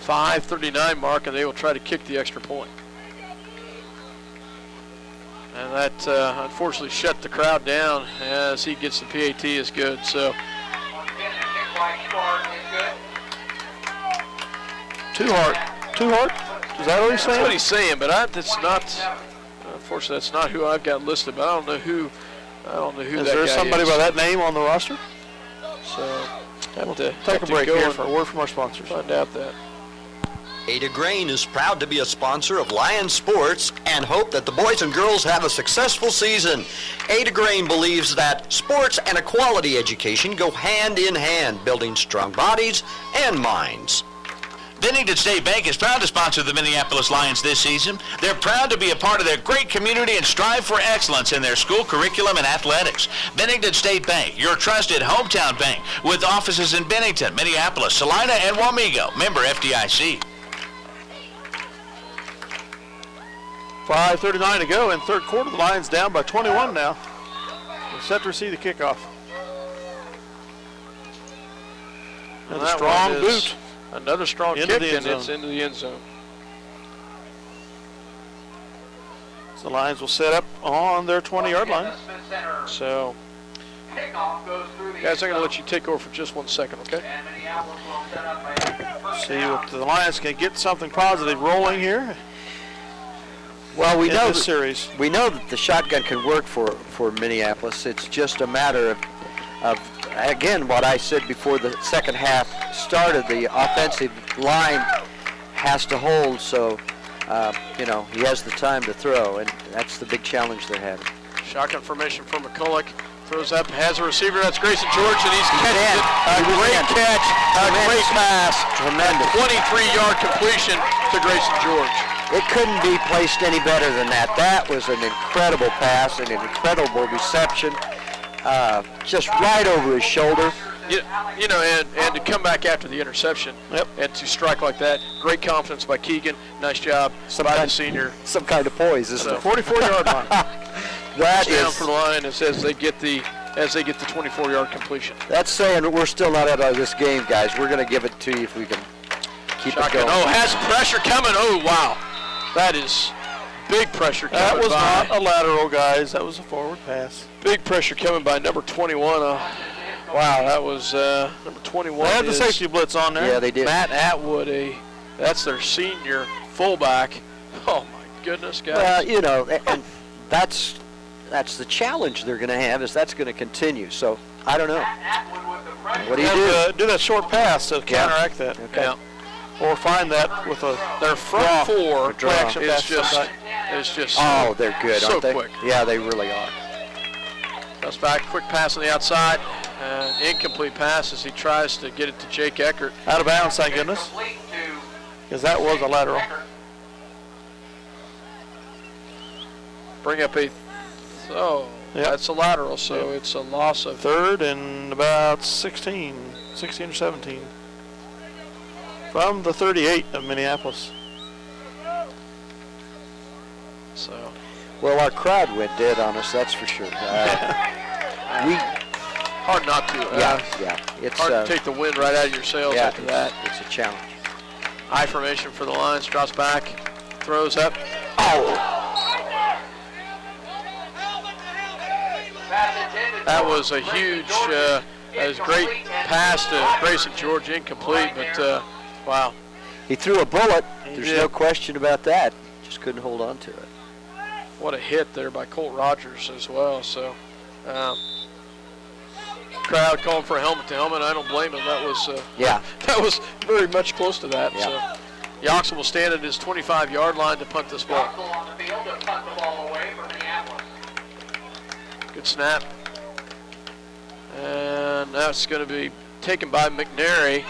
5:39 mark, and they will try to kick the extra point. And that unfortunately shut the crowd down as he gets the PAT is good. So Too hard. Is that what he's saying? That's what he's saying, but that's not. Unfortunately, that's not who I've got listed. But I don't know who that guy is. Is there somebody by that name on the roster? So we'll take a break here for a word from our sponsors. Find out that. Ada Grain is proud to be a sponsor of Lions Sports and hope that the boys and girls have a successful season. Ada Grain believes that sports and a quality education go hand in hand, building strong bodies and minds. Bennington State Bank is proud to sponsor the Minneapolis Lions this season. They're proud to be a part of their great community and strive for excellence in their school curriculum and athletics. Bennington State Bank, your trusted hometown bank, with offices in Bennington, Minneapolis, Salina, and Wamego. Member FDIC. 5:39 to go in third quarter. The Lions down by 21 now. We're set to receive the kickoff. Another strong boot. Another strong kick, and it's into the end zone. So the Lions will set up on their 20-yard line. So, guys, I'm going to let you take over for just 1 second, okay? See if the Lions can get something positive rolling here. Well, we know series. We know that the shotgun can work for Minneapolis. It's just a matter of again, what I said before the second half started, the offensive line has to hold, so, he has the time to throw, and that's the big challenge they're having. Shotgun formation for McCulloch. Throws up, has a receiver, that's Grayson George, and he's catching it. A great catch, a great pass. Tremendous. 23-yard completion to Grayson George. It couldn't be placed any better than that. That was an incredible pass and an incredible reception. Just right over his shoulder. You know, and to come back after the interception and to strike like that, great confidence by Keegan. Nice job by the senior. Some kind of poise, isn't it? 44-yard line. That down is for the line as they get the 24-yard completion. That's saying we're still not out of this game, guys. We're going to give it to you if we can keep Shotgun. it going. Oh, has pressure coming. Oh, wow. That is big pressure coming That was by. not a lateral, guys. That was a forward pass. Big pressure coming by number 21. Wow, that was number 21. They had the is safety blitz on there. Yeah, they did. Matt Atwood, that's their senior fullback. Oh, my goodness, guys. You know, and that's the challenge they're going to have, is that's going to continue. So, I don't know. What do you do? Do that short pass to counteract that. Okay. Yeah. Or find that with a Their front four Play-action is pass just Oh, they're good, so aren't they? quick. Yeah, they really are. That's back, quick pass on the outside. Incomplete pass as he tries to get it to Jake Eckert. out of bounds, thank goodness. Because that was a lateral. Bring up that's a lateral, so it's a loss of 3rd and about 16 or 17. From the 38 of Minneapolis. so. Well, our crowd went dead on us, that's for sure. Hard not to. It's Hard to take the wind right out of your sails after that. It's a challenge. High formation for the Lions, drops back, throws up. That was a huge, that was a great pass to Grayson George, incomplete, but wow. He threw a bullet. There's did. no question about that. Just couldn't hold on to it. What a hit there by Colt Rogers as well. So, crowd calling for a helmet to helmet. I don't blame him. That was that was very much close to that. Yeah. So, Yoxel will stand at his 25-yard line to punt this ball. Good snap, and that's going to be taken by McNary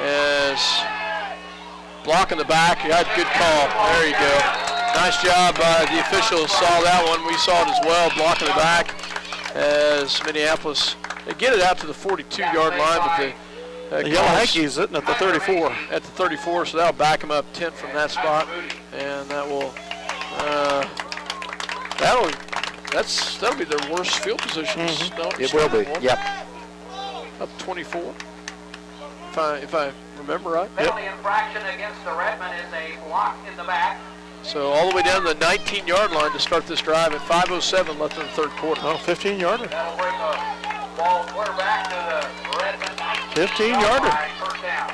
as blocking the back. You got a good call. There you go. Nice job. The officials saw that one. We saw it as well, blocking the back as Minneapolis. They get it out to the 42-yard line, but The Yellow Hankies sitting at the 34. At the 34, so that'll back them up 10 from that spot, and that will that'll be their worst field positions. No, It will be. Yep. Up 24, if I remember right. Penalty infraction against the Redmen is a block in the back. So all the way down the 19-yard line to start this drive at 5:07 left in the third quarter. Oh, 15-yarder. That'll bring the ball clear back to the Redmen 15-yarder. First down.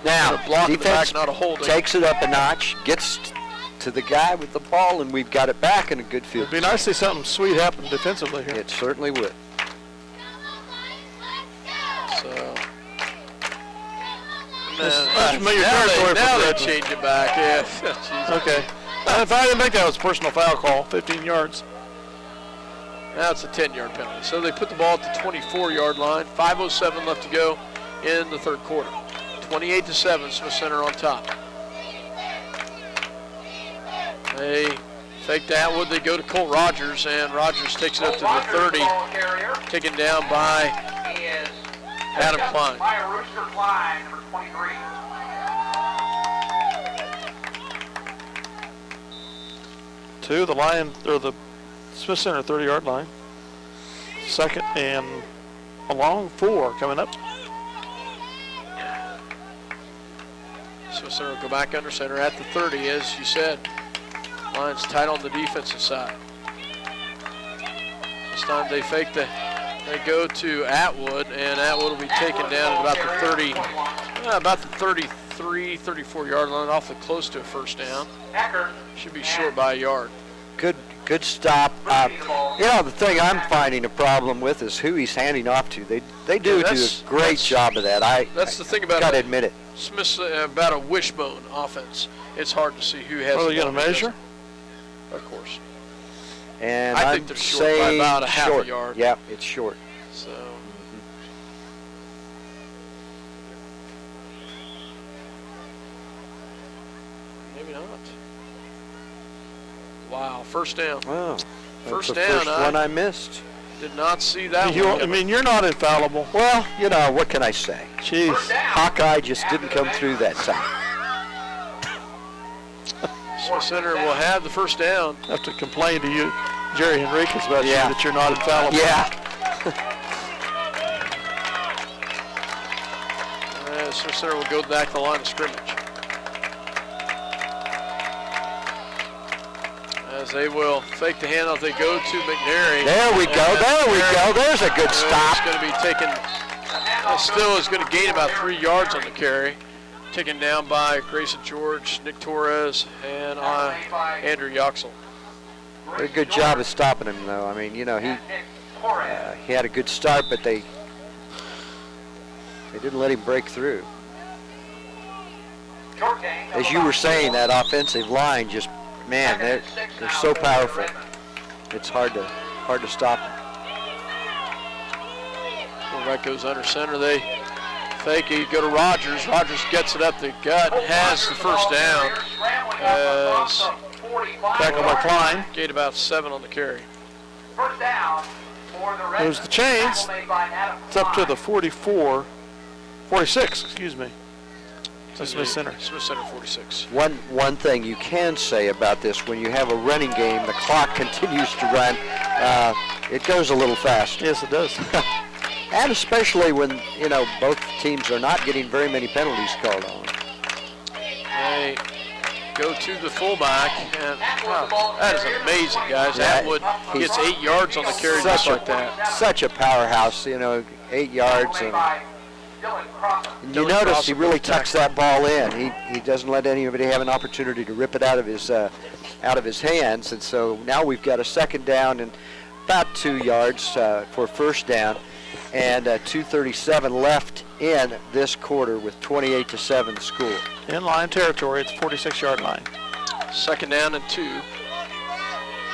Now, block in the defense back, not a holding. takes it up a notch, gets to the guy with the ball, and we've got it back in a good field. It'd be nice to see something sweet happen defensively here. It certainly would. So That's familiar territory now for they Redmond. change it back. Yeah. Jeez. Okay. If I didn't think that was a personal foul call, 15 yards. Now it's a 10-yard penalty. So they put the ball at the 24-yard line. 5:07 left to go in the third quarter. 28-7, Smith Center on top. They fake to Atwood. They go to Colt Rogers, and Rogers takes it up to the 30, taken down by He is Adam Klein. by Rooster Klein, number 23. To the line, or the Smith Center 30-yard line. Second and a long 4 coming up. Smith Center will go back under center at the 30, as you said. Lions tight on the defensive side. This time they fake they go to Atwood, and Atwood will be taken down at about the 30, about the 33, 34-yard line, awfully close to a first down. Should be short by a yard. Good stop. You know, the thing I'm finding a problem with is who he's handing off to. They do a great job of that. That's the thing about got to admit it. Smith's about a wishbone offense. It's hard to see who has. Are the they going to ball. measure? Of course. And I I'm think they're short by saying about a half a short. yard. Yeah, it's short. So. Maybe not. Wow, first down. Wow. That's First the down. first one I missed. Did not see that You, one. I mean, you're not infallible. Well, you know, what can I say? Jeez. Hawkeye just didn't come through that time. Smith Center will have the first down. I have to complain to you, Jerry Henriquez, about you that you're not infallible. Yeah. Smith Center will go back to the line of scrimmage. As they will fake the handoff, they go to McNary. There we go. There we go. There's a good stop. It's going to be taken. Still is going to gain about 3 yards on the carry. Taken down by Grayson George, Nick Torres, and Andrew Yoxel. Did a good job of stopping him, though. I mean, you know, he had a good start, but they didn't let him break through. As you were saying, that offensive line just, man, they're so powerful. It's hard to stop them. Quarterback goes under center. They fake it, go to Rogers. Rogers gets it up the gut, has the first down. Tackle by Klein. Gained about 7 on the carry. First down for the There's the chains. It's up to the 46, excuse me. To Smith Center. Smith Center 46. One thing you can say about this, when you have a running game, the clock continues to run. It goes a little fast. Yes, it does. And especially when, you know, both teams are not getting very many penalties called on. They go to the fullback, and wow, that is amazing, guys. Atwood gets 8 yards on the carry just like that. Such a powerhouse, you know, 8 yards. And you notice he really tucks that ball in. He doesn't let anybody have an opportunity to rip it out of his hands. And so now we've got a second down and about 2 yards for first down. And 2:37 left in this quarter with 28-7 score. In-line territory at the 46-yard line. Second down and 2.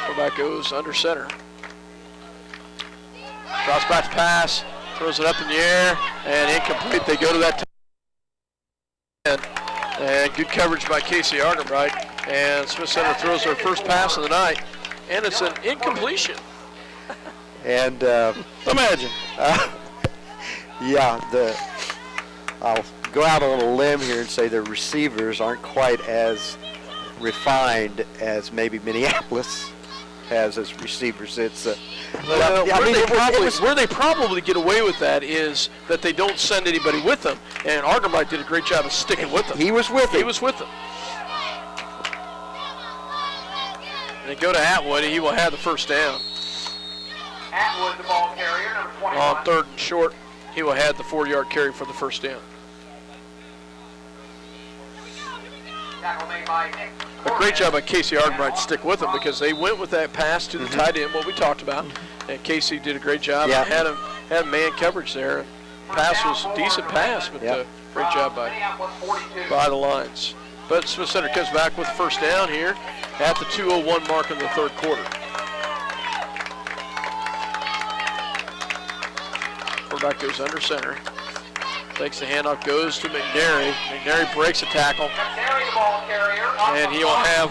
Quarterback goes under center. Drops back to pass, throws it up in the air, and incomplete. They go to that end. And good coverage by Casey Argenbright. And Smith Center throws their first pass of the night, and it's an incompletion. And imagine. I'll go out on a limb here and say the receivers aren't quite as refined as maybe Minneapolis has as receivers. It's where they probably get away with that is that they don't send anybody with them, and Argenbright did a great job of sticking with them. He was with them. He was with them. And they go to Atwood, and he will have the first down. Atwood, the ball carrier, number 21. On third and short, he will have the 4-yard carry for the first down. Tackle made by Nick. A great job by Casey Argenbright to stick with him because they went with that pass to the tight end, what we talked about, and Casey did a great job. Yeah. And had man coverage there. Pass was a decent pass, but great job by the Lions. But Smith Center comes back with the first down here at the 2:01 mark in the third quarter. Quarterback goes under center. Takes the handoff, goes to McNary. McNary breaks a tackle. And he'll have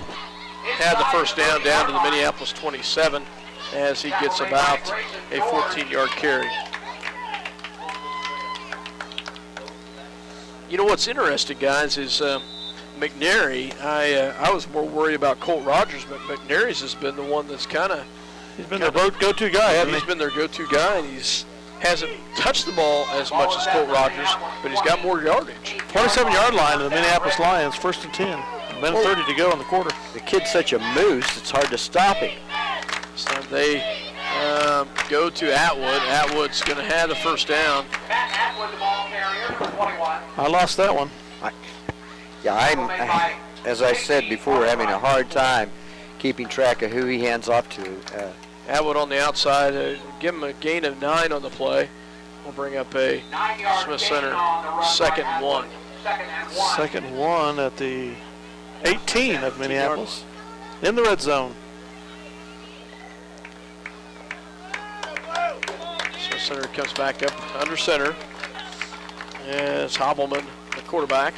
the first down to the Minneapolis 27 as he gets about a 14-yard carry. You know what's interesting, guys, is McNary. I was more worried about Colt Rogers, but McNary's has been the one that's he's been their go-to guy, hasn't he? He's been their go-to guy, and hasn't touched the ball as much as Colt Rogers, but he's got more yardage. 27-yard line of the Minneapolis Lions, first and 10. Minute 30 to go in the quarter. The kid's such a moose, it's hard to stop him. So they go to Atwood. Atwood's going to have the first down. Atwood, the ball carrier, number 21. I lost that one. I'm, as I said before, having a hard time keeping track of who he hands off to. Atwood on the outside, give him a gain of 9 on the play. We'll bring up a Smith Center second and 1. Second and 1 at the 18 of Minneapolis in the red zone. Smith Center comes back up under center. As Hobbleman, the quarterback,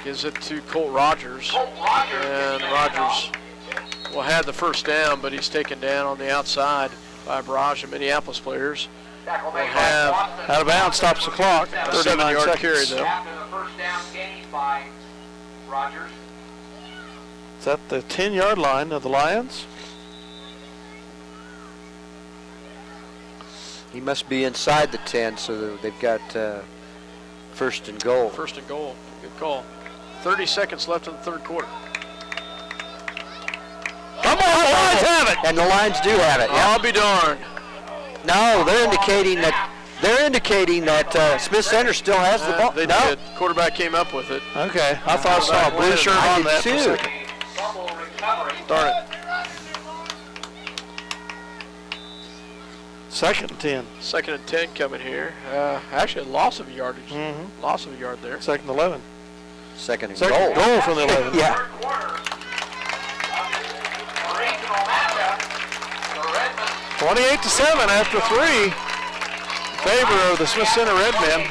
gives it to Colt Rogers. And Rogers will have the first down, but he's taken down on the outside by a barrage of Minneapolis players. We'll have out of bounds, stops the clock. a 39 7-yard seconds. carry, though. After the first down gained by Rogers. It's at the 10-yard line of the Lions. He must be inside the 10, so that they've got first and goal. First and goal. Good call. 30 seconds left in the third quarter. Come on, the Lions have it! And the Lions do have it. I'll be darned. No, they're indicating that Smith Center still has the ball. They no. did. Quarterback came up with it. Okay, I thought I saw a blue shirt I on did that for a too. second. Fumble recovery. Darn it. Second and 10. Second and 10 coming here. Actually, a loss of yardage. Mm-hmm. Loss of a yard there. Second and 11. Second and Second goal. goal from the 11. Yeah. Third quarter of this regional matchup. The Redmond 28-7 after 3 in favor of the Smith Center Redmen.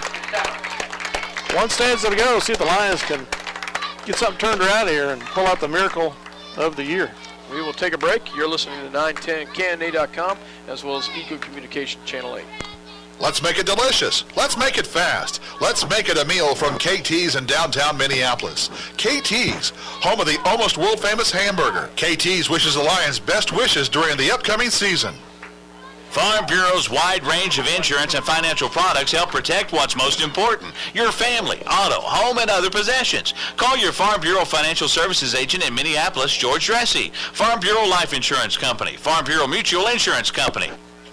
One stanza to go. See if the Lions can get something turned around here and pull out the miracle of the year. We will take a break. You're listening to 910KNA.com as well as Eco Communication Channel 8. Let's make it delicious. Let's make it fast. Let's make it a meal from KT's in downtown Minneapolis. KT's, home of the almost world-famous hamburger. KT's wishes the Lions best wishes during the upcoming season. Farm Bureau's wide range of insurance and financial products help protect what's most important, your family, auto, home, and other possessions. Call your Farm Bureau Financial Services agent in Minneapolis, George Dressy. Farm Bureau Life Insurance Company, Farm Bureau Mutual Insurance Company.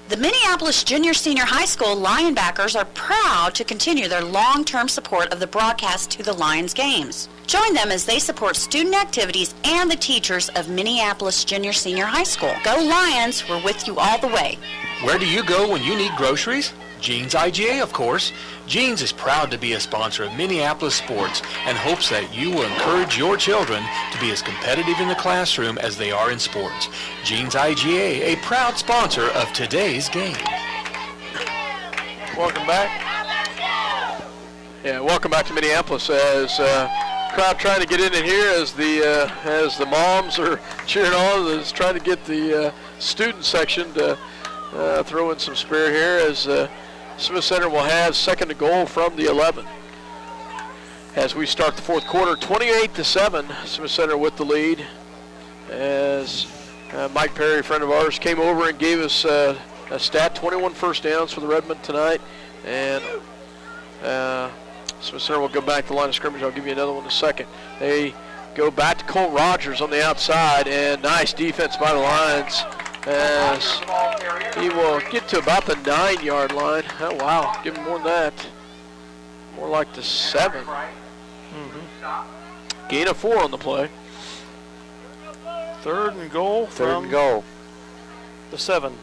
The Minneapolis Junior Senior High School Lionbackers are proud to continue their long-term support of the broadcast to the Lions games. Join them as they support student activities and the teachers of Minneapolis Junior Senior High School. Go Lions, we're with you all the way. Where do you go when you need groceries? Jeans IGA, of course. Jeans is proud to be a sponsor of Minneapolis sports and hopes that you will encourage your children to be as competitive in the classroom as they are in sports. Jeans IGA, a proud sponsor of today's game. Welcome back. Yeah, welcome back to Minneapolis as crowd trying to get in here as the moms are cheering on. Is trying to get the student section to throw in some spirit here as Smith Center will have second and goal from the 11. As we start the fourth quarter, 28-7, Smith Center with the lead. As Mike Perry, a friend of ours, came over and gave us a stat, 21 first downs for the Redmen tonight. And Smith Center will go back to the line of scrimmage. I'll give you another one in a second. They go back to Colt Rogers on the outside, and nice defense by the Lions as he will get to about the 9-yard line. Oh, wow. Give him more than that. More like the 7. Gain of 4 on the play. Third and goal from the 7.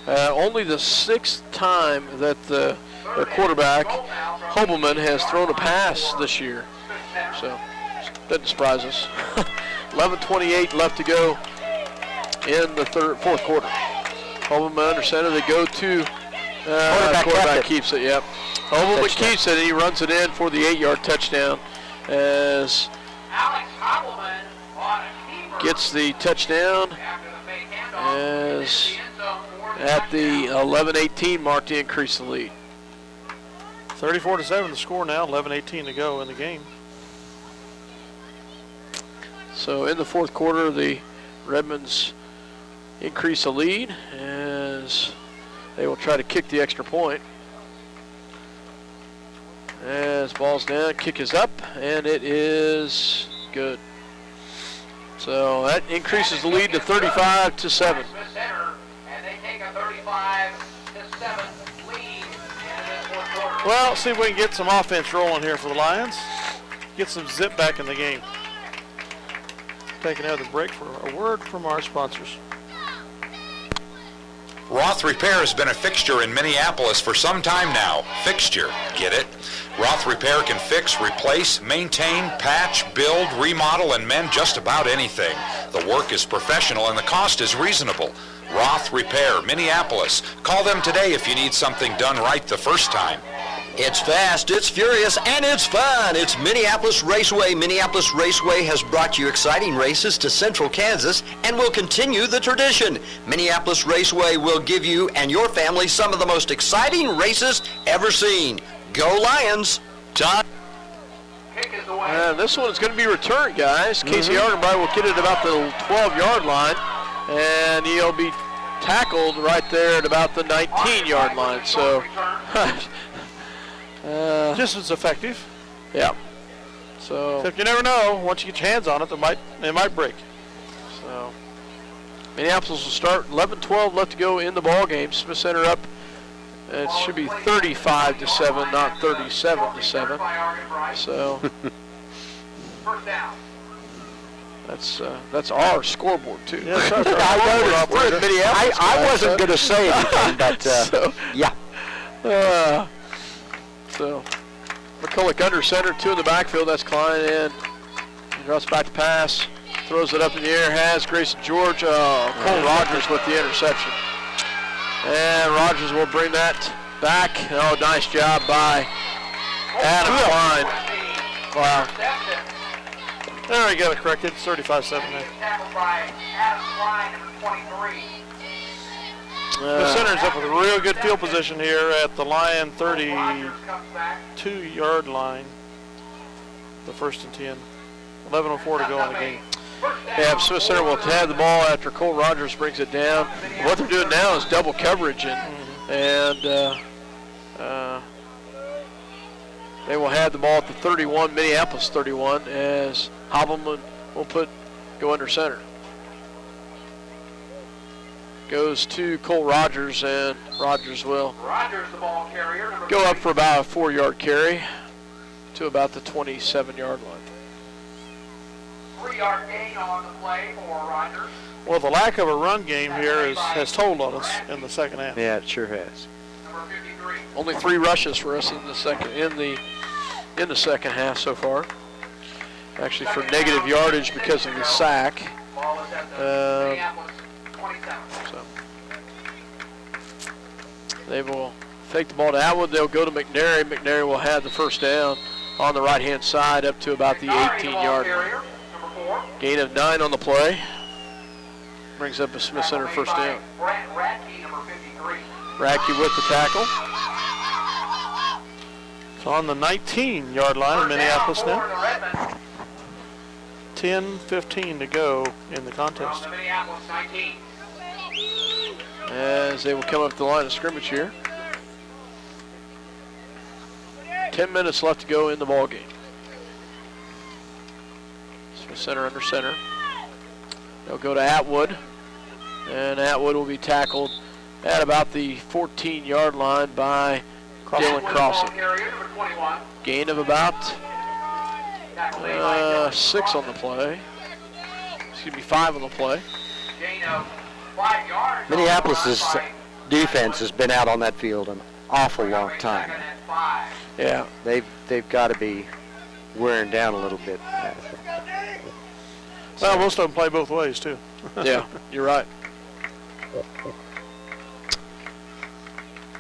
Only the 6th time that the quarterback, Hobelman, has thrown a pass this year. So, doesn't surprise us. 11:28 left to go in the fourth quarter. Hobelman under center. They go to quarterback keeps it. Yep. Hobelman keeps it, and he runs it in for the 8-yard touchdown as gets the touchdown as at the 11:18 mark to increase the lead. 34-7 the score now, 11:18 to go in the game. So in the fourth quarter, the Redmonds increase the lead as they will try to kick the extra point. As ball's down, kick is up, and it is good. So that increases the lead to 35-7. Well, see if we can get some offense rolling here for the Lions. Get some zip back in the game. Take another break for a word from our sponsors. Roth Repair has been a fixture in Minneapolis for some time now. Fixture, get it? Roth Repair can fix, replace, maintain, patch, build, remodel, and mend just about anything. The work is professional and the cost is reasonable. Roth Repair, Minneapolis. Call them today if you need something done right the first time. It's fast, it's furious, and it's fun. It's Minneapolis Raceway. Minneapolis Raceway has brought you exciting races to Central Kansas and will continue the tradition. Minneapolis Raceway will give you and your family some of the most exciting races ever seen. Go Lions! Todd? And this one is going to be returned, guys. Casey Ardenbright will get it about the 12-yard line, and he'll be tackled right there at about the 19-yard line. So, just as effective. yeah. So, Except you never know. Once you get your hands on it, it might break. so Minneapolis will start. 11-12 left to go in the ball game. Smith Center up. It should be 35-7, not 37-7. So that's our scoreboard too. Yes, sir. I noticed. I wasn't going to say anything, but yeah. So McCulloch under center, 2 in the backfield. That's Klein in. He drops back to pass, throws it up in the air. Has Grayson George, Cole Rogers with the interception. And Rogers will bring that back. Oh, nice job by Adam Klein. Wow. There, he got it corrected. It's 35-7 there. The center's up with a real good field position here at the Lion 32-yard line. The 1st and 10. 11:04 to go in the game. Yeah, Smith Center will have the ball after Cole Rogers brings it down. What they're doing now is double coverage, and they will have the ball at the 31, Minneapolis 31, as Hobbleman will go under center. Goes to Cole Rogers, and Rogers will the ball carrier, go up for about a 4-yard carry to about the 27-yard line. 3-yard gain on the play for Rogers. Well, the lack of a run game here has told on us in the second half. Yeah, it sure has. Number 53. Only 3 rushes for us in the second half so far. Actually, for negative yardage because of the sack. Ball is at the Minneapolis 27. So they will take the ball to Atwood. They'll go to McNary. McNary will have the first down on the right-hand side up to about the 18-yard line. Gain of 9 on the play. Brings up a Smith Center first down. Radke, number 53. Radke with the tackle. It's on the 19-yard line in Minneapolis now. 10:15 to go in the contest. From the Minneapolis 19. As they will come up the line of scrimmage here. 10 minutes left to go in the ball game. Smith Center under center. They'll go to Atwood, and Atwood will be tackled at about the 14-yard line by Dylan Crossan. Gain of about 6 on the play. Excuse me, 5 on the play. Gain of 5 yards. Minneapolis's defense has been out on that field an awful long time. Yeah, They've got to be wearing down a little bit. Well, most of them play both ways, too. yeah, you're right.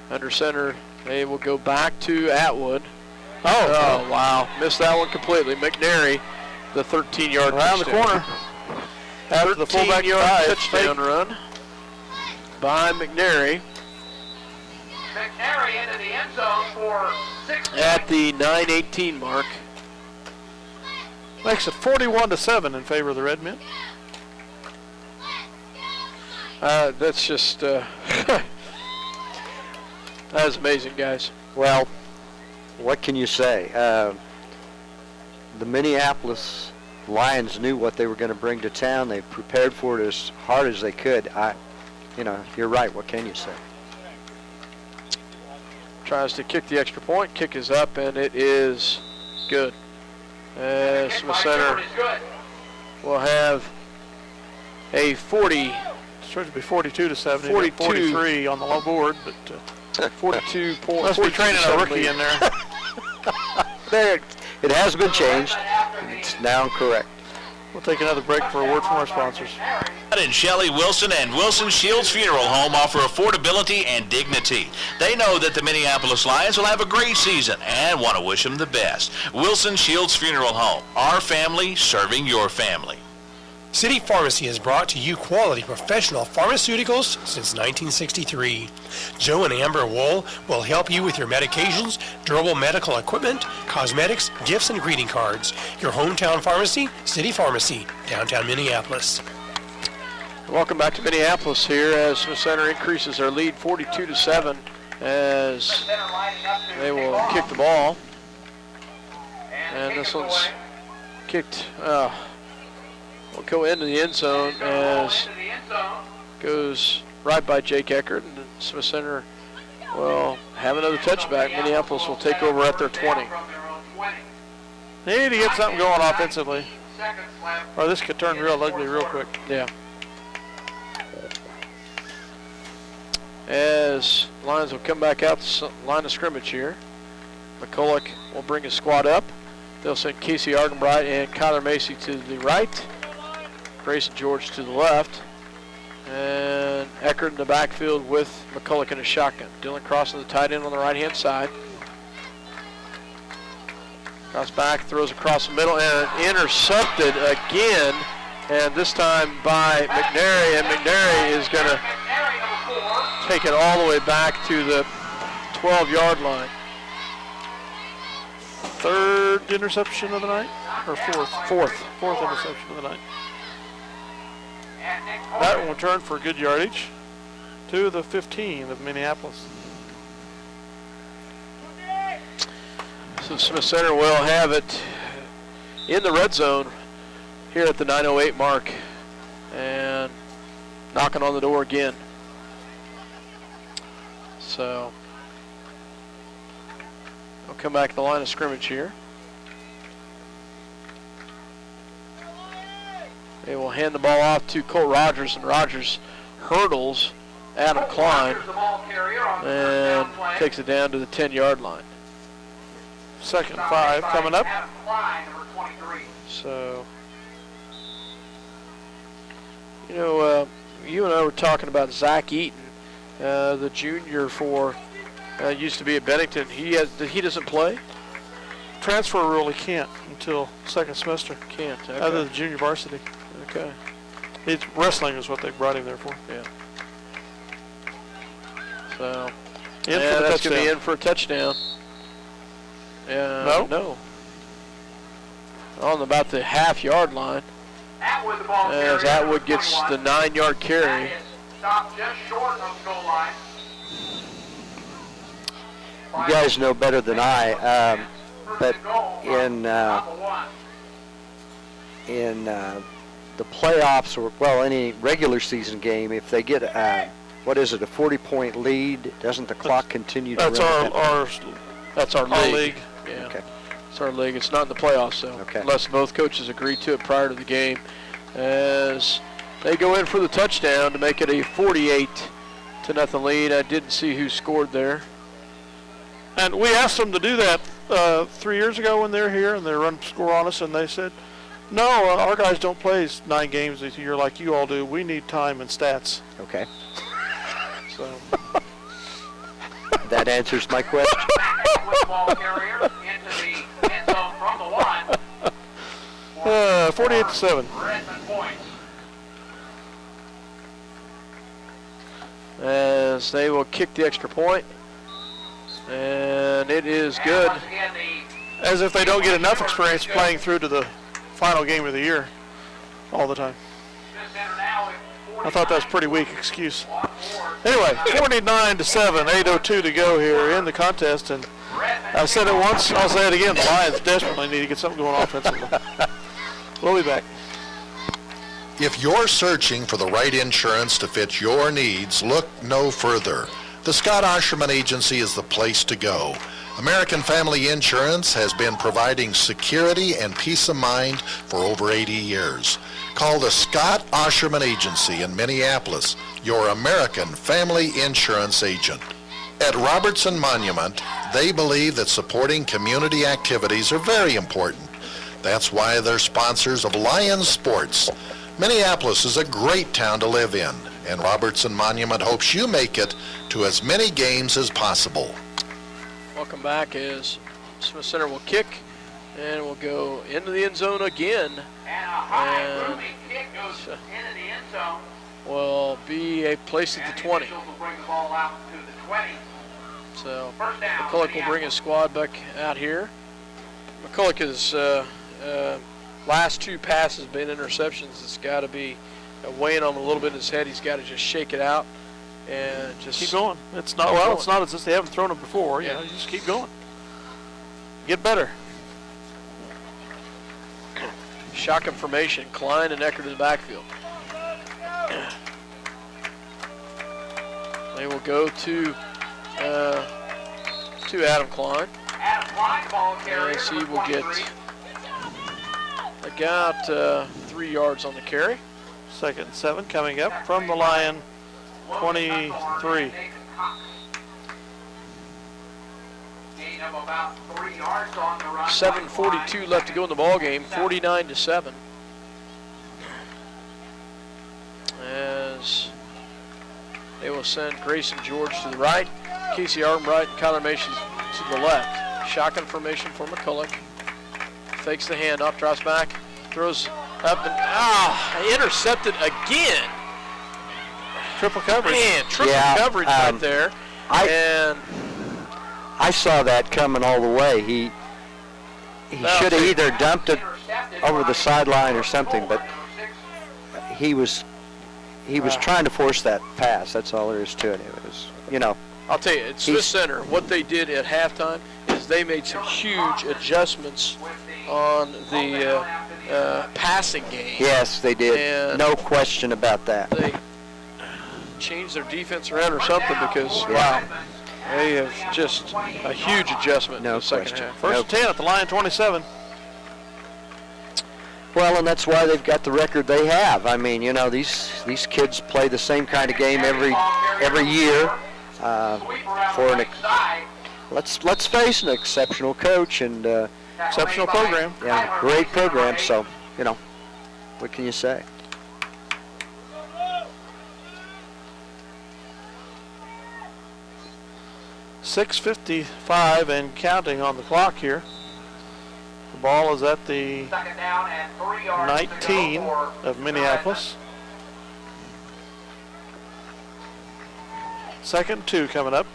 Under center, they will go back to Atwood. Oh, wow. Missed that one completely. McNary, the 13-yard around the corner. After the fullback touchdown run by McNary. McNary into the end zone for 6 At the 9:18 mark. Makes it 41-7 in favor of the Red Men. That's just, that is amazing, guys. Well, what can you say? The Minneapolis Lions knew what they were going to bring to town. They prepared for it as hard as they could. You're right. What can you say? Tries to kick the extra point. Kick is up, and it is good. Smith Center will have a 40. It's supposed to be 42-7. 43 on the low board, but 42 points. must be training a rookie in there. There, it has been changed. It's now correct. We'll take another break for a word from our sponsors. And Shelley Wilson and Wilson Shields Funeral Home offer affordability and dignity. They know that the Minneapolis Lions will have a great season and want to wish them the best. Wilson Shields Funeral Home, our family serving your family. City Pharmacy has brought to you quality professional pharmaceuticals since 1963. Joe and Amber Wool will help you with your medications, durable medical equipment, cosmetics, gifts, and greeting cards. Your hometown pharmacy, City Pharmacy, downtown Minneapolis. Welcome back to Minneapolis here as Smith Center increases their lead 42-7 as they will kick the ball. And this one's kicked, will go into the end zone as goes right by Jake Eckert, and Smith Center will have another touchback. Minneapolis will take over at their 20. They need to get something going offensively, or this could turn real ugly real quick. Yeah. As Lions will come back out the line of scrimmage here. McCulloch will bring his squad up. They'll send Casey Argenbright and Kyler Macy to the right. Grayson George to the left. And Eckert in the backfield with McCulloch in a shotgun. Dylan crossing the tight end on the right-hand side. Cross back, throws across the middle, and intercepted again. And this time by McNary, and McNary is going to take it all the way back to the 12-yard line. Third interception of the night, or fourth? Fourth interception of the night. That will return for good yardage to the 15 of Minneapolis. So Smith Center will have it in the red zone here at the 9:08 mark, and knocking on the door again. So we'll come back to the line of scrimmage here. They will hand the ball off to Cole Rogers, and Rogers hurdles Adam Klein and takes it down to the 10-yard line. 2nd and 5 coming up. So, you know, you and I were talking about Zach Eaton, the junior for used to be at Bennington. He doesn't play. Transfer rule, he can't until second semester. Can't. Okay. Other than junior varsity. Okay. Wrestling is what they brought him there for. Yeah. So, that's going to be in for a touchdown. No. On about the half-yard line. As Atwood gets the 9-yard carry. You guys know better than I, but in the playoffs, or well, any regular season game, if they get a 40-point lead, doesn't the clock continue to run? That's our league. Yeah. Okay. It's our league. It's not in the playoffs, though. Okay. Unless both coaches agree to it prior to the game. As they go in for the touchdown to make it a 48-0 lead. I didn't see who scored there. And we asked them to do that 3 years ago when they were here, and they run score on us, and they said, no, our guys don't play 9 games a year like you all do. We need time and stats. Okay. So that answers my question. Ball carrier into the end zone from the 1. 48-7. Redmond points. As they will kick the extra point. And it is good. As if they don't get enough experience playing through to the final game of the year all the time. I thought that was a pretty weak excuse. Anyway, 49-7, 8:02 to go here in the contest, and I said it once, I'll say it again, the Lions desperately need to get something going offensively. We'll be back. If you're searching for the right insurance to fit your needs, look no further. The Scott Osherman Agency is the place to go. American Family Insurance has been providing security and peace of mind for over 80 years. Call the Scott Osherman Agency in Minneapolis, your American Family Insurance agent. At Robertson Monument, they believe that supporting community activities are very important. That's why they're sponsors of Lions Sports. Minneapolis is a great town to live in, and Robertson Monument hopes you make it to as many games as possible. Welcome back as Smith Center will kick and will go into the end zone again. And a high moving kick goes into the end zone. Will be a place at the 20. Officials will bring the ball out to the 20. So First down, McCulloch will bring his squad back out here. McCulloch has last 2 passes been interceptions. It's got to be weighing on him a little bit in his head. He's got to just shake it out and just Keep going. It's not well. It's not as if they haven't thrown it before. You know, you just keep going. Get better. Shotgun formation. Klein and Eckert in the backfield. They will go to Adam Klein. Adam Klein, ball carrier. As he will get about 3 yards on the carry. 2nd and 7 coming up from the Lion 23. Gain of about 3 yards on the run. 7:42 left to go in the ball game. 49-7. As they will send Grayson George to the right, Casey Armbright and Kyler Mason to the left. Shotgun formation for McCulloch. Fakes the handoff, drops back, throws up and intercepted again. Triple coverage. Man, triple coverage right there. I saw that coming all the way. He should have either dumped it over the sideline or something, but he was trying to force that pass. That's all there is to it. It was, you know. I'll tell you, at Smith Center, what they did at halftime is they made some huge adjustments on the passing game. Yes, they did. And no question about that. They changed their defense around or something because, wow, they have just a huge adjustment in the second half. First and 10 at the Lion 27. Well, and that's why they've got the record they have. I mean, you know, these kids play the same kind of game every year for let's face an exceptional coach and exceptional program. Yeah, great program. So, you know, what can you say? .6:55 and counting on the clock here. The ball is at the 19 of Minneapolis. 2nd and 2 coming up.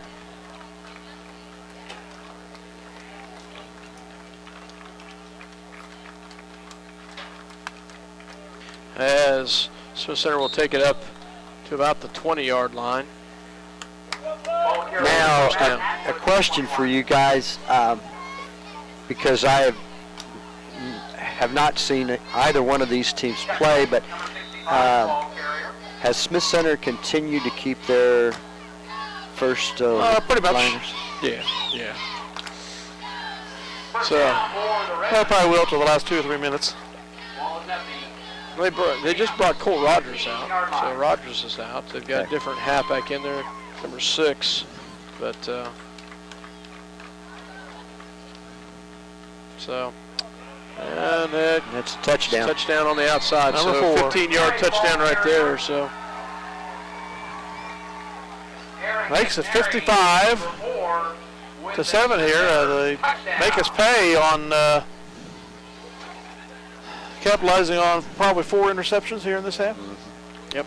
As Smith Center will take it up to about the 20-yard line. Now, a question for you guys, because I have not seen either one of these teams play, but has Smith Center continued to keep their first pretty much. liners? Yeah. So, I probably will till the last 2 or 3 minutes. They just brought Cole Rogers out, so Rogers is out. They've got a different halfback in there, number 6, but so and that's a touchdown. Touchdown on the outside, number so 4. 15-yard touchdown right there. So makes it 55-7 here. They make us pay on capitalizing on probably 4 interceptions here in this half. Yep.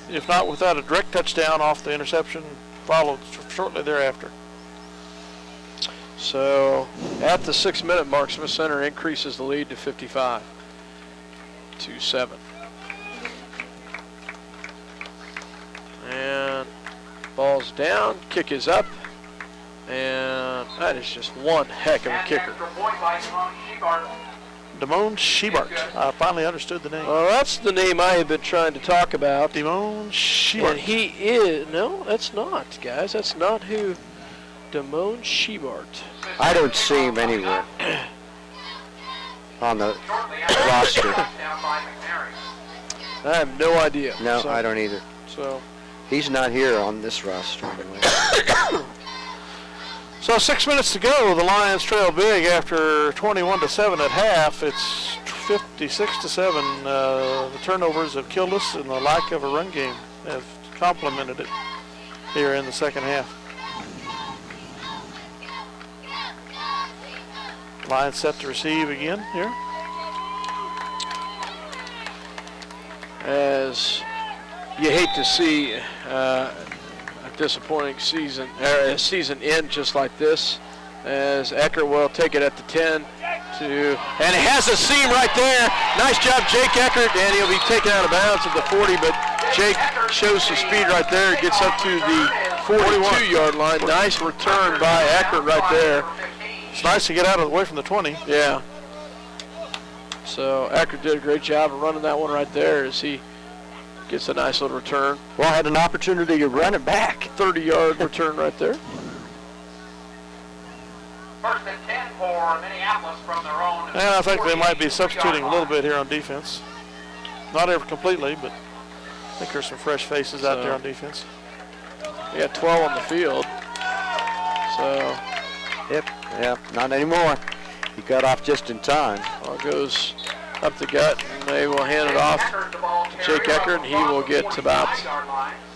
If not without a direct touchdown off the interception followed shortly thereafter. So at the 6-minute mark, Smith Center increases the lead to 55-7. And ball's down, kick is up, and that is just one heck of a kicker. Damone Shebart. I finally understood the name. Well, that's the name I have been trying to talk about. Damone Shebart. And he is, no, that's not, guys. That's not who Damone Shebart. I don't see him anywhere on the roster. I have no idea. No, I don't either. So he's not here on this roster anyway. So 6 minutes to go. The Lions trail big after 21-7 at half. It's 56-7. The turnovers have killed us, and the lack of a run game have complemented it here in the second half. Lions set to receive again here. As you hate to see a disappointing season end just like this, as Eckert will take it at the 10 and it has a seam right there. Nice job, Jake Eckert, and he'll be taken out of bounds at the 40, but Jake shows some speed right there. Gets up to the 42-yard line. Nice return by Eckert right there. It's nice to get out of the way from the 20. Yeah. So Eckert did a great job of running that one right there as he gets a nice little return. Well, had an opportunity to run it back. 30-yard return right there. First and 10 for Minneapolis from their own. And I think they might be substituting a little bit here on defense. Not ever completely, but I think there's some fresh faces out there on defense. We got 12 on the field. So. Yep, not anymore. He got off just in time. Ball goes up the gut, and they will hand it off to Jake Eckert, and he will get about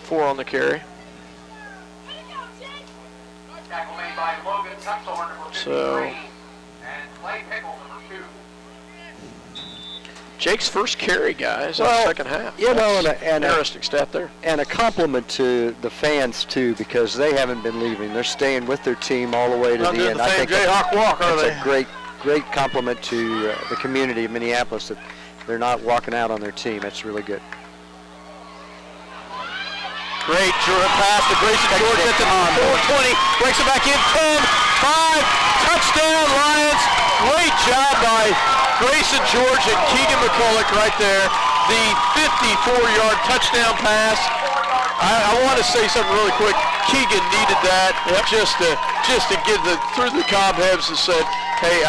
4 on the carry. So, Jake's first carry, guys, in the second half. You know, and interesting stat there. And a compliment to the fans, too, because they haven't been leaving. They're staying with their team all the way to the end. I think Jayhawk walk, are they? It's a great compliment to the community of Minneapolis that they're not walking out on their team. That's really good. Great pass to Grayson George at the 420. Breaks it back in. 10, 5, touchdown Lions. Great job by Grayson George and Keegan McCulloch right there. The 54-yard touchdown pass. I want to say something really quick. Keegan needed that just to get through the cobwebs and said, hey,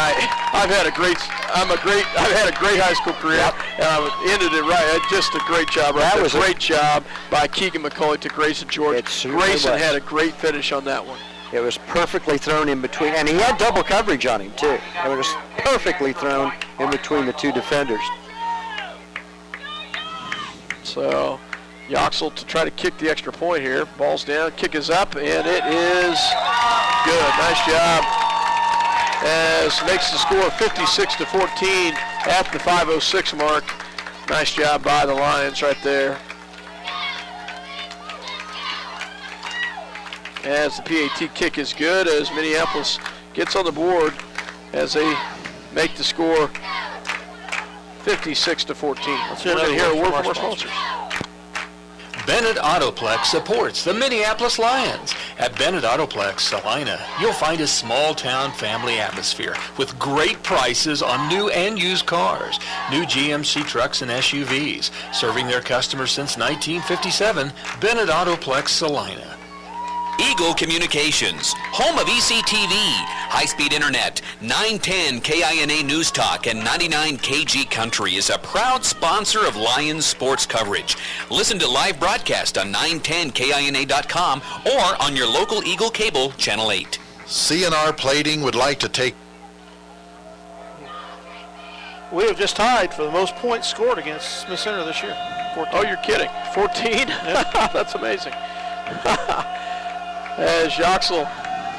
I've had a great high school career, and I ended it right. Just a great job. That was a great job by Keegan McCulloch to Grayson George. Grayson had a great finish on that one. It was perfectly thrown in between, and he had double coverage on him too. It was perfectly thrown in between the two defenders. So Yoxel to try to kick the extra point here. Ball's down, kick is up, and it is good. Nice job. As makes the score 56-14 at the 5:06 mark. Nice job by the Lions right there. As the PAT kick is good, as Minneapolis gets on the board as they make the score 56-14. We're going to hear a word from our sponsors. Bennett Autoplex supports the Minneapolis Lions. At Bennett Autoplex Salina, you'll find a small-town family atmosphere with great prices on new and used cars, new GMC trucks and SUVs. Serving their customers since 1957, Bennett Autoplex Salina. Eagle Communications, home of ECTV, high-speed internet, 910 KINA News Talk, and 99 KG Country is a proud sponsor of Lions sports coverage. Listen to live broadcast on 910KINA.com or on your local Eagle Cable, Channel 8. CNR Plating would like to take... We have just tied for the most points scored against Smith Center this year. 14. Oh, you're kidding. 14? That's amazing. As Yoxel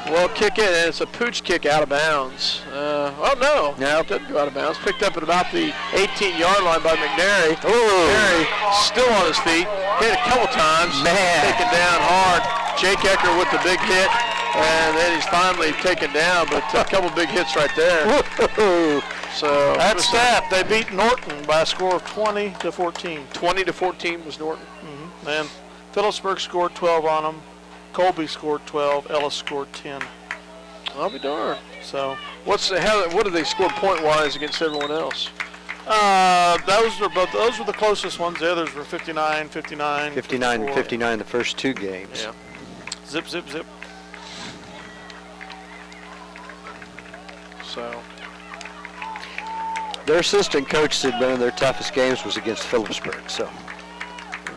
will kick it, and it's a pooch kick out of bounds. No, it doesn't go out of bounds. Picked up at about the 18-yard line by McNary. McNary still on his feet. Hit a couple times. Taken down hard. Jake Eckert with the big hit, and then he's finally taken down, but a couple big hits right there. So that's that. They beat Norton by a score of 20-14. 20-14 was Norton. Mm-hmm. And Phillipsburg scored 12 on them. Colby scored 12. Ellis scored 10. I'll be darned. So what do they score point-wise against everyone else? Those were the closest ones. The others were 59, 59. 59 and 59 the first two games. Yeah. Zip, zip, zip. So their assistant coach said one of their toughest games was against Phillipsburg. So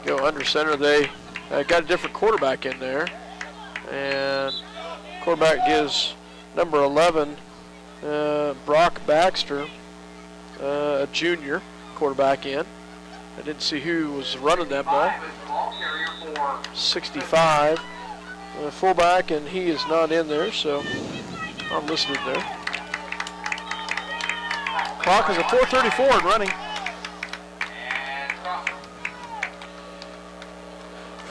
go under center. They got a different quarterback in there. And quarterback gives number 11, Brock Baxter, a junior quarterback in. I didn't see who was running that ball. 65, fullback, and he is not in there, so I'm listed there. Clock is at 4:34 and running.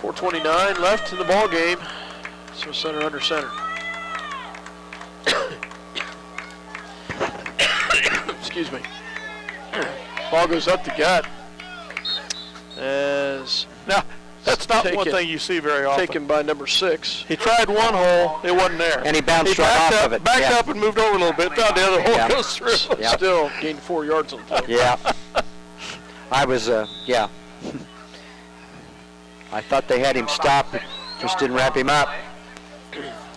4:29 left in the ball game. So center under center. Excuse me. Ball goes up the gut. As now, that's not one taken- thing you see very often. taken by number 6. He tried one hole, it wasn't there. And he bounced right backed off up, of it. Backed Yeah. up and moved over a little bit. Thought the other hole Yeah. goes through. Yeah. Still gained 4 yards on the play. Yeah. I was, yeah. I thought they had him stopped, but just didn't wrap him up.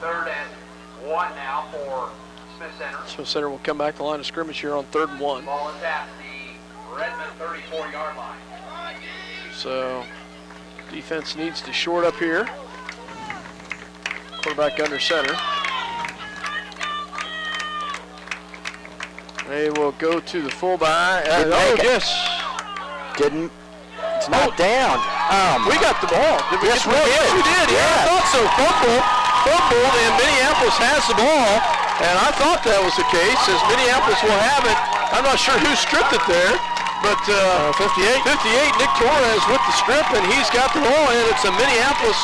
3rd and 1 now for Smith Center. So center will come back to the line of scrimmage here on 3rd and 1. Ball is at the Redmond 34-yard line. So defense needs to short up here. Quarterback under center. They will go to the fullback. Didn't make it. Yes. Didn't. It's not down. We got the ball. Did we Yes, get the we ball? did. Yes, we did. Yeah, I thought so. Fumbled, and Minneapolis has the ball. And I thought that was the case, as Minneapolis will have it. I'm not sure who stripped it there, but 58, Nick Torres with the strip, and he's got the ball, and it's a Minneapolis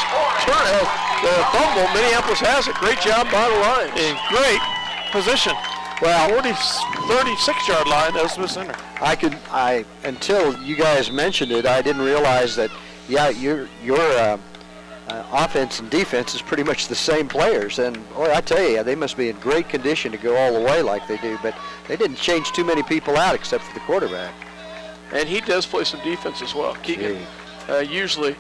the fumble. Minneapolis has it. Great job by the Lions. In great position. Well, 36-yard line, that was Smith Center. Until you guys mentioned it, I didn't realize that, yeah, your offense and defense is pretty much the same players. And, boy, I tell you, they must be in great condition to go all the way like they do. But they didn't change too many people out except for the quarterback. And he does play some defense as well. Keegan, usually,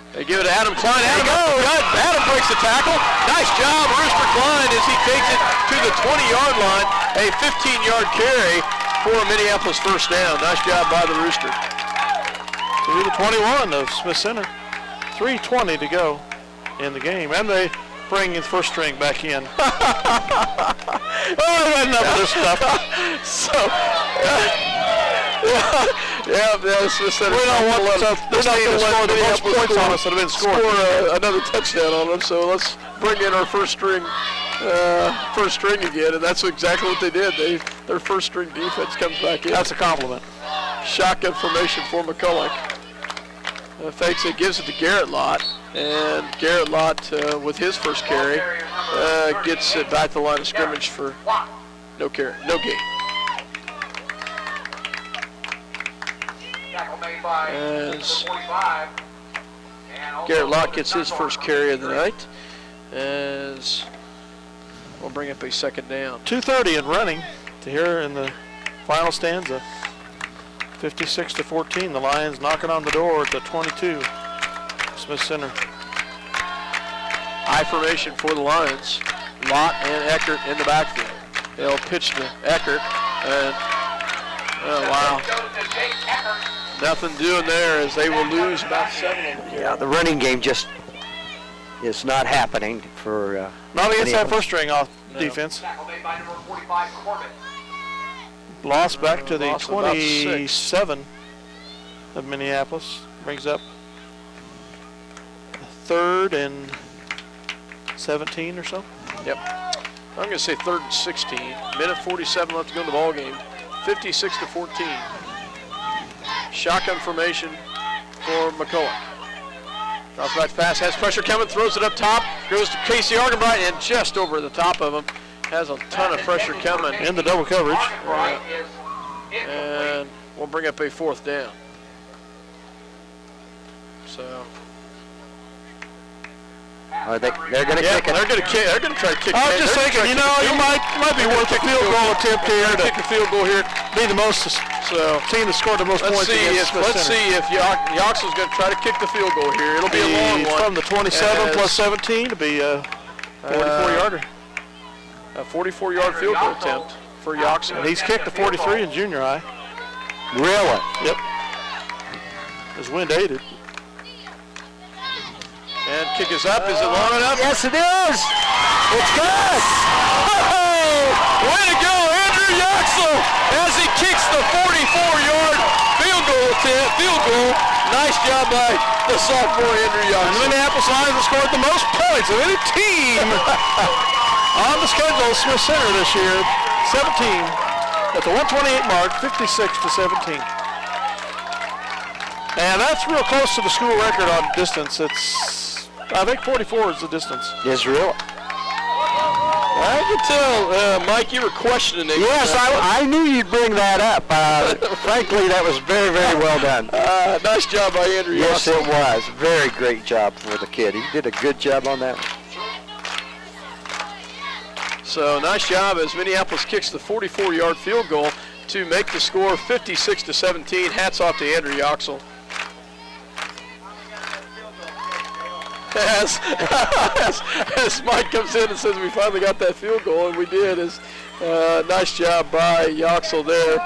they give it to Adam Klein. Adam breaks the tackle. Nice job, Rooster Klein, as he takes it to the 20-yard line. A 15-yard carry for a Minneapolis first down. Nice job by the Rooster. To the 21 of Smith Center. 3:20 to go in the game. And they bring the first string back in. I've had enough of this stuff. Smith Center. We're not going to score the most points on us that have been scored. Score another touchdown on them, so let's bring in our first string again, and that's exactly what they did. Their first string defense comes back in. That's a compliment. Shotgun formation for McCulloch. Fakes it, gives it to Garrett Lott, and Garrett Lott with his first carry gets it back to the line of scrimmage for no gain. As Garrett Lott gets his first carry of the night, as we'll bring up a second down. 2:30 and running to here in the final stanza. 56-14, the Lions knocking on the door at the 22. Smith Center. I formation for the Lions. Lott and Eckert in the backfield. They'll pitch to Eckert, and wow. Nothing doing there, as they will lose about 7 of them. Yeah, the running game just is not happening for Not against that Minneapolis. first string off defense. Lost back to the Lost about 27 of Minneapolis. Brings up 3rd and 17 or so. Yep. I'm going to say 3rd and 16. Minute 47 left to go in the ball game. 56-14. Shotgun formation for McCulloch. Drops back pass, has pressure coming, throws it up top, goes to Casey Argenbright, and just over the top of him. Has a ton of pressure coming. In the double coverage. And we'll bring up a 4th down. So. they're going to kick it. They're going to kick. They're going to try to kick. I was just thinking, you know, it might be worth a field goal attempt here to kick a field goal here. be the most team that scored the most points against Smith Let's Center. see if Yoxel's going to try to kick the field goal here. It'll be a long one. From the 27 plus 17 to be a 44-yarder. A 44-yard field goal attempt for Yoxel. And he's kicked a 43 in junior high. Really? Yep. His wind aided. And kick is up. Is it long enough? Yes, it is. It's good. Way to go, Andrew Andrew Yoxel as he kicks the 44-yard field goal. Nice job by the sophomore Andrew And the Yoxel. Minneapolis Lions have scored the most points of any team on the schedule, Smith Center this year. 17 at the 128 mark, 56-17. And that's real close to the school record on distance. I think 44 is the distance. Israel. I could tell, Mike, you were questioning it. Yes, I knew you'd bring that up. Frankly, that was very, very well done. Nice job by Andrew Yes, Yoxel. it was. Very great job for the kid. He did a good job on that one. So nice job as Minneapolis kicks the 44-yard field goal to make the score 56-17. Hats off to Andrew Yoxel. As Mike comes in and says we finally got that field goal, and we did. Nice job by Yoxel there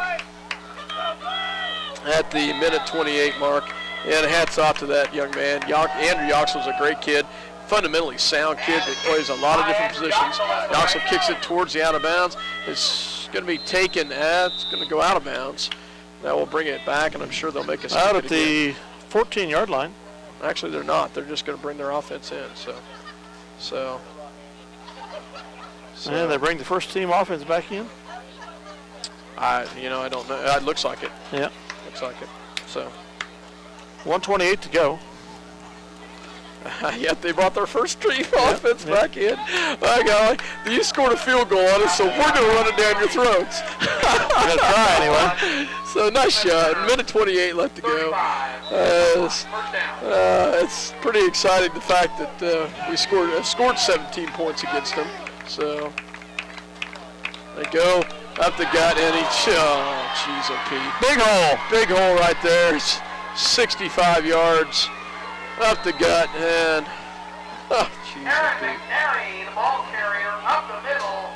at the minute 28 mark. And hats off to that young man. Andrew Yoxel's a great kid. Fundamentally sound kid that plays a lot of different positions. Yoxel kicks it towards the out of bounds. It's going to be taken it's going to go out of bounds. That will bring it back, and I'm sure they'll make us out at the 14-yard line. Actually, they're not. They're just going to bring their offense in. So. And they bring the first team offense back in. I don't know. It looks like it. Yeah. Looks like it. So. 128 to go. Yet they brought their first team offense back in. My golly, you scored a field goal on us, so we're going to run it down your throats. We're going to try anyway. So nice shot. Minute 28 left to go. It's pretty exciting, the fact that we scored 17 points against them. So they go up the gut, and jeez, Pete. Big hole right there. It's 65 yards. Up the gut, and jeez, Aaron McNary, the ball carrier, up the middle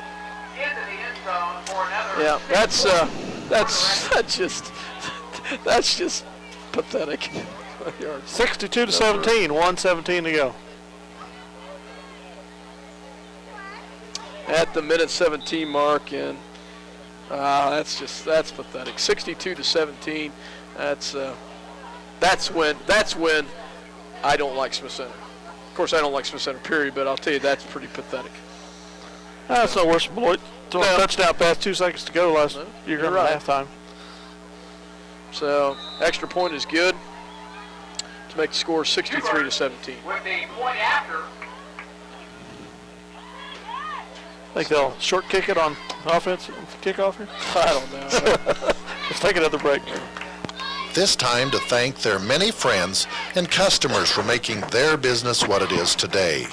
into the end zone for another. yeah, that's just pathetic. 62-17, 1:17 to go. At the minute 17 mark, and that's pathetic. 62-17. That's when I don't like Smith Center. Of course, I don't like Smith Center, period, but I'll tell you, that's pretty pathetic. That's no worse than Beloit throwing a touchdown pass 2 seconds to go last year at halftime. So, extra point is good to make the score 63-17. With the point after. I think they'll short kick it on offense kickoff here. I don't know. Let's take another break. This time to thank their many friends and customers for making their business what it is today.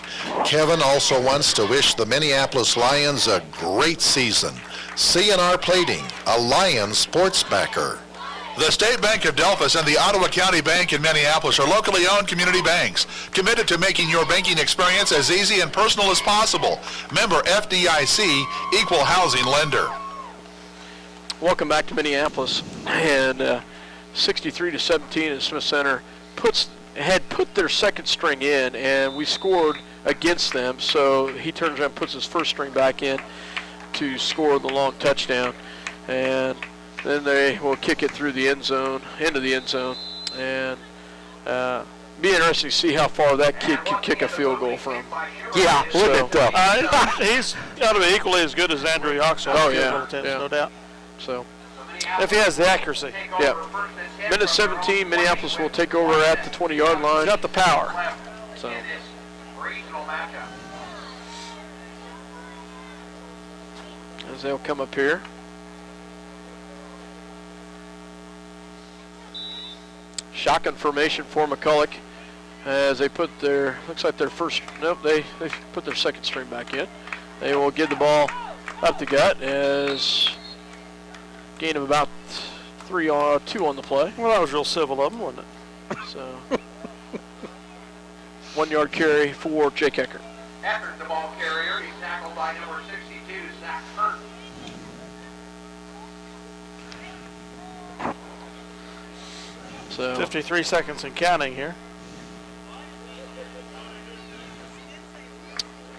Kevin also wants to wish the Minneapolis Lions a great season. C&R Plating, a Lions sports backer. The State Bank of Delphus and the Ottawa County Bank in Minneapolis are locally owned community banks, committed to making your banking experience as easy and personal as possible. Member FDIC, equal housing lender. Welcome back to Minneapolis, and 63-17 as Smith Center had put their second string in, and we scored against them. So he turns around and puts his first string back in to score the long touchdown, and then they will kick it through the end zone, into the end zone, and be interesting to see how far that kid can kick a field goal from. Yeah, wouldn't it? He's got to be equally as good as Andrew Yoxel. Oh, yeah. No doubt. So. If he has the accuracy. Yeah. Minute 17, Minneapolis will take over at the 20-yard line. He's got the power. So. As they'll come up here. Shotgun formation for McCulloch as they put their, looks like their first, nope, they put their second string back in. They will get the ball up the gut as gain of about 2 on the play. Well, that was real civil of them, wasn't it? So 1 yard carry for Jake Eckert. After the ball carrier, he's tackled by number 62, Zach Burton. So 53 seconds and counting here.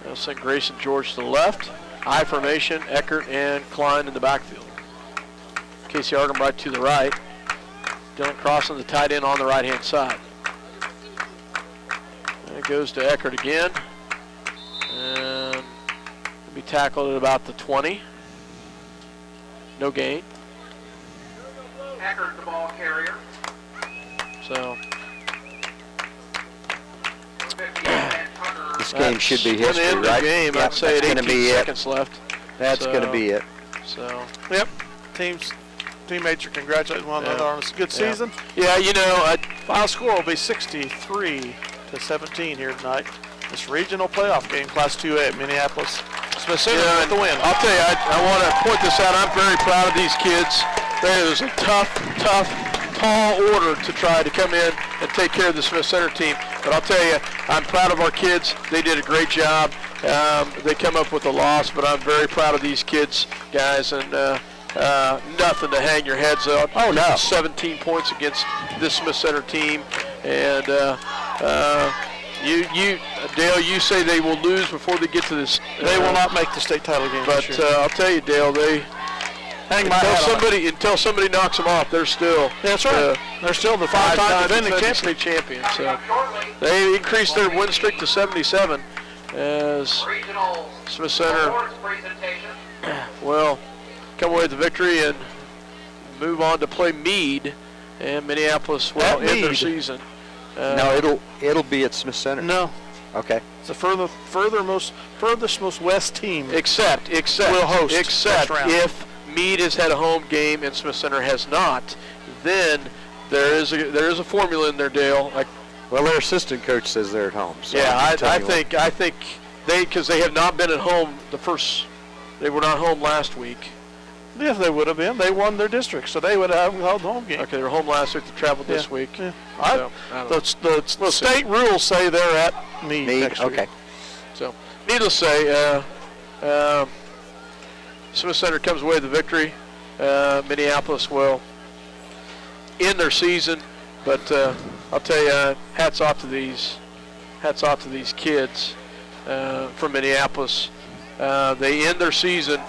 They'll send Grayson George to the left. I formation, Eckert and Klein in the backfield. Casey Argenbright to the right. Dylan Crossan, the tight end, on the right-hand side. And it goes to Eckert again. And will be tackled at about the 20. No gain. Eckert, the ball carrier. So This game should be gonna history, end the right? game. Yep, I'd say at that's gonna 18 be it. seconds left. That's going to be it. So Yep. Teammates are congratulating one another on a good season. yeah, you know, Final score will be 63-17 here tonight. This regional playoff game, Class 2A at Minneapolis. Smith Center with the win. I'll tell you, I want to point this out. I'm very proud of these kids. There's a tough, tall order to try to come in and take care of the Smith Center team. But I'll tell you, I'm proud of our kids. They did a great job. They come up with a loss, but I'm very proud of these kids, guys, and nothing to hang your heads on. Oh, no. 17 points against this Smith Center team, and Dale, you say they will lose before they get to this. They will not make the state title game But this year. I'll tell you, Dale, they until somebody knocks them off, they're still. That's right. They're still the five-time defending state champion. So they increased their win streak to 77 as Smith Center will come away with the victory and move on to play Meade, and Minneapolis will end their season. No, it'll be at Smith Center. No. Okay. It's the furthest most west team. Except will host except next round. if Meade has had a home game and Smith Center has not, then there is a formula in there, Dale. Well, their assistant coach says they're at home. So Yeah, I tell you what. think because they have not been at home they were not home last week. Yes, they would have been. They won their district, so they would have held the home game. Okay, they were home last week. They traveled this week. Yeah. So, I don't know. The state rules say they're at Meade next week. Okay. So, needless to say, Smith Center comes away with the victory. Minneapolis will end their season, but I'll tell you, hats off to these kids from Minneapolis. They end their season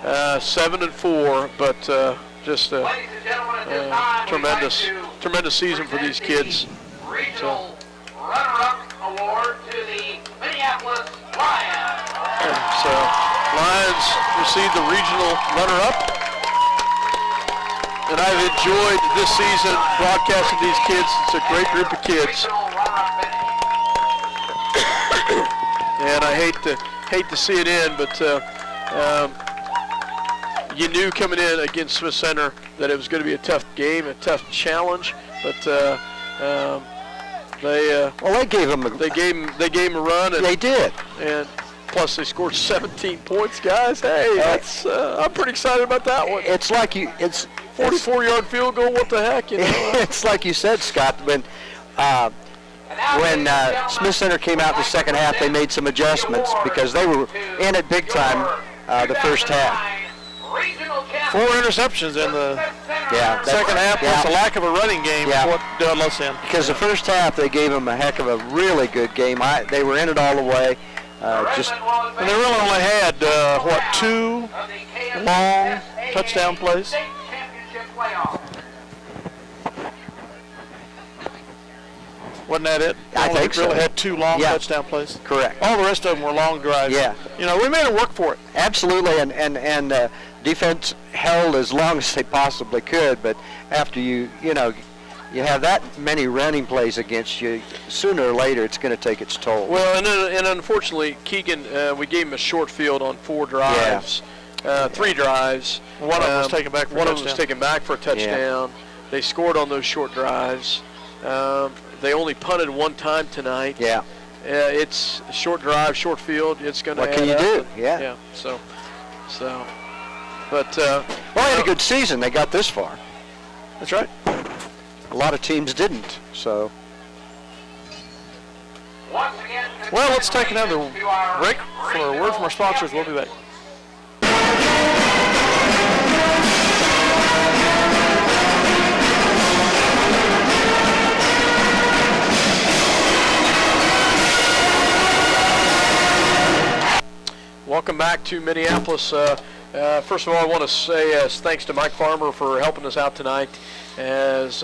7-4, but just a tremendous season for these kids. Regional runner-up award to the Minneapolis Lions. So Lions received the regional runner-up, and I've enjoyed this season broadcasting these kids. It's a great group of kids, and I hate to see it end, but you knew coming in against Smith Center that it was going to be a tough game, a tough challenge, but they gave them a run. And, they did. And plus they scored 17 points, guys. Hey, that's I'm pretty excited about that one. It's like it's 44-yard field goal. What the heck, you know? It's like you said, Scott. When Smith Center came out in the second half, they made some adjustments because they were in it big time the first half. 4 interceptions in the second half, plus a lack of a running game. What let's end. Because the first half they gave them a heck of a really good game. They were in it all the way. And they really only had 2 long touchdown plays. Wasn't that it? I think so. Really had 2 long touchdown plays. Correct. All the rest of them were long drives. Yeah. You know, we made it work for it. Absolutely, and defense held as long as they possibly could. But after you have that many running plays against you, sooner or later it's going to take its toll. Well, and unfortunately, Keegan, we gave him a short field on 4 drives, 3 drives. One of them was taken back for a touchdown. One of them was taken back for a touchdown. They scored on those short drives. They only punted 1 time tonight. Yeah. It's a short drive, short field. It's going to What can you do? Yeah. So, but well, they had a good season. They got this far. That's right. A lot of teams didn't. So. Once again, well, let's take another break for a word from our sponsors. We'll be back. Welcome back to Minneapolis. First of all, I want to say thanks to Mike Farmer for helping us out tonight as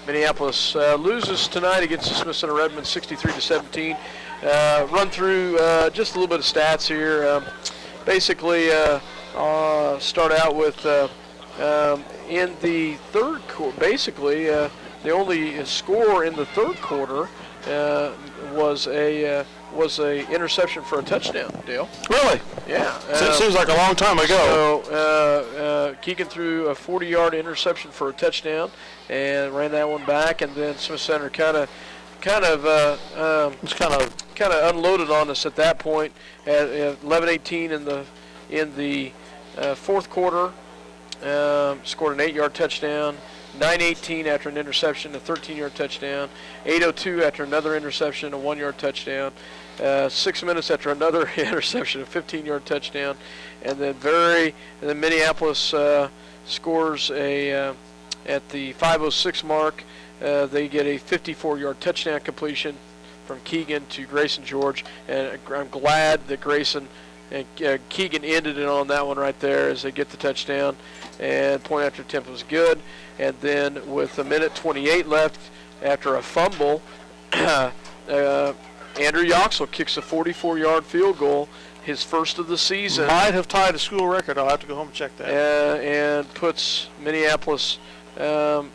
Minneapolis loses tonight against the Smith Center Redmond 63-17. Run through just a little bit of stats here. Basically, start out with in the third quarter. Basically, the only score in the third quarter was a interception for a touchdown. Dale. Really? Yeah. So it seems like a long time ago. So Keegan threw a 40-yard interception for a touchdown and ran that one back, and then Smith Center kind of unloaded on us at that point at 11:18 in the fourth quarter. Scored an 8-yard touchdown. 9:18 after an interception, a 13-yard touchdown. 8:02 after another interception, a 1-yard touchdown. 6 minutes after another interception, a 15-yard touchdown. And then Minneapolis scores at the 5:06 mark. They get a 54-yard touchdown completion from Keegan to Grayson George, and I'm glad that Grayson and Keegan ended it on that one right there as they get the touchdown. And point after attempt was good. And then with 1:28 left after a fumble, Andrew Yoxel kicks a 44-yard field goal, his first of the season. Might have tied a school record. I'll have to go home and check that. And puts Minneapolis down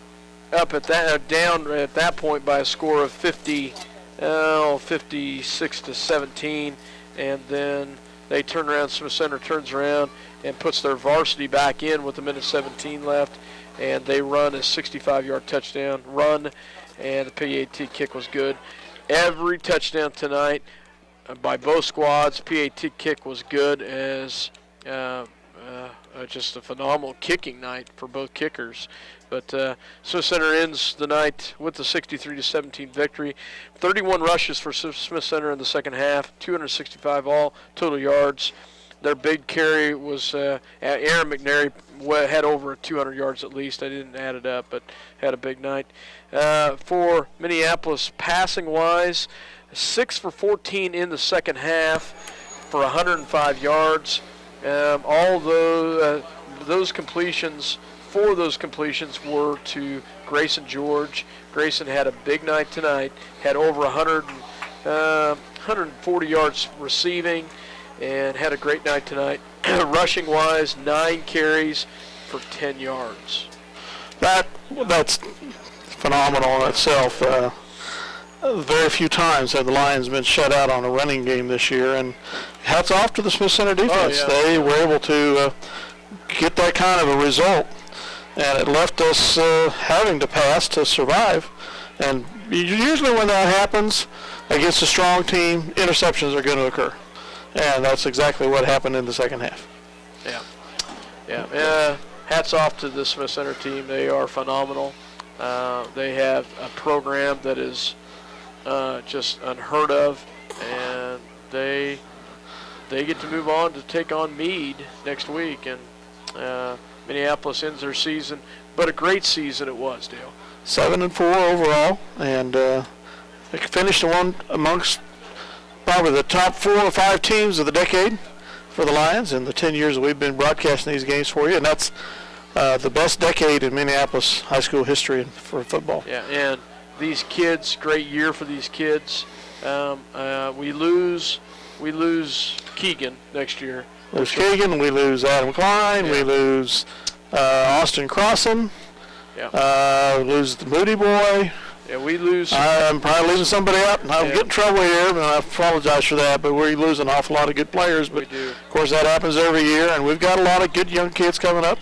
at that point by a score of 56-17. And then they turn around. Smith Center turns around and puts their varsity back in with 1:17 left, and they run a 65-yard touchdown run, and the PAT kick was good. Every touchdown tonight by both squads, PAT kick was good as just a phenomenal kicking night for both kickers. But Smith Center ends the night with the 63-17 victory. 31 rushes for Smith Center in the second half, 265 all total yards. Their big carry was Aaron McNary had over 200 yards at least. I didn't add it up, but had a big night. For Minneapolis, passing-wise, 6 for 14 in the second half for 105 yards. All those completions, 4 of those completions were to Grayson George. Grayson had a big night tonight, had over 140 yards receiving, and had a great night tonight. Rushing-wise, 9 carries for 10 yards. That's phenomenal in itself. Very few times have the Lions been shut out on a running game this year, and hats off to the Smith Center defense. Oh, yeah. They were able to get that kind of a result, and it left us having to pass to survive. And usually when that happens against a strong team, interceptions are going to occur. And that's exactly what happened in the second half. Yeah. Hats off to the Smith Center team. They are phenomenal. They have a program that is just unheard of, and they get to move on to take on Meade next week. And Minneapolis ends their season, but a great season it was, Dale. 7-4 overall, and they finished one amongst probably the top 4 or 5 teams of the decade for the Lions in the 10 years that we've been broadcasting these games for you, and that's the best decade in Minneapolis high school history for football. Yeah, and these kids, great year for these kids. We lose Keegan next year. Lose Keegan, we lose Adam Klein, we lose Austin Crossan, lose the Moody boy. Yeah, we lose. I'm probably leaving somebody out, and I'll get in trouble here, and I apologize for that, but we lose an awful lot of good players. But, of course, that happens every year, and we've got a lot of good young kids coming up.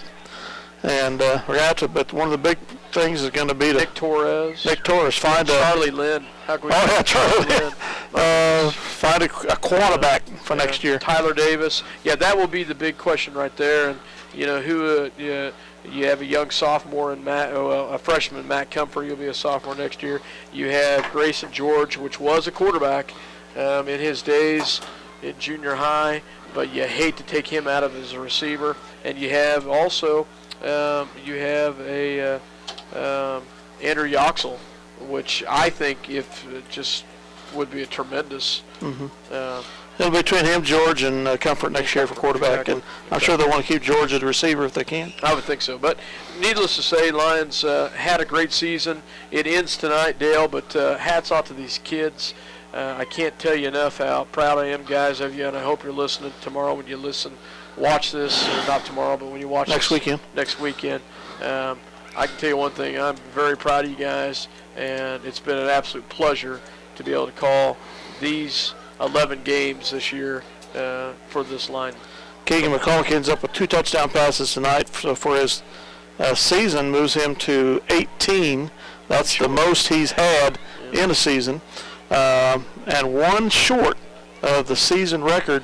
And we're going to have to, but one of the big things is going to be Nick Torres. Find Charlie Lynn. Charlie Lynn. Find a quarterback for next year. Tyler Davis. Yeah, that will be the big question right there. And, you have a young sophomore in a freshman, Matt Comfort. He'll be a sophomore next year. You have Grayson George, which was a quarterback in his days in junior high, but you hate to take him out of as a receiver. And you have also Andrew Yoxel, which I think if just would be a tremendous. It'll be between him, George, and Comfort next year for quarterback, and I'm sure they'll want to keep George as the receiver if they can. I would think so. But needless to say, Lions had a great season. It ends tonight, Dale, but hats off to these kids. I can't tell you enough how proud I am, guys, of you, and I hope you're listening tomorrow when you watch this, or not tomorrow, but when you watch next weekend. Next weekend. I can tell you one thing, I'm very proud of you guys, and it's been an absolute pleasure to be able to call these 11 games this year for this line. Keegan McCulloch ends up with 2 touchdown passes tonight, so for his season moves him to 18. That's the most he's had in a season, and 1 short of the season record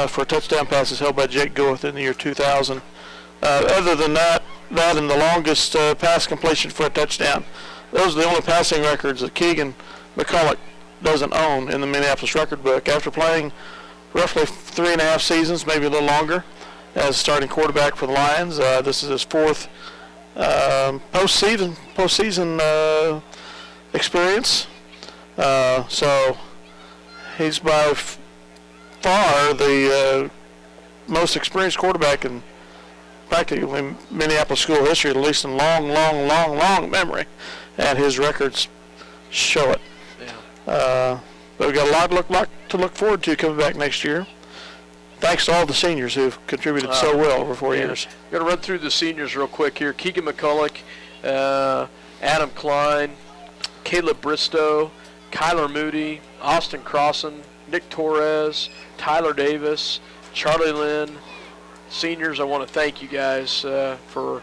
for touchdown passes held by Jake Goeth in the year 2000. Other than that and the longest pass completion for a touchdown, those are the only passing records that Keegan McCulloch doesn't own in the Minneapolis record book. After playing roughly 3.5 seasons, maybe a little longer, as starting quarterback for the Lions, this is his 4th postseason experience. So he's by far the most experienced quarterback in practically Minneapolis school history, at least in long memory, and his records show it. But we've got a lot to look forward to coming back next year. Thanks to all the seniors who've contributed so well over 4 years. I'm going to run through the seniors real quick here. Keegan McCulloch, Adam Klein, Caleb Bristow, Kyler Moody, Austin Crossan, Nick Torres, Tyler Davis, Charlie Lynn. Seniors, I want to thank you guys for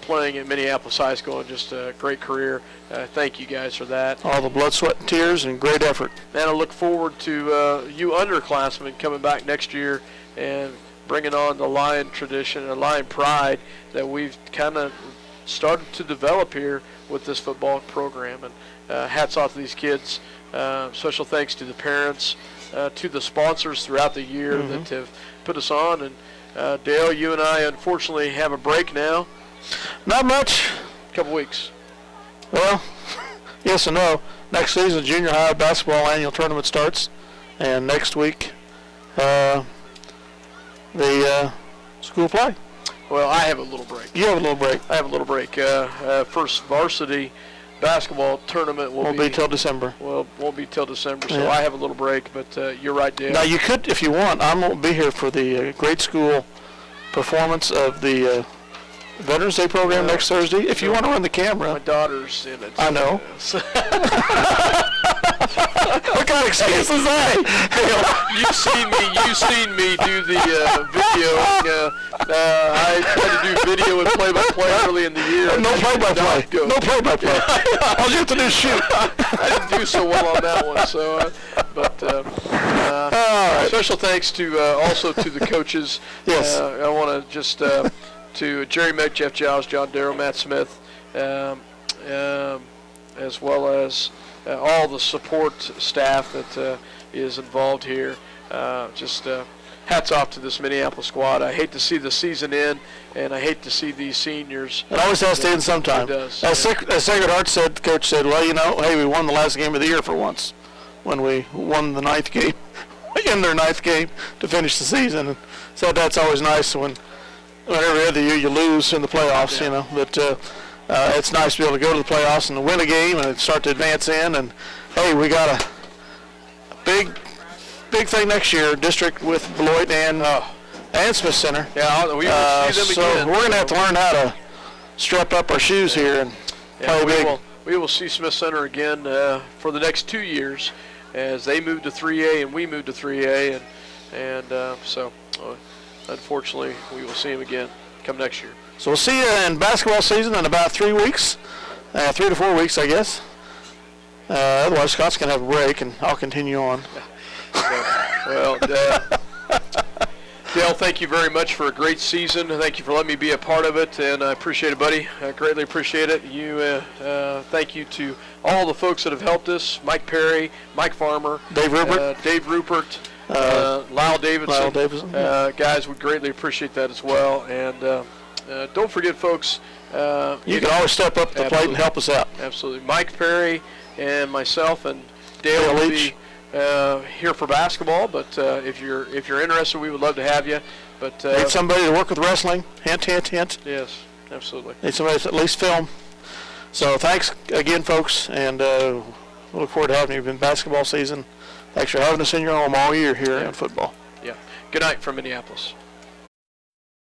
playing at Minneapolis High School and just a great career. Thank you guys for that. All the blood, sweat, and tears and great effort. And I look forward to you underclassmen coming back next year and bringing on the Lion tradition and Lion pride that we've kind of started to develop here with this football program. And hats off to these kids. Special thanks to the parents, to the sponsors throughout the year that have put us on. And Dale, you and I unfortunately have a break now. Not much. A couple weeks. Well, yes and no. Next season, junior high basketball annual tournament starts, and next week, the school play. Well, I have a little break. You have a little break. I have a little break. First varsity basketball tournament won't be till December. Well, won't be till December, so I have a little break. But you're right, Dale. Now you could, if you want. I won't be here for the grade school performance of the Veterans Day program next Thursday. If you want to run the camera. My daughter's in it. I know. What kind of excuse is that? You seen me do the video. I tried to do video and play-by-play early in the year. No play-by-play. No play-by-play. All you have to do is shoot. I didn't do so well on that one. So, special thanks to also to the coaches. Yes. I want to just to Jerry Meck, Jeff Giles, John Darrow, Matt Smith, as well as all the support staff that is involved here. Hats off to this Minneapolis squad. I hate to see the season end, and I hate to see these seniors. It always has to end sometime. It does. As Sacred Heart said, the coach said, well, hey, we won the last game of the year for once when we won the 9th game, in their 9th game to finish the season. And so that's always nice when every other year you lose in the playoffs, But it's nice to be able to go to the playoffs and win a game and start to advance in. And, hey, we got a big thing next year, district with Beloit and Smith Center. Yeah, we will see them so again. We're going to have to learn how to strap up our shoes here and play big. We will see Smith Center again for the next 2 years as they move to 3A and we move to 3A. So unfortunately, we will see them again come next year. So we'll see you in basketball season in about 3 weeks, 3 to 4 weeks, I guess. Otherwise, Scott's going to have a break, and I'll continue on. Well, Dale, thank you very much for a great season. Thank you for letting me be a part of it, and I appreciate it, buddy. I greatly appreciate it. Thank you to all the folks that have helped us, Mike Perry, Mike Farmer, Dave Rupert, Lyle Davidson. Guys, we greatly appreciate that as well. And don't forget, folks. You can always step up to the plate and help us out. Absolutely. Mike Perry, and myself and Dale will be here for basketball. But if you're interested, we would love to have you. But need somebody to work with wrestling. Hint, hint, hint. Yes, absolutely. Need somebody to at least film. So thanks again, folks, and we'll look forward to having you in basketball season. Thanks for having us in your home all year here in football. Yeah. Good night from Minneapolis.